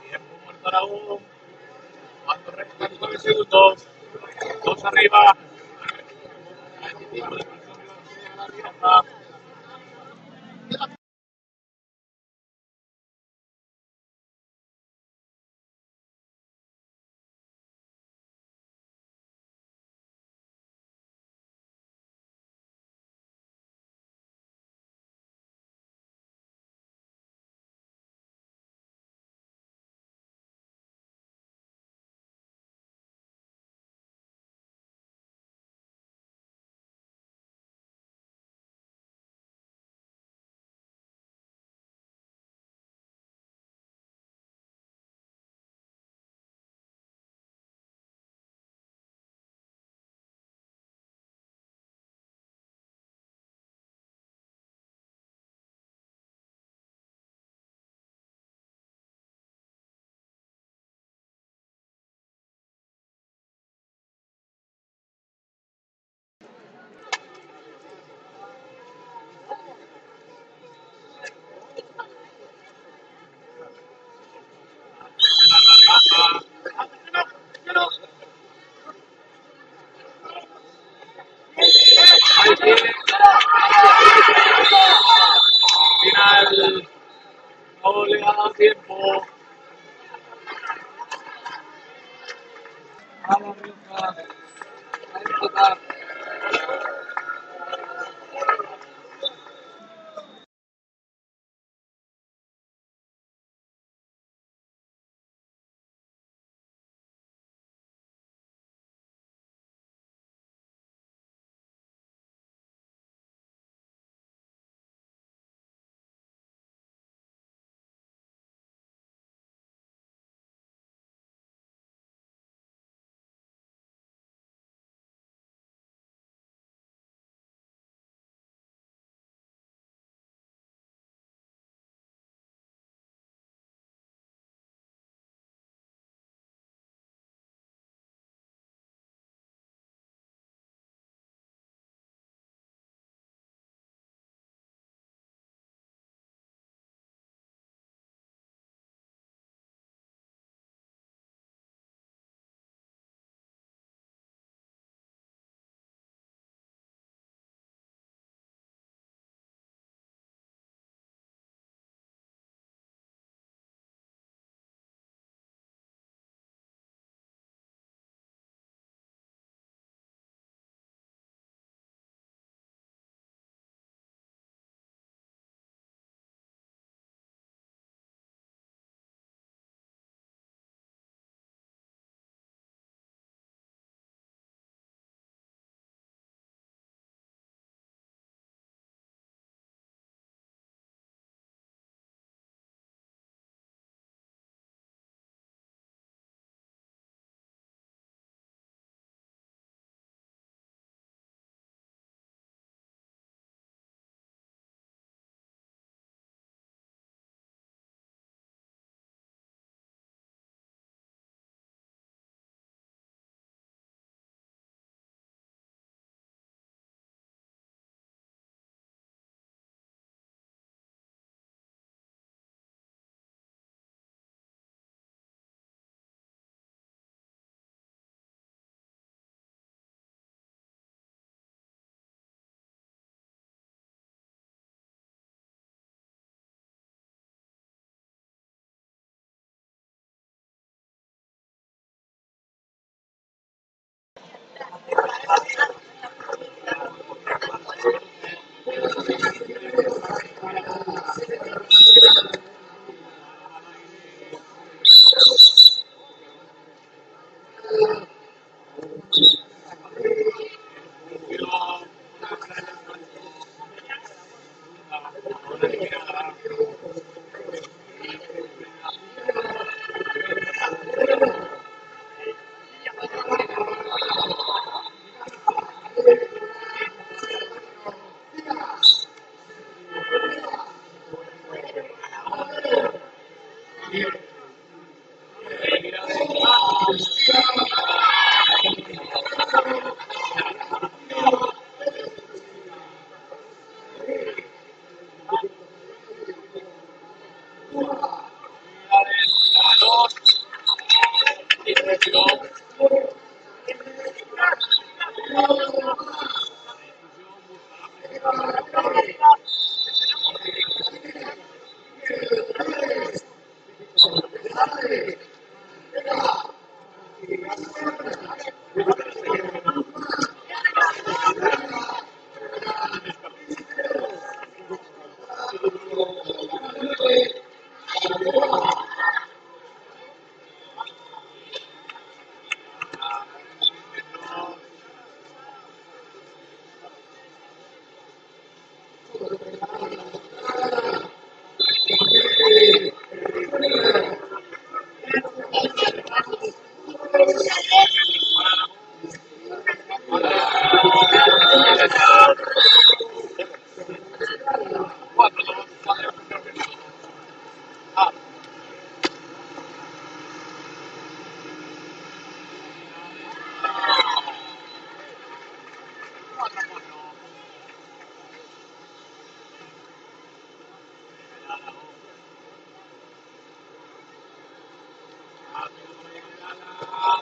Tiempo muerto aún. Cuando restan 9 segundos. Dos arriba. Ahí tiene. Final. No le ha dado tiempo a la Rioja a empatar.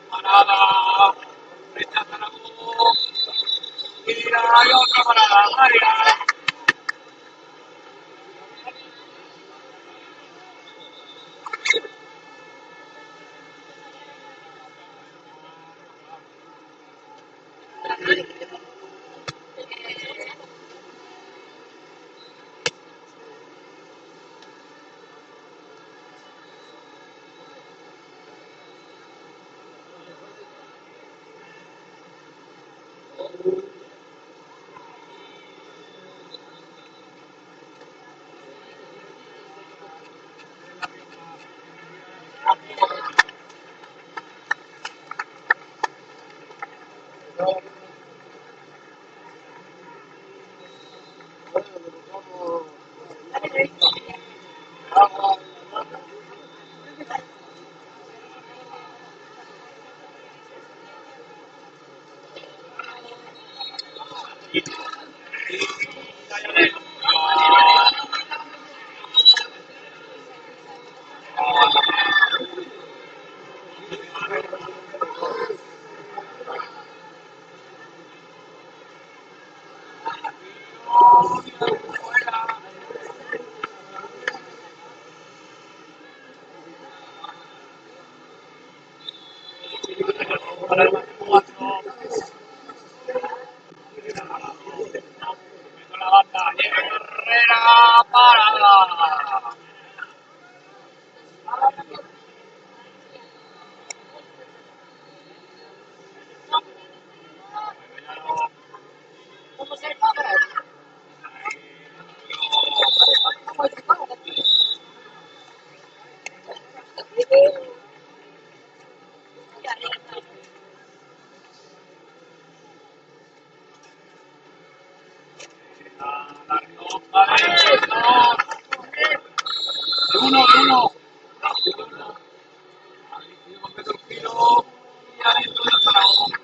Parada. Rechaza la voz. Y hay otra parada. Arias. Para el más 4. La banda. Herrera. Parada. De uno, de uno. Y adentro del Zaragoza.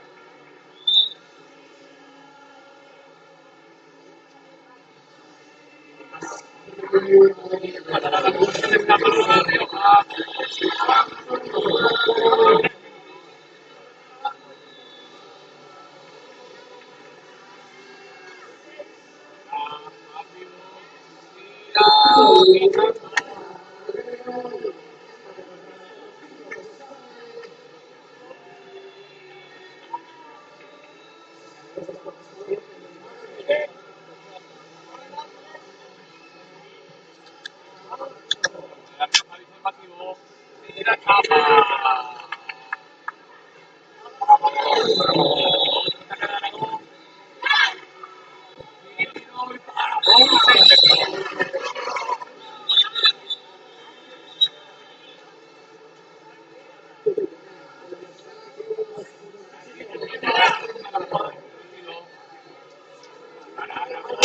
La chapa.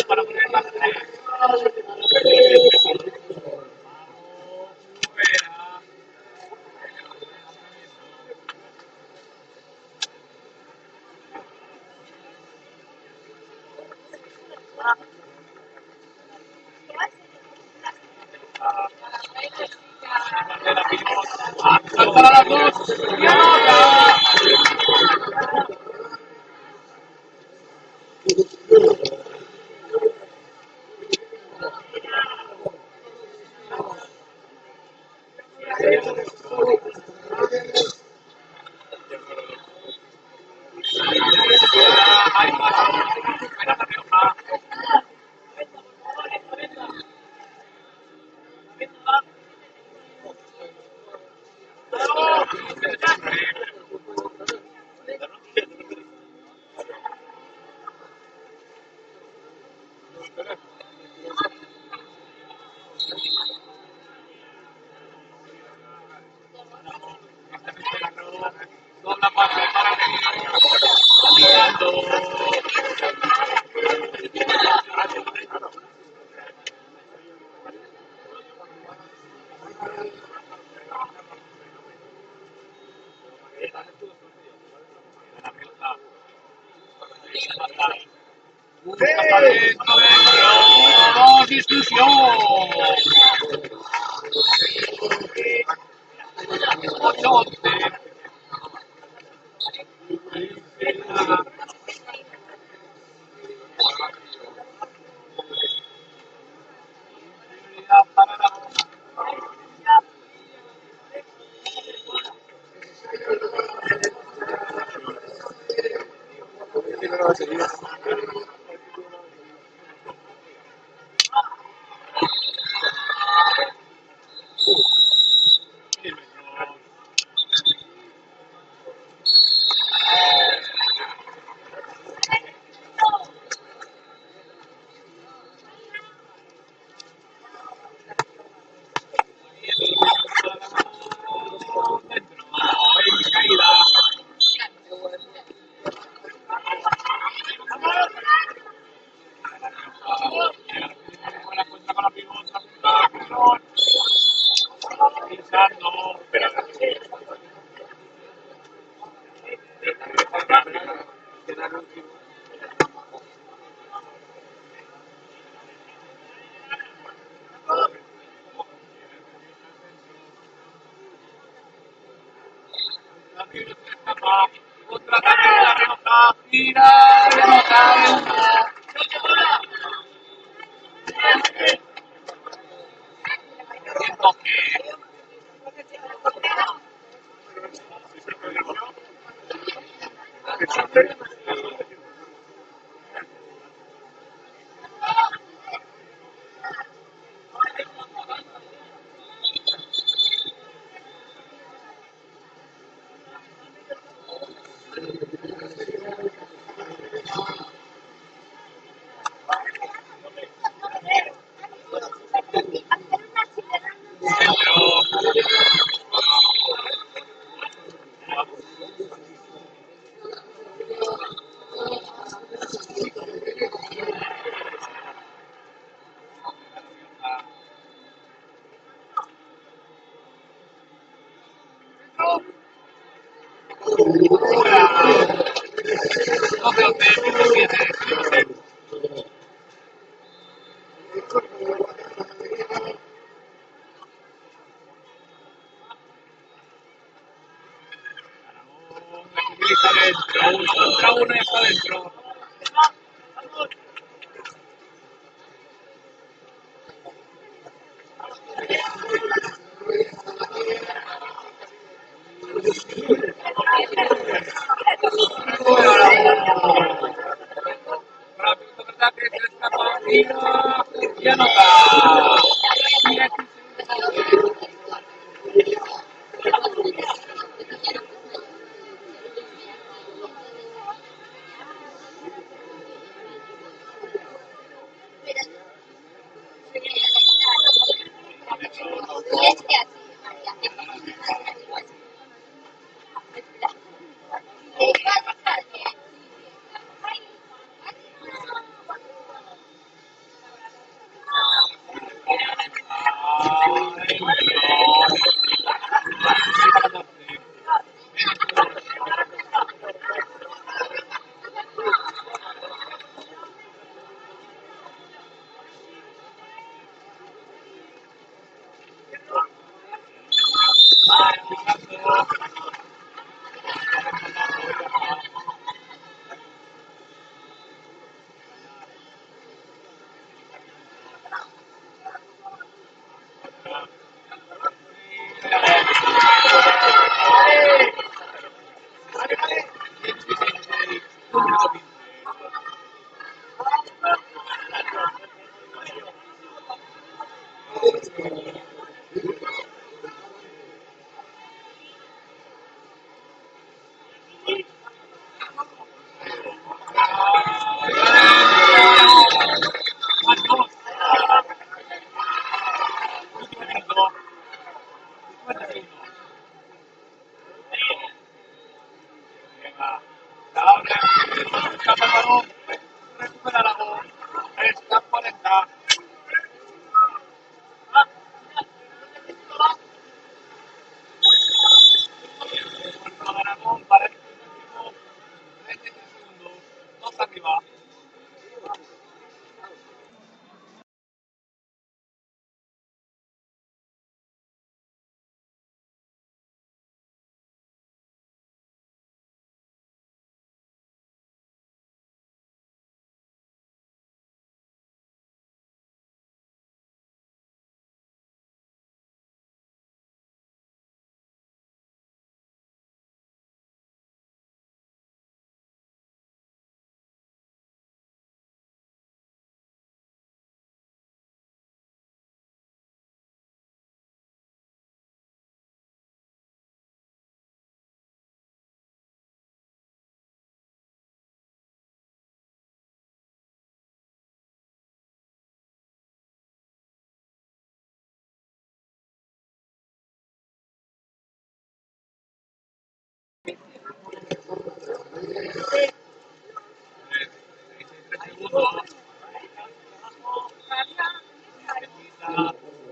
Para poner las 3. Fuera. la pivot. Saltar a las dos. Y anota. Hay balón. Recupera la Rioja. Dobla pase para Menino. Mirando. Busca para adentro, dentro. Discusión. 8-11. Para la Contraataque de la Rioja, gira, remata, toque. Está dentro, uno contra uno y está dentro. Rápido contraataque, se escapa, tira y anota.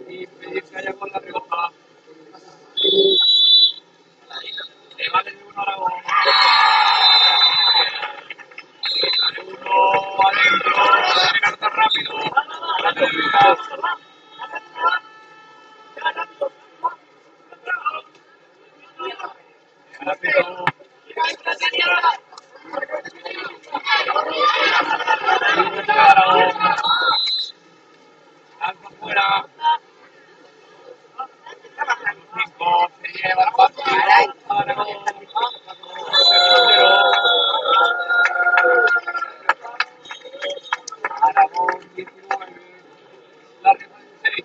Y pedirse allá con la Rioja, le vale de uno Aragón, uno adentro, llegar tan rápido, grande Rivas, rápido, libre de Aragón, alza fuera, 5, se lleva el partido, Aragón, 0, Aragón 19, la Rioja 16.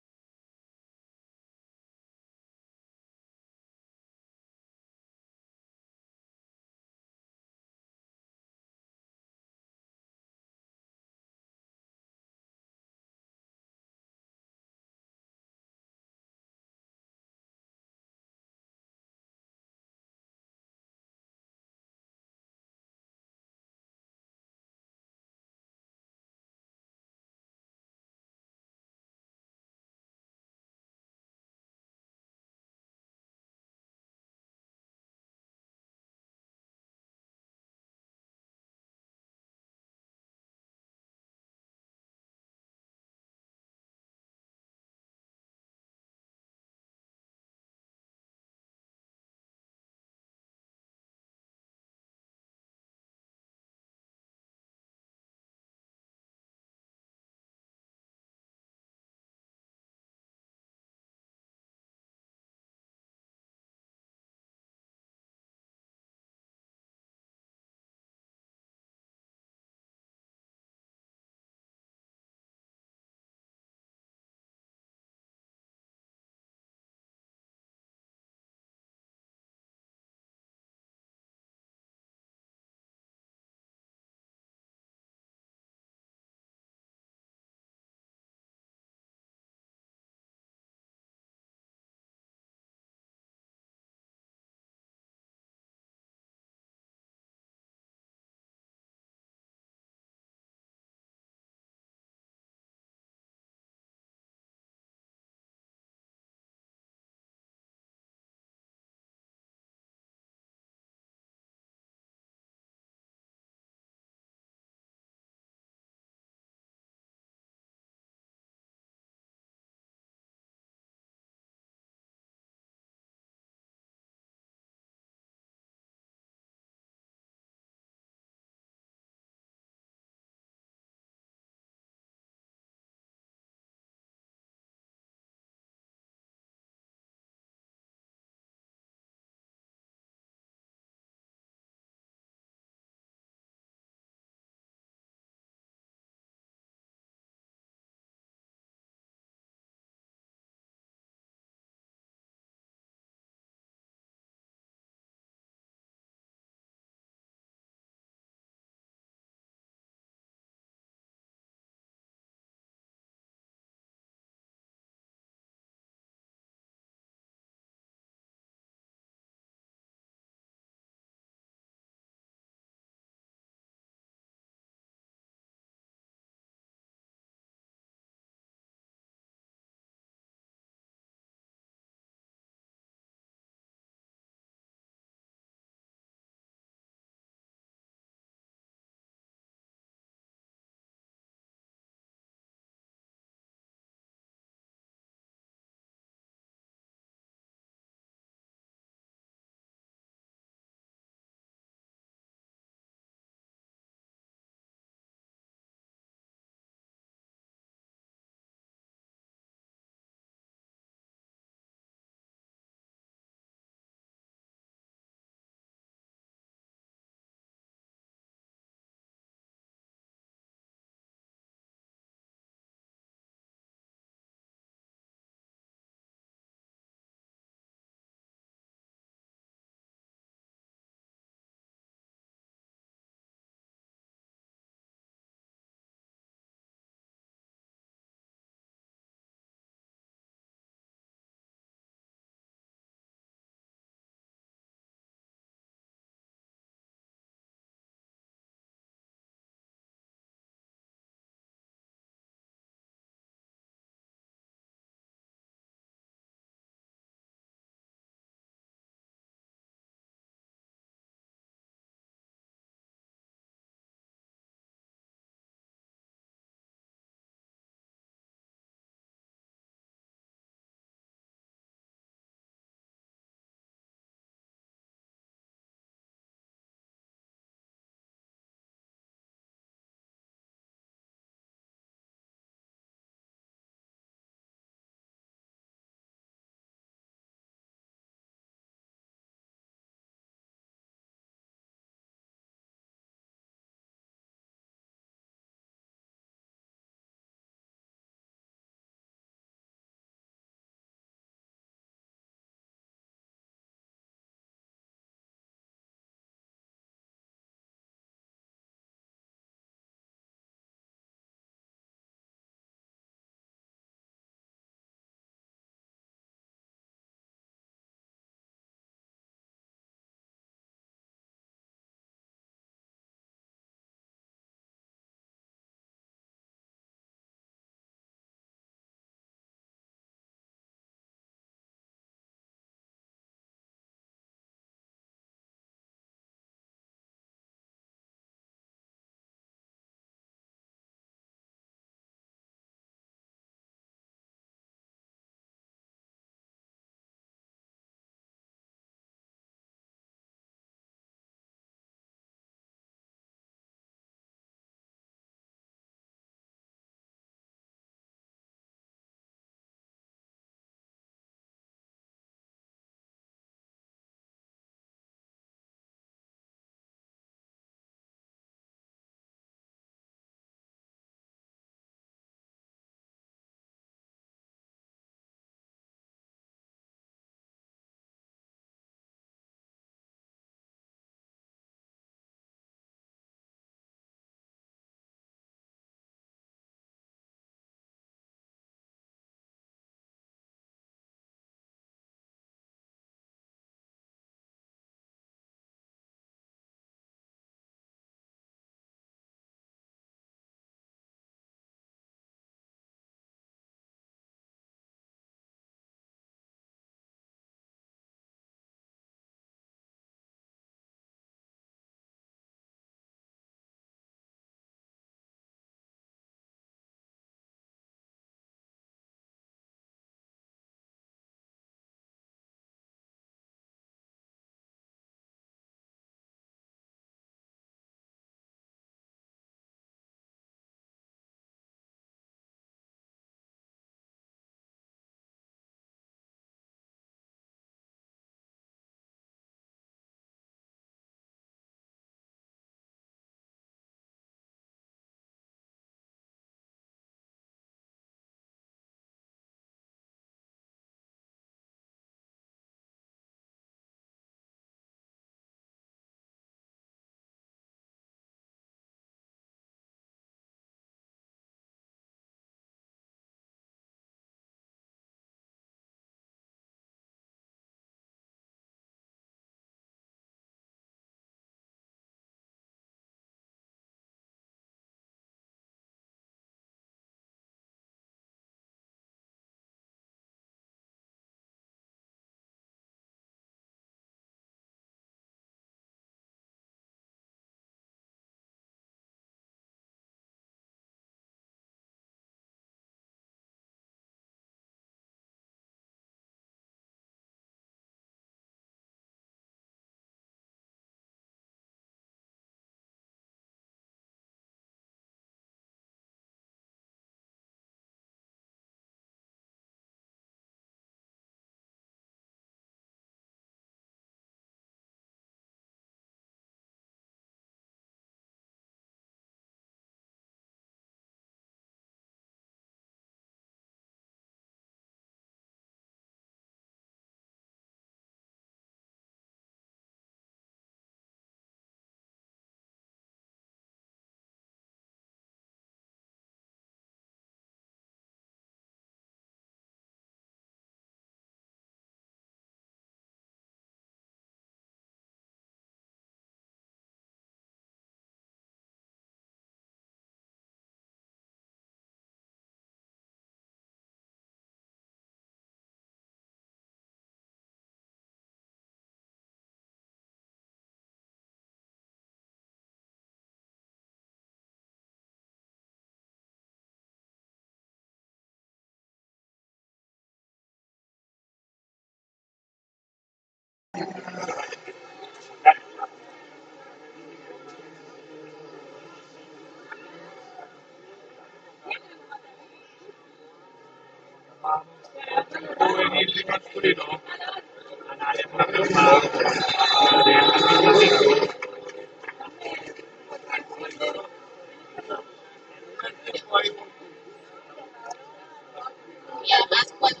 Y además, cuando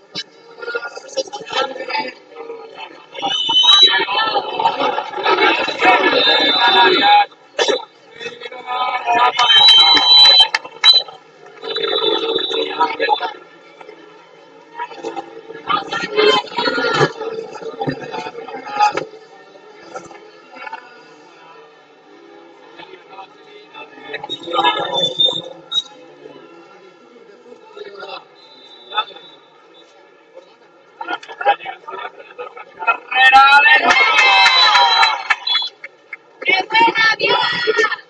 se sacan ¡qué buena vida! ¡Qué buena vida!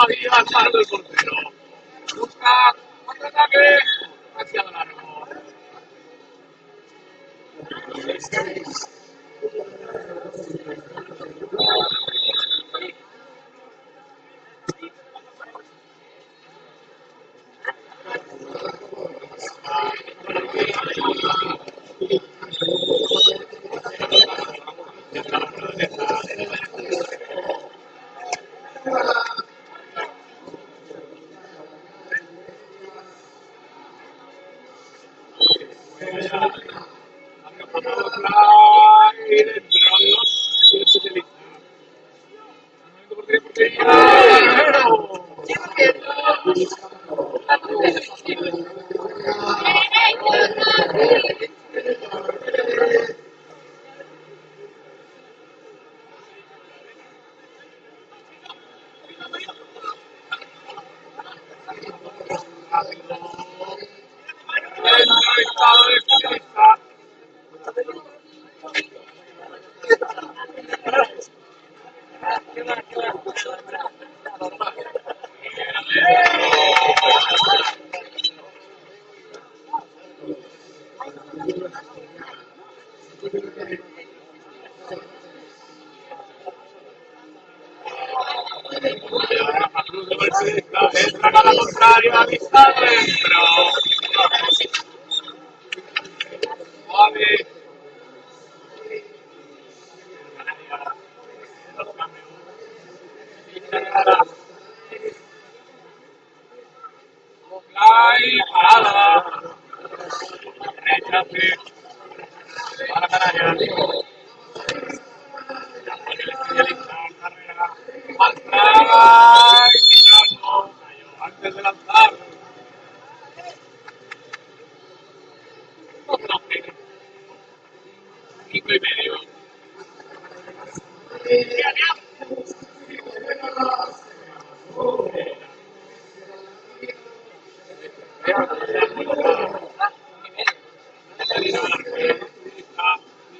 Y al palo del portero. Busca contraataque hacia largo. Y dentro los utiliza. Entra a la contraria, vista dentro. Vale. ahí, parada. Rechace para Canarias. El especialista en carrera. Al try, pisando. Antes de lanzar. Otro pick. 5,5.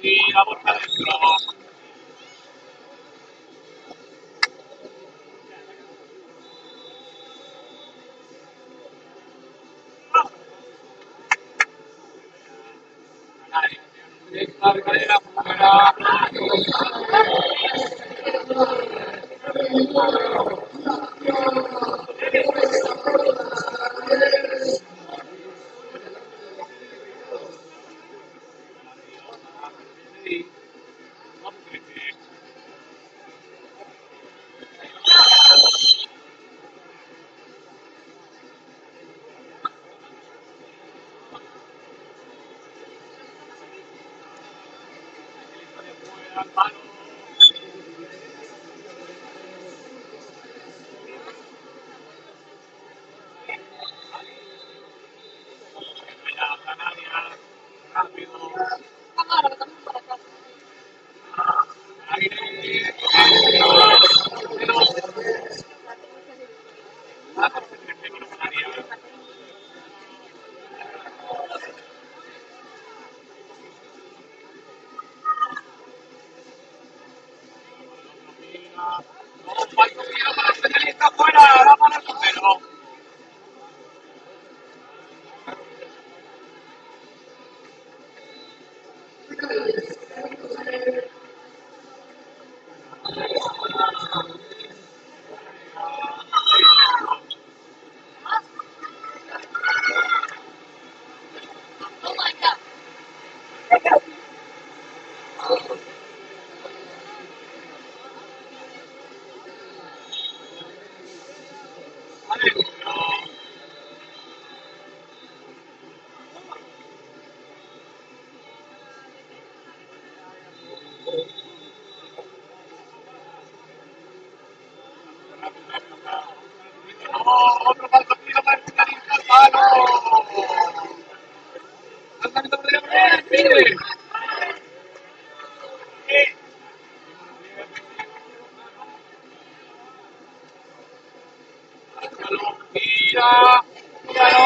Y la borja dentro. Esta carrera fuera. Sí. Vamos a ver. Fuera, palo. Venga, Canarias. Rápido. Aire. Canarias. No, falta un tiro para el especialista fuera. Va para el sombrero. Otro falso tiro para el especialista. ¡Palo! Lanzamiento por delante. Pide. Tira. Tira la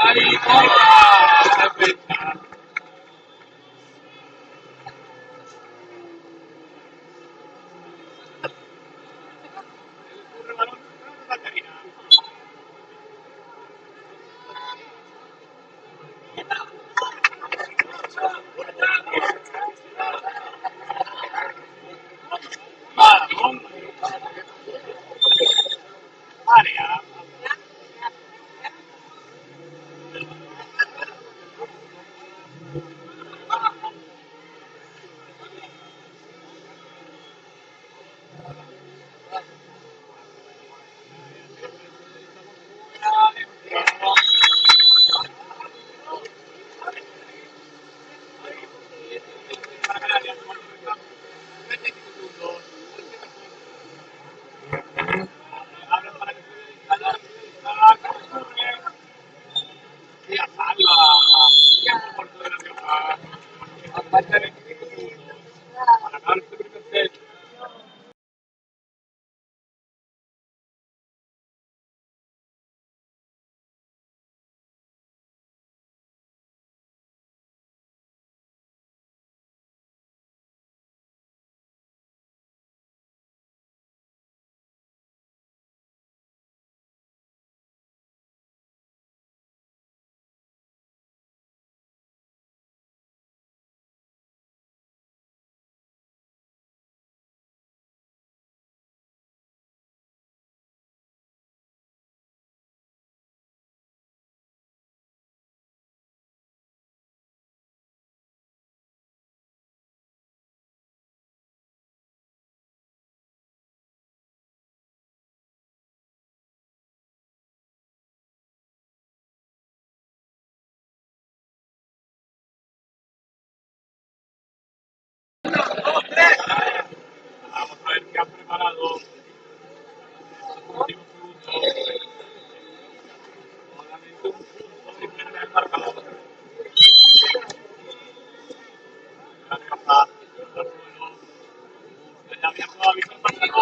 Ahí, corta. Defensa. Corre balón. Catarina. Balón. Área. ganar este primer set. Vamos a ver qué han preparado estos últimos segundos. Solamente un punto diferencia del marcador. La capa, el suelo. Ya había probado el partido.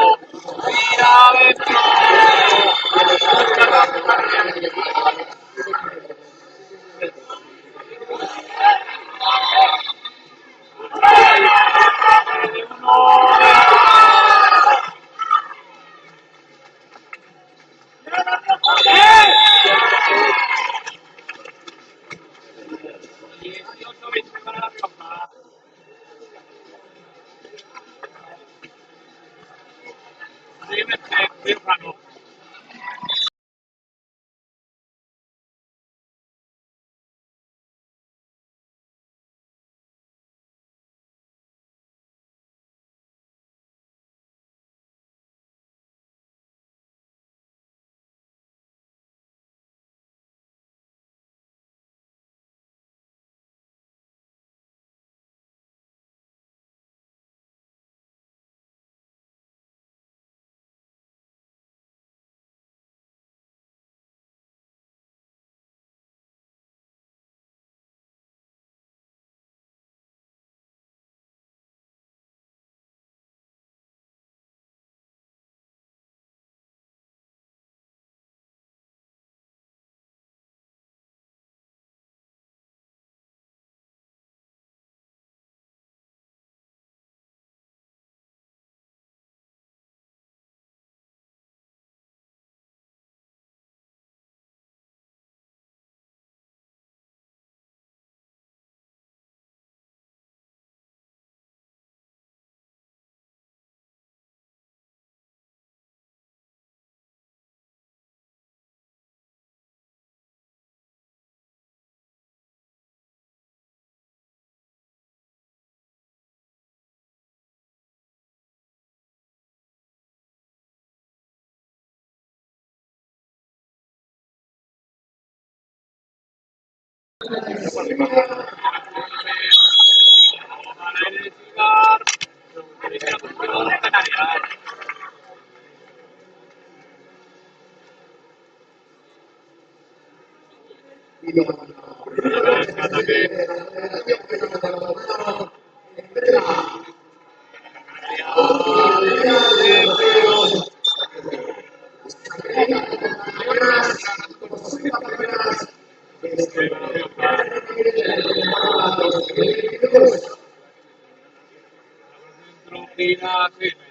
¡Tira adentro!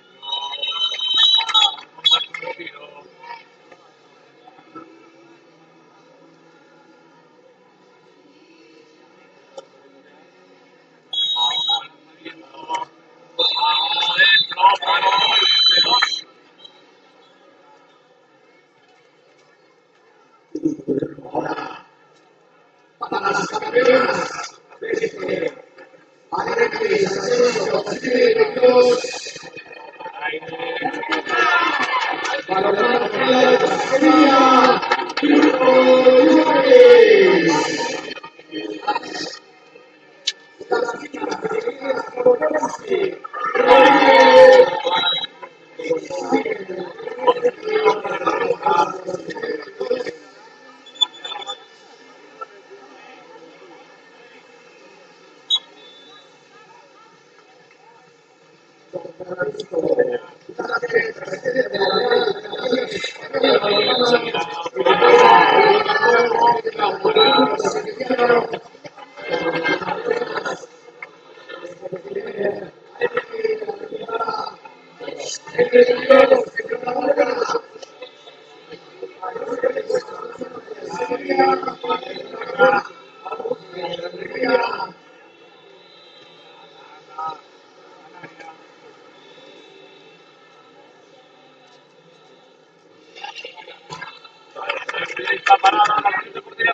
Está parada la portería.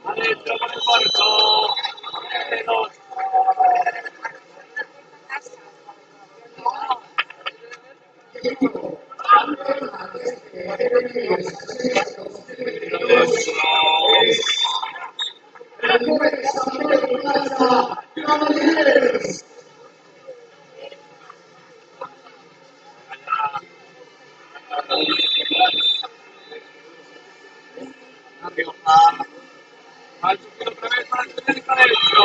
Adentro con el cuarto. Al subir otra vez para el centro derecho.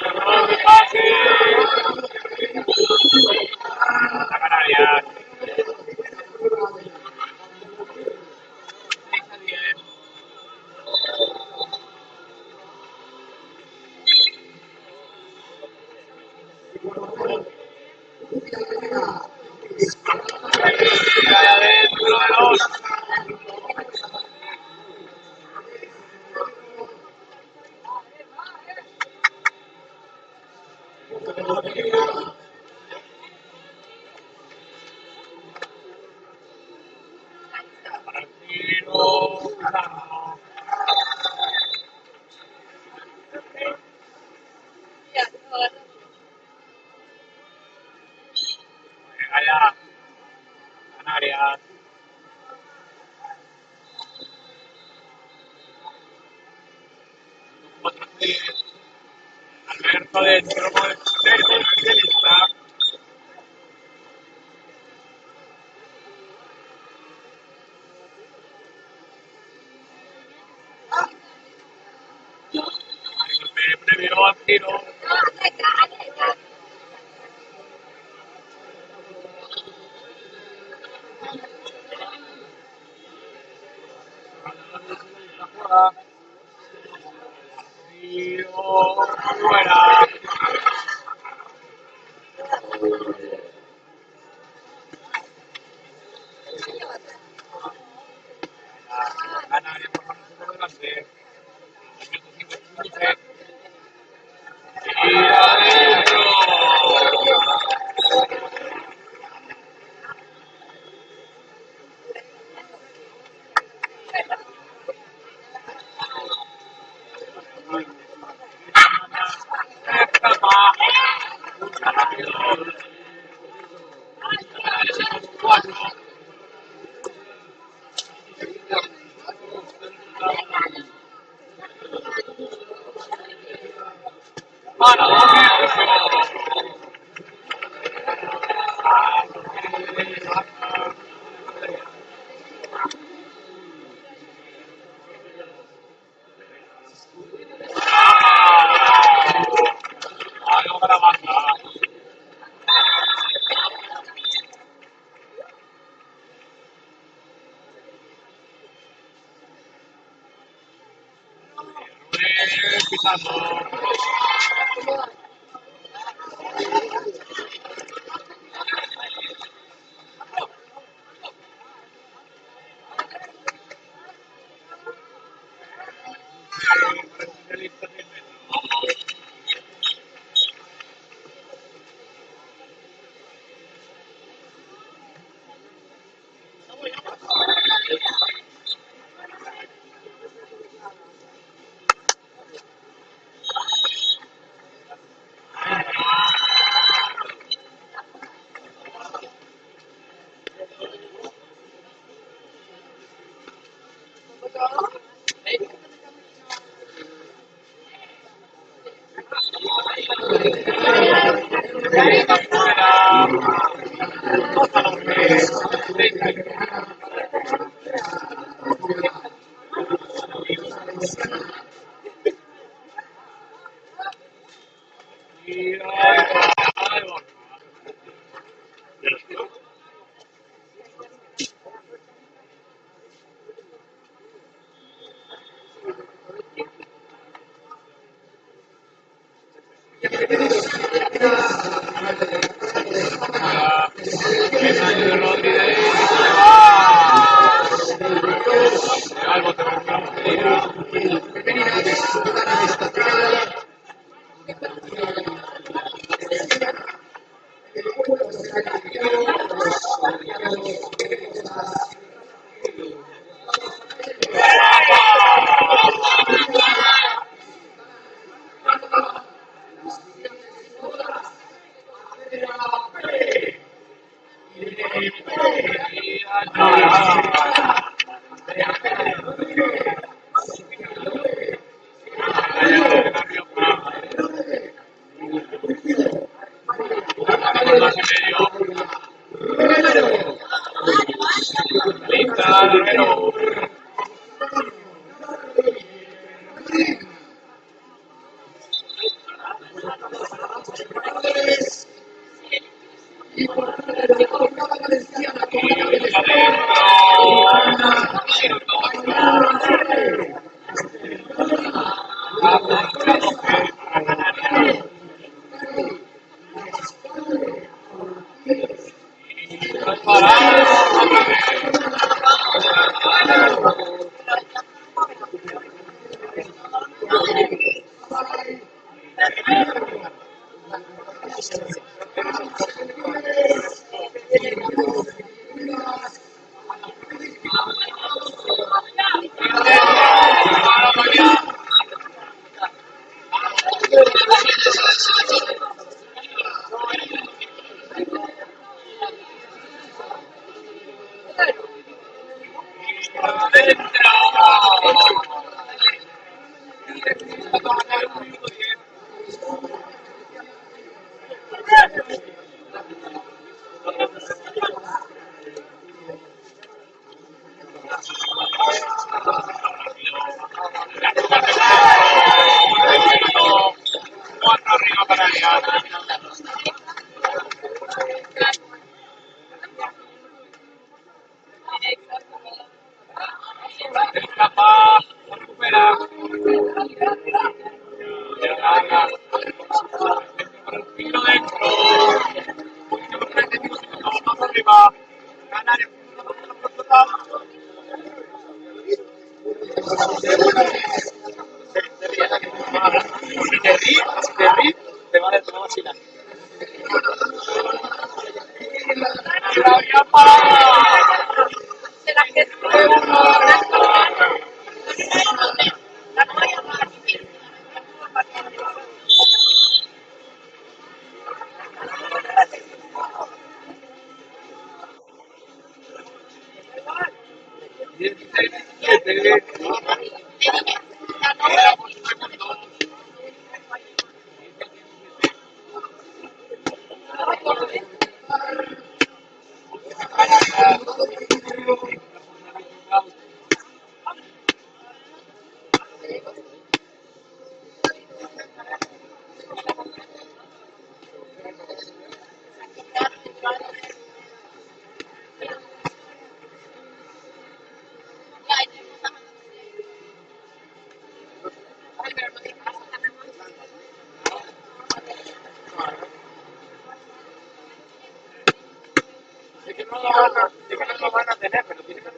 Error de pase. Canarias. 6-10. Adentro de dos. Para el tiro. Allá. Canarias. Cuatro pies. Alberto dentro con el centro especialista. Previo al tiro. Tiro fuera. Canarias por delante. Y adentro. Escapa. Es que no lo van a tener, pero tienen que